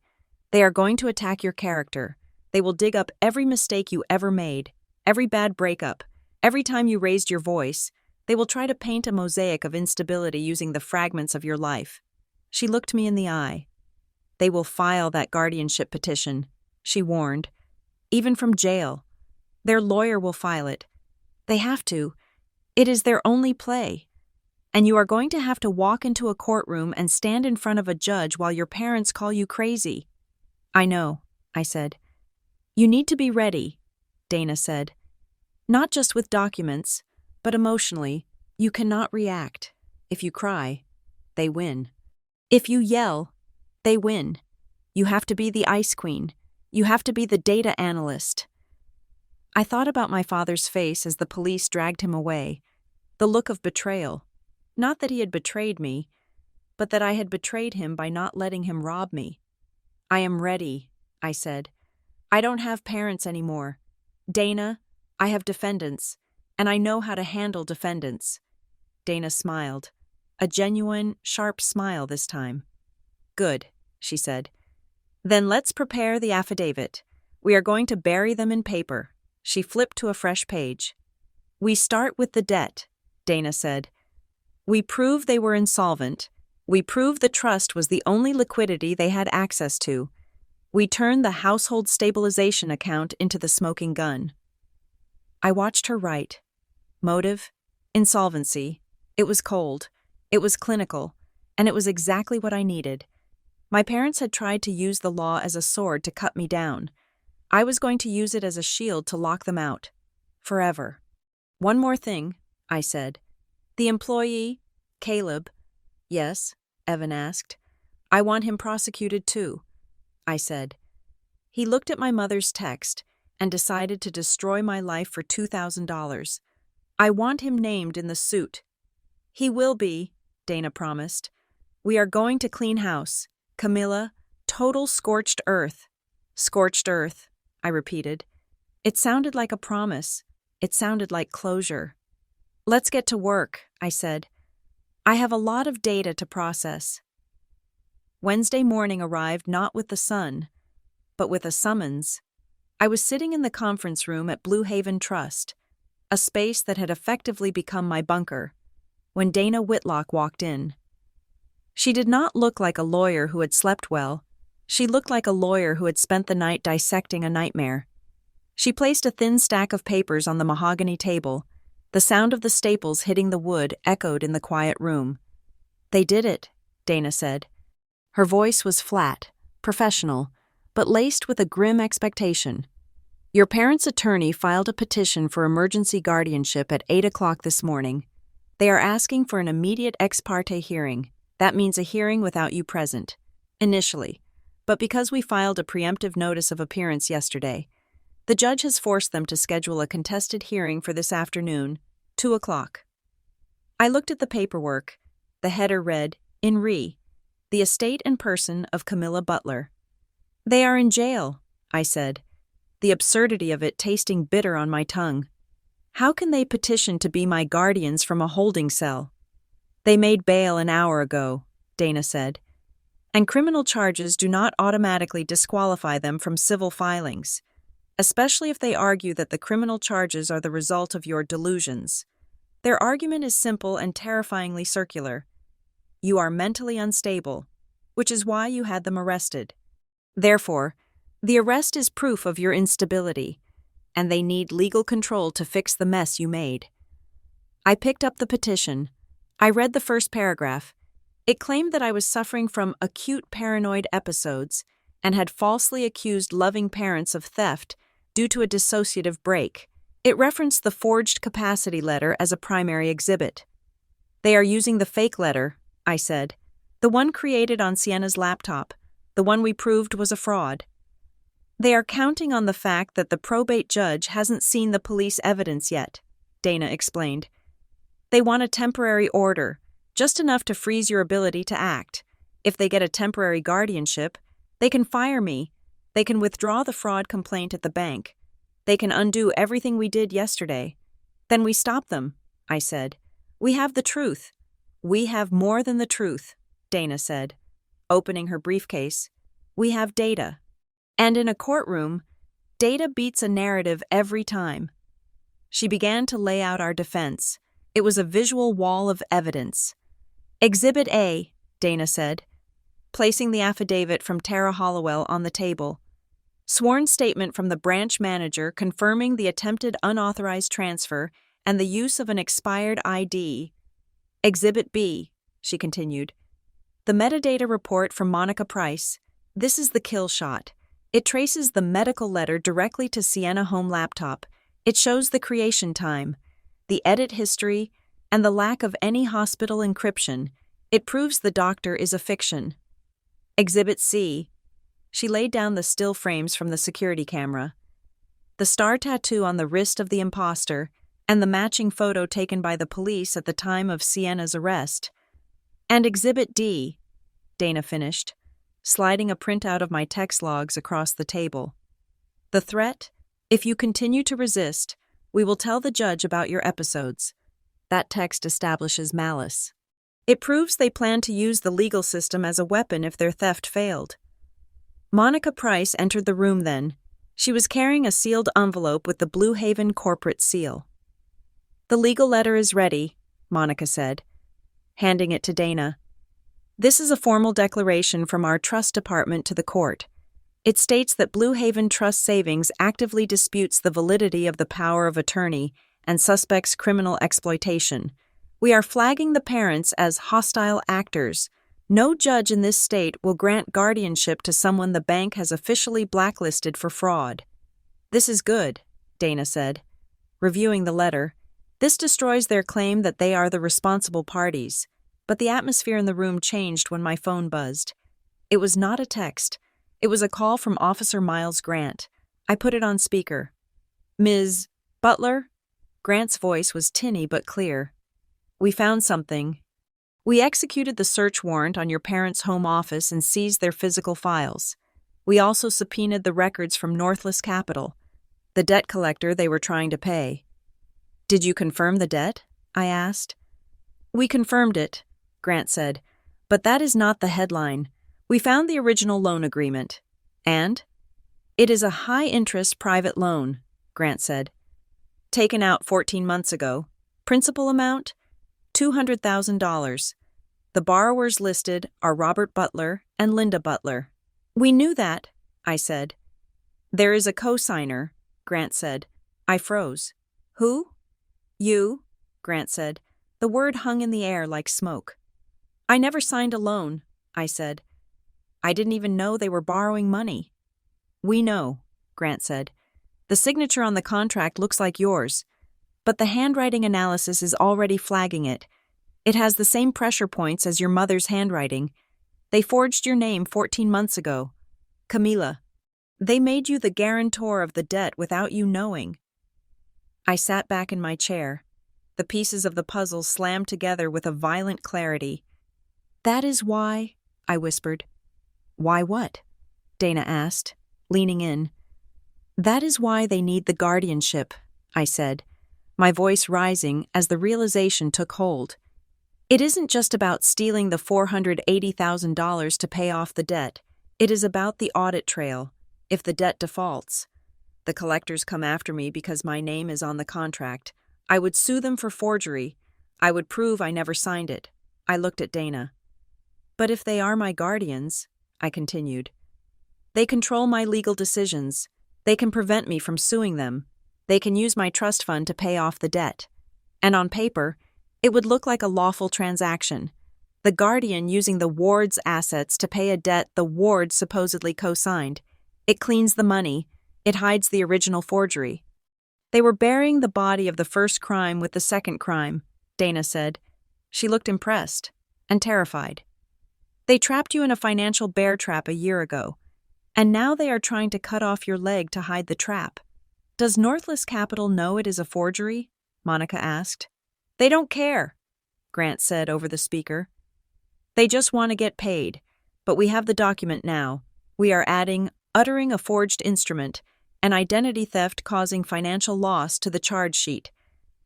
A: They are going to attack your character. They will dig up every mistake you ever made, every bad breakup, every time you raised your voice. They will try to paint a mosaic of instability using the fragments of your life. She looked me in the eye. They will file that guardianship petition, she warned. Even from jail. Their lawyer will file it. They have to. It is their only play. And you are going to have to walk into a courtroom and stand in front of a judge while your parents call you crazy. I know, I said. You need to be ready, Dana said. Not just with documents, but emotionally. You cannot react. If you cry, they win. If you yell, they win. You have to be the ice queen. You have to be the data analyst. I thought about my father's face as the police dragged him away. The look of betrayal. Not that he had betrayed me, but that I had betrayed him by not letting him rob me. I am ready, I said. I don't have parents anymore. Dana, I have defendants, and I know how to handle defendants. Dana smiled. A genuine, sharp smile this time. Good, she said. Then let's prepare the affidavit. We are going to bury them in paper. She flipped to a fresh page. We start with the debt, Dana said. We prove they were insolvent. We prove the trust was the only liquidity they had access to. We turn the household stabilization account into the smoking gun. I watched her write. Motive, insolvency. It was cold. It was clinical. And it was exactly what I needed. My parents had tried to use the law as a sword to cut me down. I was going to use it as a shield to lock them out. Forever. One more thing, I said. The employee, Caleb. Yes, Evan asked. I want him prosecuted too, I said. He looked at my mother's text and decided to destroy my life for $2,000. I want him named in the suit. He will be, Dana promised. We are going to clean house. Camilla, total scorched earth. Scorched earth, I repeated. It sounded like a promise. It sounded like closure. Let's get to work, I said. I have a lot of data to process. Wednesday morning arrived not with the sun, but with a summons. I was sitting in the conference room at Blue Haven Trust, a space that had effectively become my bunker, when Dana Whitlock walked in. She did not look like a lawyer who had slept well. She looked like a lawyer who had spent the night dissecting a nightmare. She placed a thin stack of papers on the mahogany table. The sound of the staples hitting the wood echoed in the quiet room. "They did it," Dana said. Her voice was flat, professional, but laced with a grim expectation. "Your parents' attorney filed a petition for emergency guardianship at 8 o'clock this morning. They are asking for an immediate ex parte hearing. That means a hearing without you present, initially. But because we filed a preemptive notice of appearance yesterday, the judge has forced them to schedule a contested hearing for this afternoon, 2 o'clock. I looked at the paperwork. The header read, "In re, the estate and person of Camilla Butler." "They are in jail," I said, the absurdity of it tasting bitter on my tongue. "How can they petition to be my guardians from a holding cell?" "They made bail an hour ago," Dana said. "And criminal charges do not automatically disqualify them from civil filings, especially if they argue that the criminal charges are the result of your delusions. Their argument is simple and terrifyingly circular. You are mentally unstable, which is why you had them arrested. Therefore, the arrest is proof of your instability, and they need legal control to fix the mess you made." I picked up the petition. I read the first paragraph. It claimed that I was suffering from acute paranoid episodes and had falsely accused loving parents of theft due to a dissociative break. It referenced the forged capacity letter as a primary exhibit. "They are using the fake letter," I said. "The one created on Sienna's laptop. The one we proved was a fraud." "They are counting on the fact that the probate judge hasn't seen the police evidence yet," Dana explained. "They want a temporary order, just enough to freeze your ability to act. If they get a temporary guardianship, they can fire me. They can withdraw the fraud complaint at the bank. They can undo everything we did yesterday. Then we stop them," I said. "We have the truth." "We have more than the truth," Dana said, opening her briefcase. "We have data. And in a courtroom, data beats a narrative every time." She began to lay out our defense. It was a visual wall of evidence. "Exhibit A," Dana said, placing the affidavit from Tara Hollowell on the table. "Sworn statement from the branch manager confirming the attempted unauthorized transfer and the use of an expired ID. Exhibit B," she continued. "The metadata report from Monica Price. This is the kill shot. It traces the medical letter directly to Sienna home laptop. It shows the creation time, the edit history, and the lack of any hospital encryption. It proves the doctor is a fiction." Exhibit C. She laid down the still frames from the security camera. The star tattoo on the wrist of the imposter, and the matching photo taken by the police at the time of Sienna's arrest. "And Exhibit D," Dana finished, sliding a printout of my text logs across the table. "The threat? If you continue to resist, we will tell the judge about your episodes." That text establishes malice. It proves they plan to use the legal system as a weapon if their theft failed. Monica Price entered the room then. She was carrying a sealed envelope with the Blue Haven corporate seal. "The legal letter is ready," Monica said, handing it to Dana. "This is a formal declaration from our trust department to the court. It states that Blue Haven Trust Savings actively disputes the validity of the power of attorney and suspects criminal exploitation. We are flagging the parents as hostile actors. No judge in this state will grant guardianship to someone the bank has officially blacklisted for fraud." "This is good," Dana said, reviewing the letter. "This destroys their claim that they are the responsible parties." But the atmosphere in the room changed when my phone buzzed. It was not a text. It was a call from Officer Miles Grant. I put it on speaker. "Ms. Butler?" Grant's voice was tinny but clear. "We found something. We executed the search warrant on your parents' home office and seized their physical files. We also subpoenaed the records from Northless Capital, the debt collector they were trying to pay." "Did you confirm the debt?" I asked. "We confirmed it. Grant said. But that is not the headline. We found the original loan agreement. And? It is a high-interest private loan, Grant said. Taken out 14 months ago. Principal amount? $200,000. The borrowers listed are Robert Butler and Linda Butler. We knew that, I said. There is a co-signer, Grant said. I froze. Who? You, Grant said. The word hung in the air like smoke. I never signed a loan, I said. I didn't even know they were borrowing money. We know, Grant said. The signature on the contract looks like yours, but the handwriting analysis is already flagging it. It has the same pressure points as your mother's handwriting. They forged your name 14 months ago. Camila. They made you the guarantor of the debt without you knowing. I sat back in my chair. The pieces of the puzzle slammed together with a violent clarity. That is why, I whispered. Why what? Dana asked, leaning in. That is why they need the guardianship, I said, my voice rising as the realization took hold. It isn't just about stealing the $480,000 to pay off the debt. It is about the audit trail, if the debt defaults. The collectors come after me because my name is on the contract. I would sue them for forgery. I would prove I never signed it. I looked at Dana. But if they are my guardians, I continued, they control my legal decisions. They can prevent me from suing them. They can use my trust fund to pay off the debt. And on paper, it would look like a lawful transaction. The guardian using the ward's assets to pay a debt the ward supposedly co-signed. It cleans the money. It hides the original forgery. They were burying the body of the first crime with the second crime, Dana said. She looked impressed and terrified. They trapped you in a financial bear trap a year ago, and now they are trying to cut off your leg to hide the trap. Does Northless Capital know it is a forgery? Monica asked. They don't care, Grant said over the speaker. They just want to get paid, but we have the document now. We are adding uttering a forged instrument and identity theft causing financial loss to the charge sheet.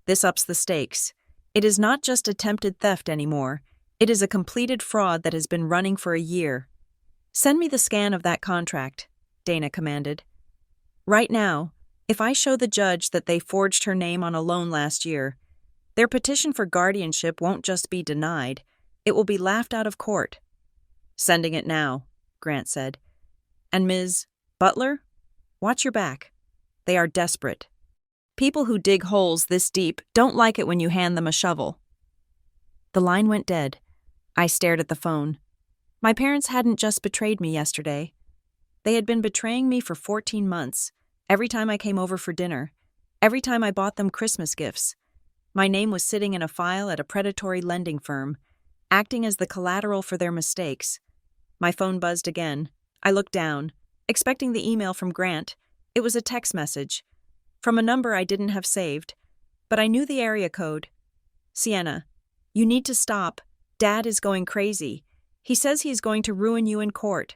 A: This ups the stakes. It is not just attempted theft anymore. It is a completed fraud that has been running for a year. Send me the scan of that contract, Dana commanded. Right now, if I show the judge that they forged her name on a loan last year, their petition for guardianship won't just be denied, it will be laughed out of court. Sending it now, Grant said. And Ms. Butler, watch your back. They are desperate. People who dig holes this deep don't like it when you hand them a shovel. The line went dead. I stared at the phone. My parents hadn't just betrayed me yesterday. They had been betraying me for 14 months, every time I came over for dinner, every time I bought them Christmas gifts. My name was sitting in a file at a predatory lending firm, acting as the collateral for their mistakes. My phone buzzed again. I looked down, expecting the email from Grant. It was a text message, from a number I didn't have saved, but I knew the area code. Sienna, you need to stop. Dad is going crazy. He says he is going to ruin you in court.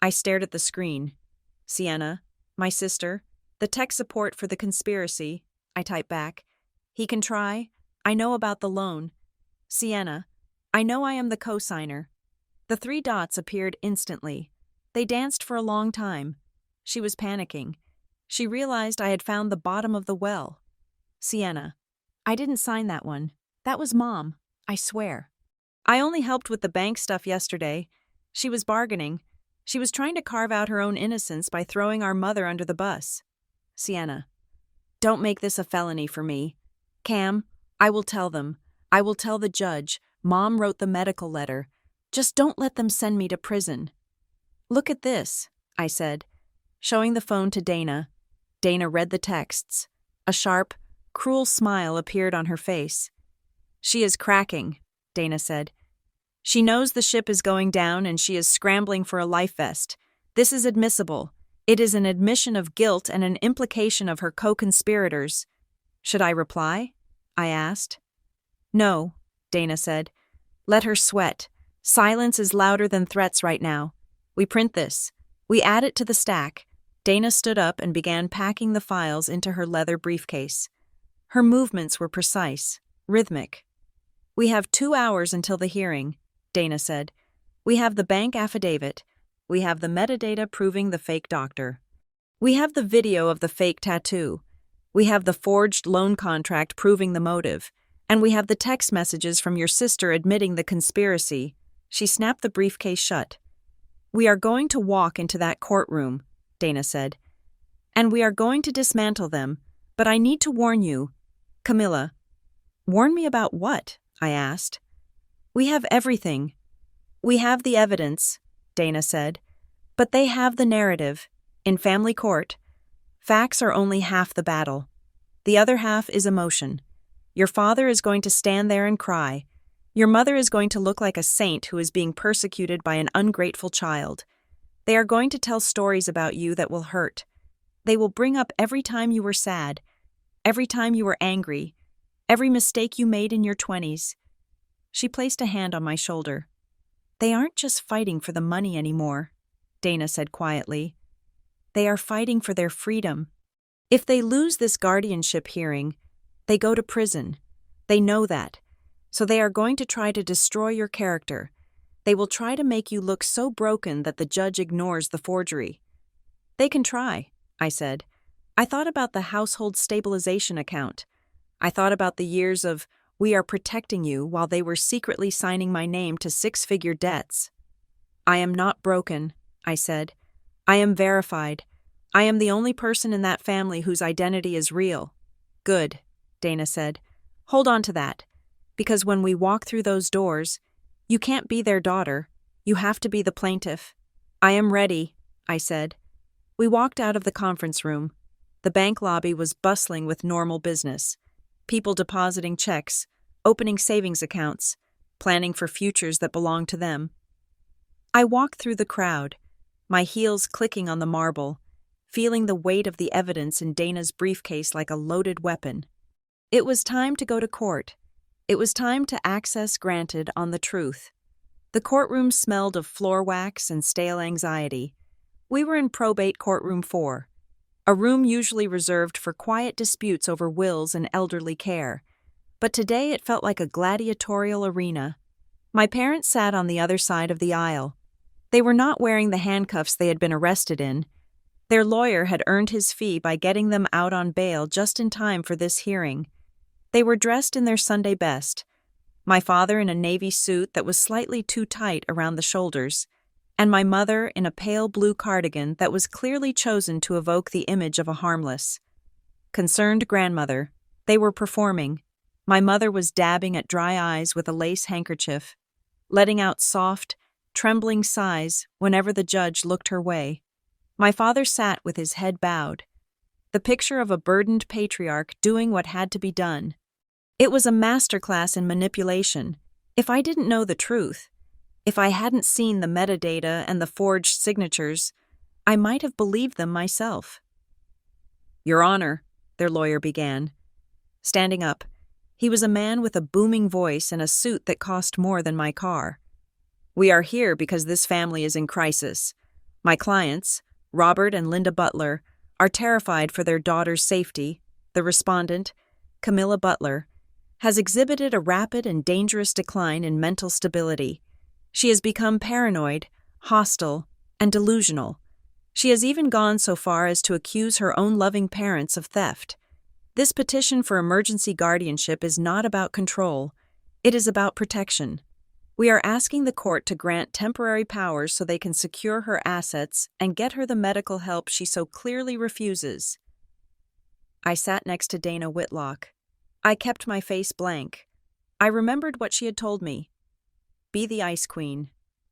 A: I stared at the screen. Sienna, my sister, the tech support for the conspiracy, I typed back. He can try. I know about the loan. Sienna, I know I am the co-signer. The 3 dots appeared instantly. They danced for a long time. She was panicking. She realized I had found the bottom of the well. Sienna, I didn't sign that one. That was Mom, I swear. I only helped with the bank stuff yesterday. She was bargaining. She was trying to carve out her own innocence by throwing our mother under the bus. Sienna, don't make this a felony for me. Cam, I will tell them. I will tell the judge. Mom wrote the medical letter. Just don't let them send me to prison. Look at this, I said, showing the phone to Dana. Dana read the texts. A sharp, cruel smile appeared on her face. She is cracking, Dana said. She knows the ship is going down and she is scrambling for a life vest. This is admissible. It is an admission of guilt and an implication of her co-conspirators. Should I reply? I asked. No, Dana said. Let her sweat. Silence is louder than threats right now. We print this. We add it to the stack. Dana stood up and began packing the files into her leather briefcase. Her movements were precise, rhythmic. We have 2 hours until the hearing, Dana said. We have the bank affidavit. We have the metadata proving the fake doctor. We have the video of the fake tattoo. We have the forged loan contract proving the motive. And we have the text messages from your sister admitting the conspiracy. She snapped the briefcase shut. We are going to walk into that courtroom, Dana said. And we are going to dismantle them, but I need to warn you. Camilla. Warn me about what? I asked. We have everything. We have the evidence, Dana said. But they have the narrative. In family court, facts are only half the battle. The other half is emotion. Your father is going to stand there and cry. Your mother is going to look like a saint who is being persecuted by an ungrateful child. They are going to tell stories about you that will hurt. They will bring up every time you were sad, every time you were angry, every mistake you made in your 20s. She placed a hand on my shoulder. They aren't just fighting for the money anymore, Dana said quietly. They are fighting for their freedom. If they lose this guardianship hearing, they go to prison. They know that. So they are going to try to destroy your character. They will try to make you look so broken that the judge ignores the forgery. They can try, I said. I thought about the household stabilization account. I thought about the years of "we are protecting you" while they were secretly signing my name to 6-figure debts. I am not broken, I said. I am verified. I am the only person in that family whose identity is real. Good, Dana said. Hold on to that. Because when we walk through those doors, you can't be their daughter. You have to be the plaintiff. I am ready, I said. We walked out of the conference room. The bank lobby was bustling with normal business. People depositing checks, opening savings accounts, planning for futures that belonged to them. I walked through the crowd, my heels clicking on the marble, feeling the weight of the evidence in Dana's briefcase like a loaded weapon. It was time to go to court. It was time to access granted on the truth. The courtroom smelled of floor wax and stale anxiety. We were in probate courtroom 4, a room usually reserved for quiet disputes over wills and elderly care. But today it felt like a gladiatorial arena. My parents sat on the other side of the aisle. They were not wearing the handcuffs they had been arrested in. Their lawyer had earned his fee by getting them out on bail just in time for this hearing. They were dressed in their Sunday best, my father in a navy suit that was slightly too tight around the shoulders, and my mother in a pale blue cardigan that was clearly chosen to evoke the image of a harmless, concerned grandmother. They were performing. My mother was dabbing at dry eyes with a lace handkerchief, letting out soft, trembling sighs whenever the judge looked her way. My father sat with his head bowed, the picture of a burdened patriarch doing what had to be done. It was a masterclass in manipulation. If I didn't know the truth, if I hadn't seen the metadata and the forged signatures, I might have believed them myself. Your Honor, their lawyer began. Standing up, he was a man with a booming voice and a suit that cost more than my car. We are here because this family is in crisis. My clients, Robert and Linda Butler, are terrified for their daughter's safety. The respondent, Camilla Butler, has exhibited a rapid and dangerous decline in mental stability. She has become paranoid, hostile, and delusional. She has even gone so far as to accuse her own loving parents of theft. This petition for emergency guardianship is not about control. It is about protection. We are asking the court to grant temporary powers so they can secure her assets and get her the medical help she so clearly refuses. I sat next to Dana Whitlock. I kept my face blank. I remembered what she had told me. Be the Ice Queen.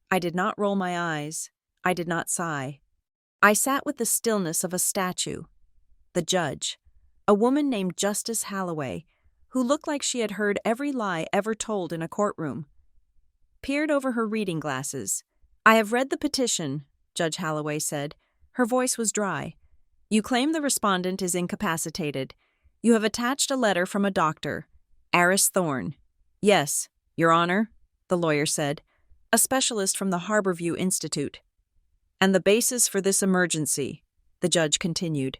A: I did not roll my eyes. I did not sigh. I sat with the stillness of a statue. The judge, a woman named Justice Halloway, who looked like she had heard every lie ever told in a courtroom, peered over her reading glasses. I have read the petition, Judge Halloway said. Her voice was dry. You claim the respondent is incapacitated. You have attached a letter from a doctor, Aris Thorne. Yes, Your Honor, the lawyer said, a specialist from the Harborview Institute. And the basis for this emergency, the judge continued,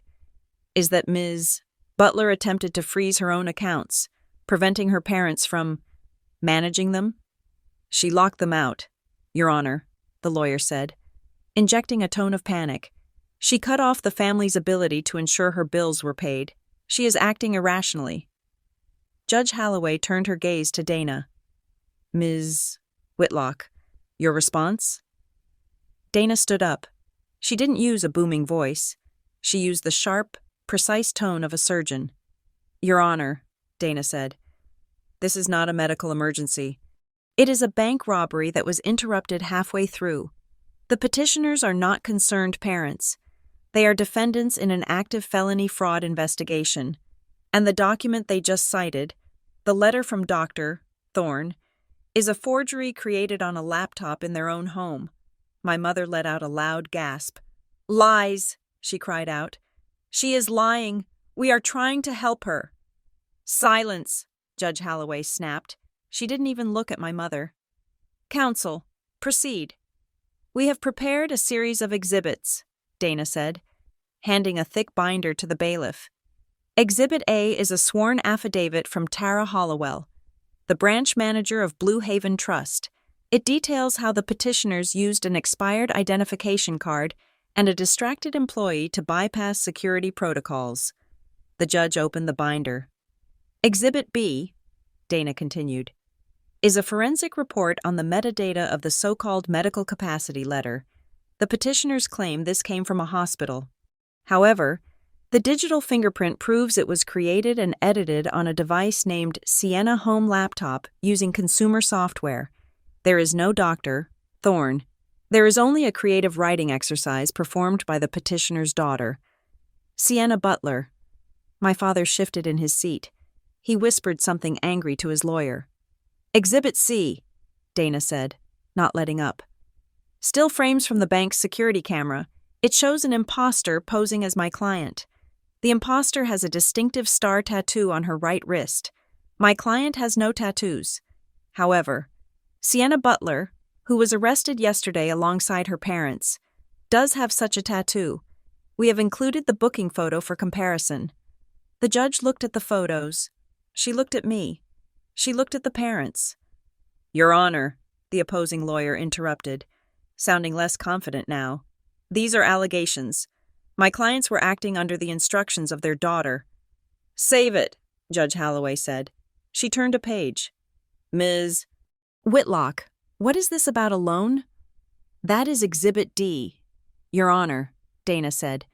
A: is that Ms. Butler attempted to freeze her own accounts, preventing her parents from Managing them? She locked them out, Your Honor, the lawyer said, injecting a tone of panic. She cut off the family's ability to ensure her bills were paid. She is acting irrationally. Judge Holloway turned her gaze to Dana. Ms. Whitlock, your response? Dana stood up. She didn't use a booming voice. She used the sharp, precise tone of a surgeon. Your Honor, Dana said, this is not a medical emergency. It is a bank robbery that was interrupted halfway through. The petitioners are not concerned parents. They are defendants in an active felony fraud investigation. And the document they just cited, the letter from Dr. Thorne, is a forgery created on a laptop in their own home. My mother let out a loud gasp. Lies, she cried out. She is lying. We are trying to help her. Silence, Judge Holloway snapped. She didn't even look at my mother. Counsel, proceed. We have prepared a series of exhibits, Dana said, handing a thick binder to the bailiff. Exhibit A is a sworn affidavit from Tara Hollowell, the branch manager of Blue Haven Trust. It details how the petitioners used an expired identification card and a distracted employee to bypass security protocols. The judge opened the binder. Exhibit B, Dana continued, is a forensic report on the metadata of the so-called medical capacity letter. The petitioners claim this came from a hospital. However, the digital fingerprint proves it was created and edited on a device named Sienna Home Laptop using consumer software. There is no Dr. Thorne. There is only a creative writing exercise performed by the petitioner's daughter, Sienna Butler. My father shifted in his seat. He whispered something angry to his lawyer. Exhibit C, Dana said, not letting up. Still frames from the bank's security camera. It shows an imposter posing as my client. The imposter has a distinctive star tattoo on her right wrist. My client has no tattoos. However, Sienna Butler, who was arrested yesterday alongside her parents, does have such a tattoo. We have included the booking photo for comparison. The judge looked at the photos. She looked at me. She looked at the parents. Your Honor, the opposing lawyer interrupted, sounding less confident now. These are allegations. My clients were acting under the instructions of their daughter. Save it, Judge Holloway said. She turned a page. Ms. Whitlock, what is this about a loan? That is Exhibit D, Your Honor, Dana said.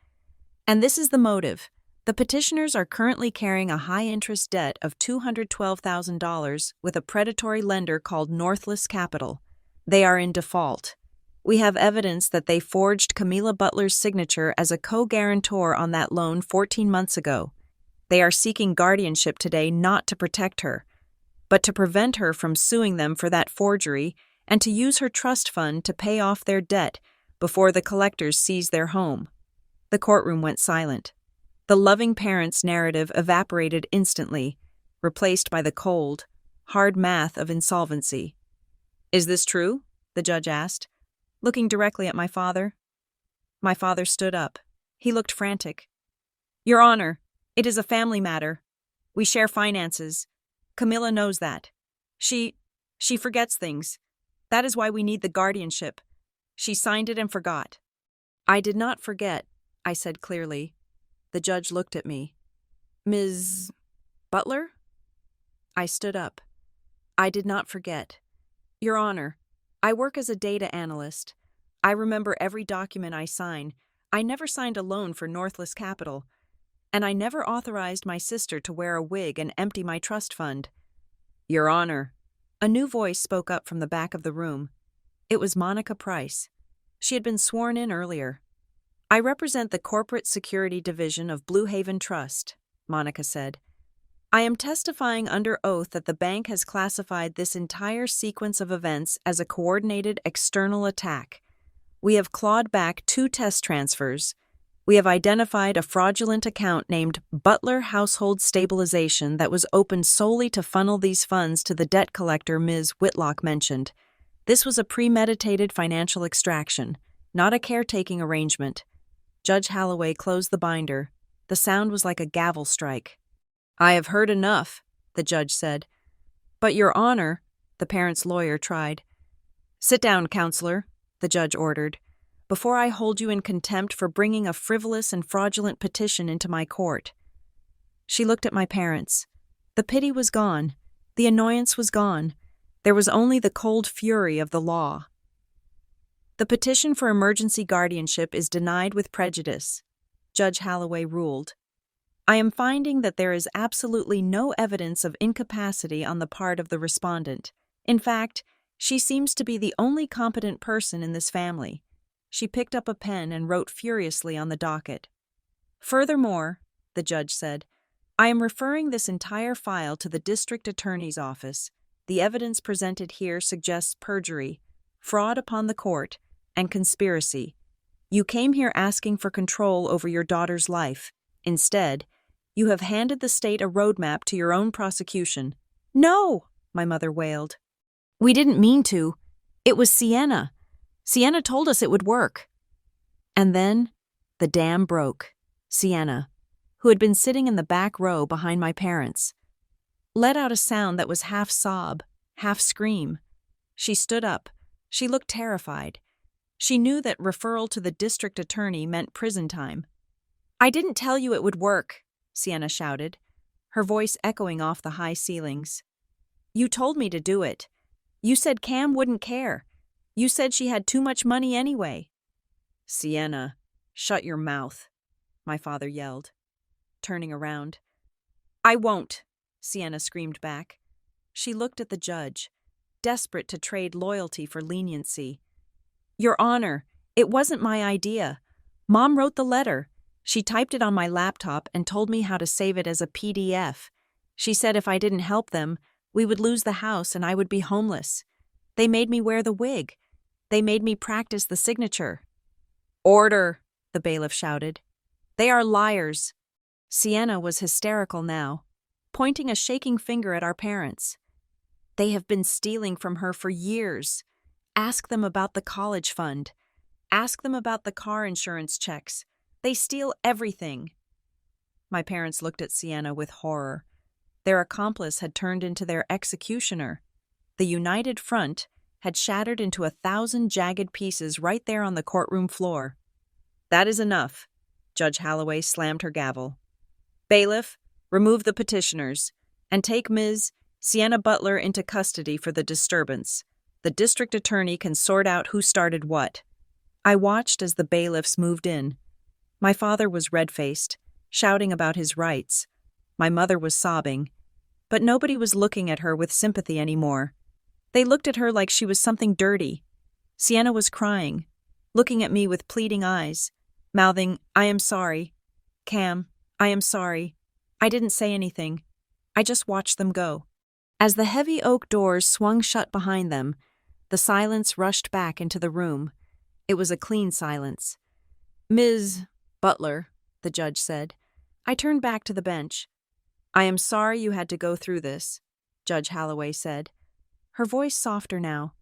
A: And this is the motive. The petitioners are currently carrying a high-interest debt of $212,000 with a predatory lender called Northless Capital. They are in default. We have evidence that they forged Camila Butler's signature as a co-guarantor on that loan 14 months ago. They are seeking guardianship today not to protect her, but to prevent her from suing them for that forgery and to use her trust fund to pay off their debt before the collectors seize their home. The courtroom went silent. The loving parents' narrative evaporated instantly, replaced by the cold, hard math of insolvency. Is this true? The judge asked, looking directly at my father. My father stood up. He looked frantic. Your Honor, it is a family matter. We share finances. Camilla knows that. She forgets things. That is why we need the guardianship. She signed it and forgot. I did not forget, I said clearly. The judge looked at me. Ms. Butler? I stood up. I did not forget. Your Honor, I work as a data analyst. I remember every document I sign. I never signed a loan for Northless Capital. And I never authorized my sister to wear a wig and empty my trust fund. Your Honor. A new voice spoke up from the back of the room. It was Monica Price. She had been sworn in earlier. I represent the Corporate Security Division of Blue Haven Trust, Monica said. I am testifying under oath that the bank has classified this entire sequence of events as a coordinated external attack. We have clawed back 2 test transfers. We have identified a fraudulent account named Butler Household Stabilization that was opened solely to funnel these funds to the debt collector Ms. Whitlock mentioned. This was a premeditated financial extraction, not a caretaking arrangement. Judge Holloway closed the binder. The sound was like a gavel strike. I have heard enough, the judge said. But, Your Honor, the parents' lawyer tried. "Sit down, counselor," the judge ordered, "before I hold you in contempt for bringing a frivolous and fraudulent petition into my court." She looked at my parents. The pity was gone. The annoyance was gone. There was only the cold fury of the law. "The petition for emergency guardianship is denied with prejudice," Judge Holloway ruled. "I am finding that there is absolutely no evidence of incapacity on the part of the respondent. In fact, she seems to be the only competent person in this family." She picked up a pen and wrote furiously on the docket. "Furthermore," the judge said, "I am referring this entire file to the district attorney's office. The evidence presented here suggests perjury, fraud upon the court, and conspiracy. You came here asking for control over your daughter's life. Instead, you have handed the state a roadmap to your own prosecution." "No!" my mother wailed. "We didn't mean to. It was Sienna. Sienna told us it would work." And then the dam broke. Sienna, who had been sitting in the back row behind my parents, let out a sound that was half sob, half scream. She stood up. She looked terrified. She knew that referral to the district attorney meant prison time. "I didn't tell you it would work," Sienna shouted, her voice echoing off the high ceilings. "You told me to do it. You said Cam wouldn't care. You said she had too much money anyway." "Sienna, shut your mouth," my father yelled, turning around. "I won't," Sienna screamed back. She looked at the judge, desperate to trade loyalty for leniency. "Your Honor, it wasn't my idea. Mom wrote the letter. She typed it on my laptop and told me how to save it as a PDF. She said if I didn't help them, we would lose the house and I would be homeless. They made me wear the wig. They made me practice the signature." "Order," the bailiff shouted. "They are liars." Sienna was hysterical now, pointing a shaking finger at our parents. "They have been stealing from her for years. Ask them about the college fund. Ask them about the car insurance checks. They steal everything." My parents looked at Sienna with horror. Their accomplice had turned into their executioner. The united front had shattered into 1,000 jagged pieces right there on the courtroom floor. "That is enough." Judge Holloway slammed her gavel. "Bailiff, remove the petitioners, and take Ms. Sienna Butler into custody for the disturbance. The district attorney can sort out who started what." I watched as the bailiffs moved in. My father was red-faced, shouting about his rights. My mother was sobbing, but nobody was looking at her with sympathy anymore. They looked at her like she was something dirty. Sienna was crying, looking at me with pleading eyes, mouthing, "I am sorry. Cam, I am sorry. I didn't say anything. I just watched them go." As the heavy oak doors swung shut behind them, the silence rushed back into the room. It was a clean silence. "Ms. Butler," the judge said. I turned back to the bench. "I am sorry you had to go through this," Judge Holloway said, her voice softer now.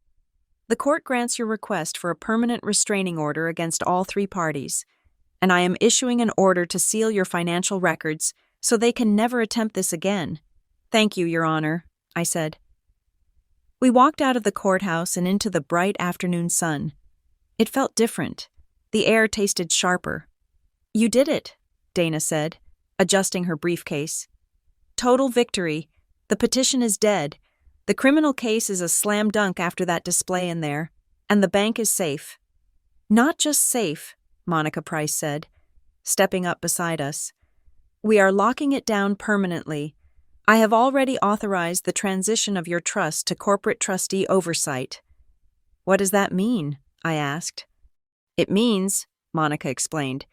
A: "The court grants your request for a permanent restraining order against all 3 parties, and I am issuing an order to seal your financial records so they can never attempt this again." "Thank you, Your Honor," I said. We walked out of the courthouse and into the bright afternoon sun. It felt different. The air tasted sharper. "You did it," Dana said, adjusting her briefcase. "Total victory. The petition is dead. The criminal case is a slam dunk after that display in there, and the bank is safe." "Not just safe," Monica Price said, stepping up beside us. "We are locking it down permanently. I have already authorized the transition of your trust to corporate trustee oversight." "What does that mean?" I asked. "It means," Monica explained,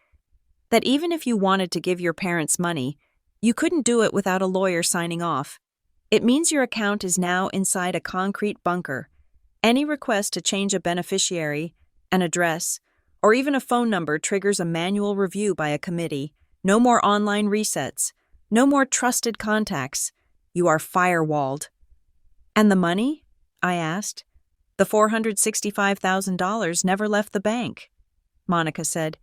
A: "that even if you wanted to give your parents money, you couldn't do it without a lawyer signing off. It means your account is now inside a concrete bunker. Any request to change a beneficiary, an address, or even a phone number triggers a manual review by a committee. No more online resets. No more trusted contacts. You are firewalled." "And the money?" I asked. "The $465,000 never left the bank." Monica said,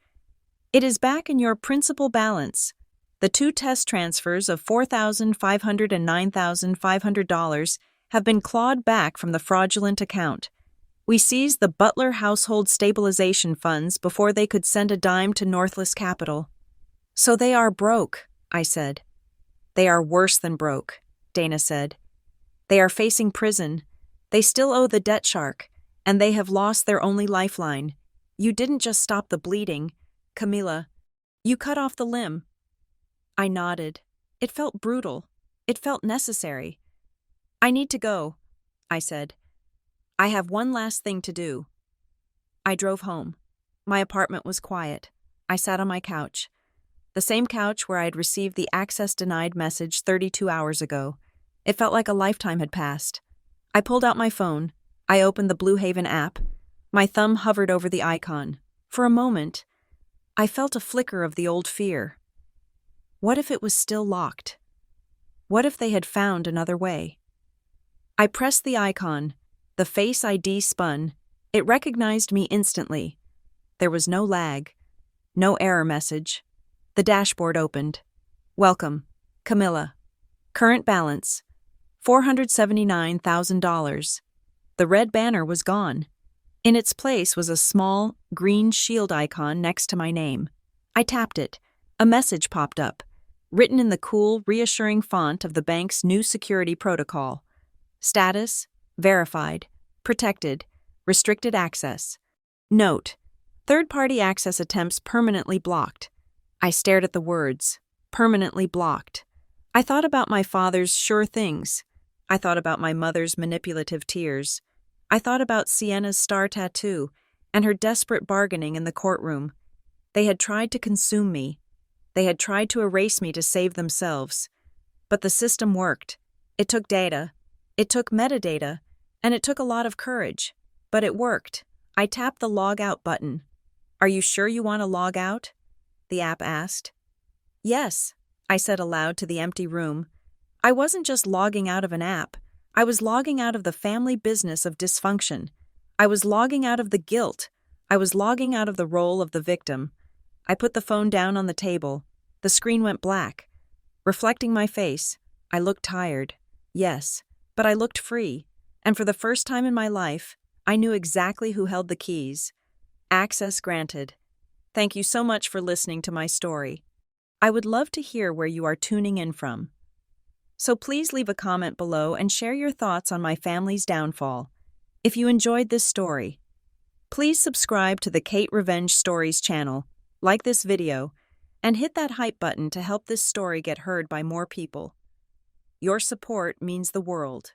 A: "It is back in your principal balance. The 2 test transfers of $4,500 and $9,500 have been clawed back from the fraudulent account. We seized the Butler household stabilization funds before they could send a dime to Northless Capital. So they are broke, I said. They are worse than broke, Dana said. They are facing prison. They still owe the debt shark, and they have lost their only lifeline. You didn't just stop the bleeding, Camila. You cut off the limb. I nodded. It felt brutal. It felt necessary. I need to go, I said. I have one last thing to do. I drove home. My apartment was quiet. I sat on my couch. The same couch where I had received the access denied message 32 hours ago. It felt like a lifetime had passed. I pulled out my phone. I opened the Blue Haven app. My thumb hovered over the icon. For a moment, I felt a flicker of the old fear. What if it was still locked? What if they had found another way? I pressed the icon. The Face ID spun. It recognized me instantly. There was no lag. No error message. The dashboard opened. Welcome, Camila. Current balance, $479,000. The red banner was gone. In its place was a small, green shield icon next to my name. I tapped it. A message popped up, written in the cool, reassuring font of the bank's new security protocol. Status, verified, protected, restricted access. Note, third-party access attempts permanently blocked. I stared at the words, permanently blocked. I thought about my father's sure things. I thought about my mother's manipulative tears. I thought about Sienna's star tattoo and her desperate bargaining in the courtroom. They had tried to consume me. They had tried to erase me to save themselves. But the system worked. It took data. It took metadata. And it took a lot of courage. But it worked. I tapped the log out button. Are you sure you want to log out? The app asked. Yes, I said aloud to the empty room. I wasn't just logging out of an app. I was logging out of the family business of dysfunction. I was logging out of the guilt. I was logging out of the role of the victim. I put the phone down on the table. The screen went black. Reflecting my face, I looked tired. Yes, but I looked free. And for the first time in my life, I knew exactly who held the keys. Access granted. Thank you so much for listening to my story. I would love to hear where you are tuning in from. So please leave a comment below and share your thoughts on my family's downfall. If you enjoyed this story, please subscribe to the Kate Revenge Stories channel, like this video, and hit that hype button to help this story get heard by more people. Your support means the world.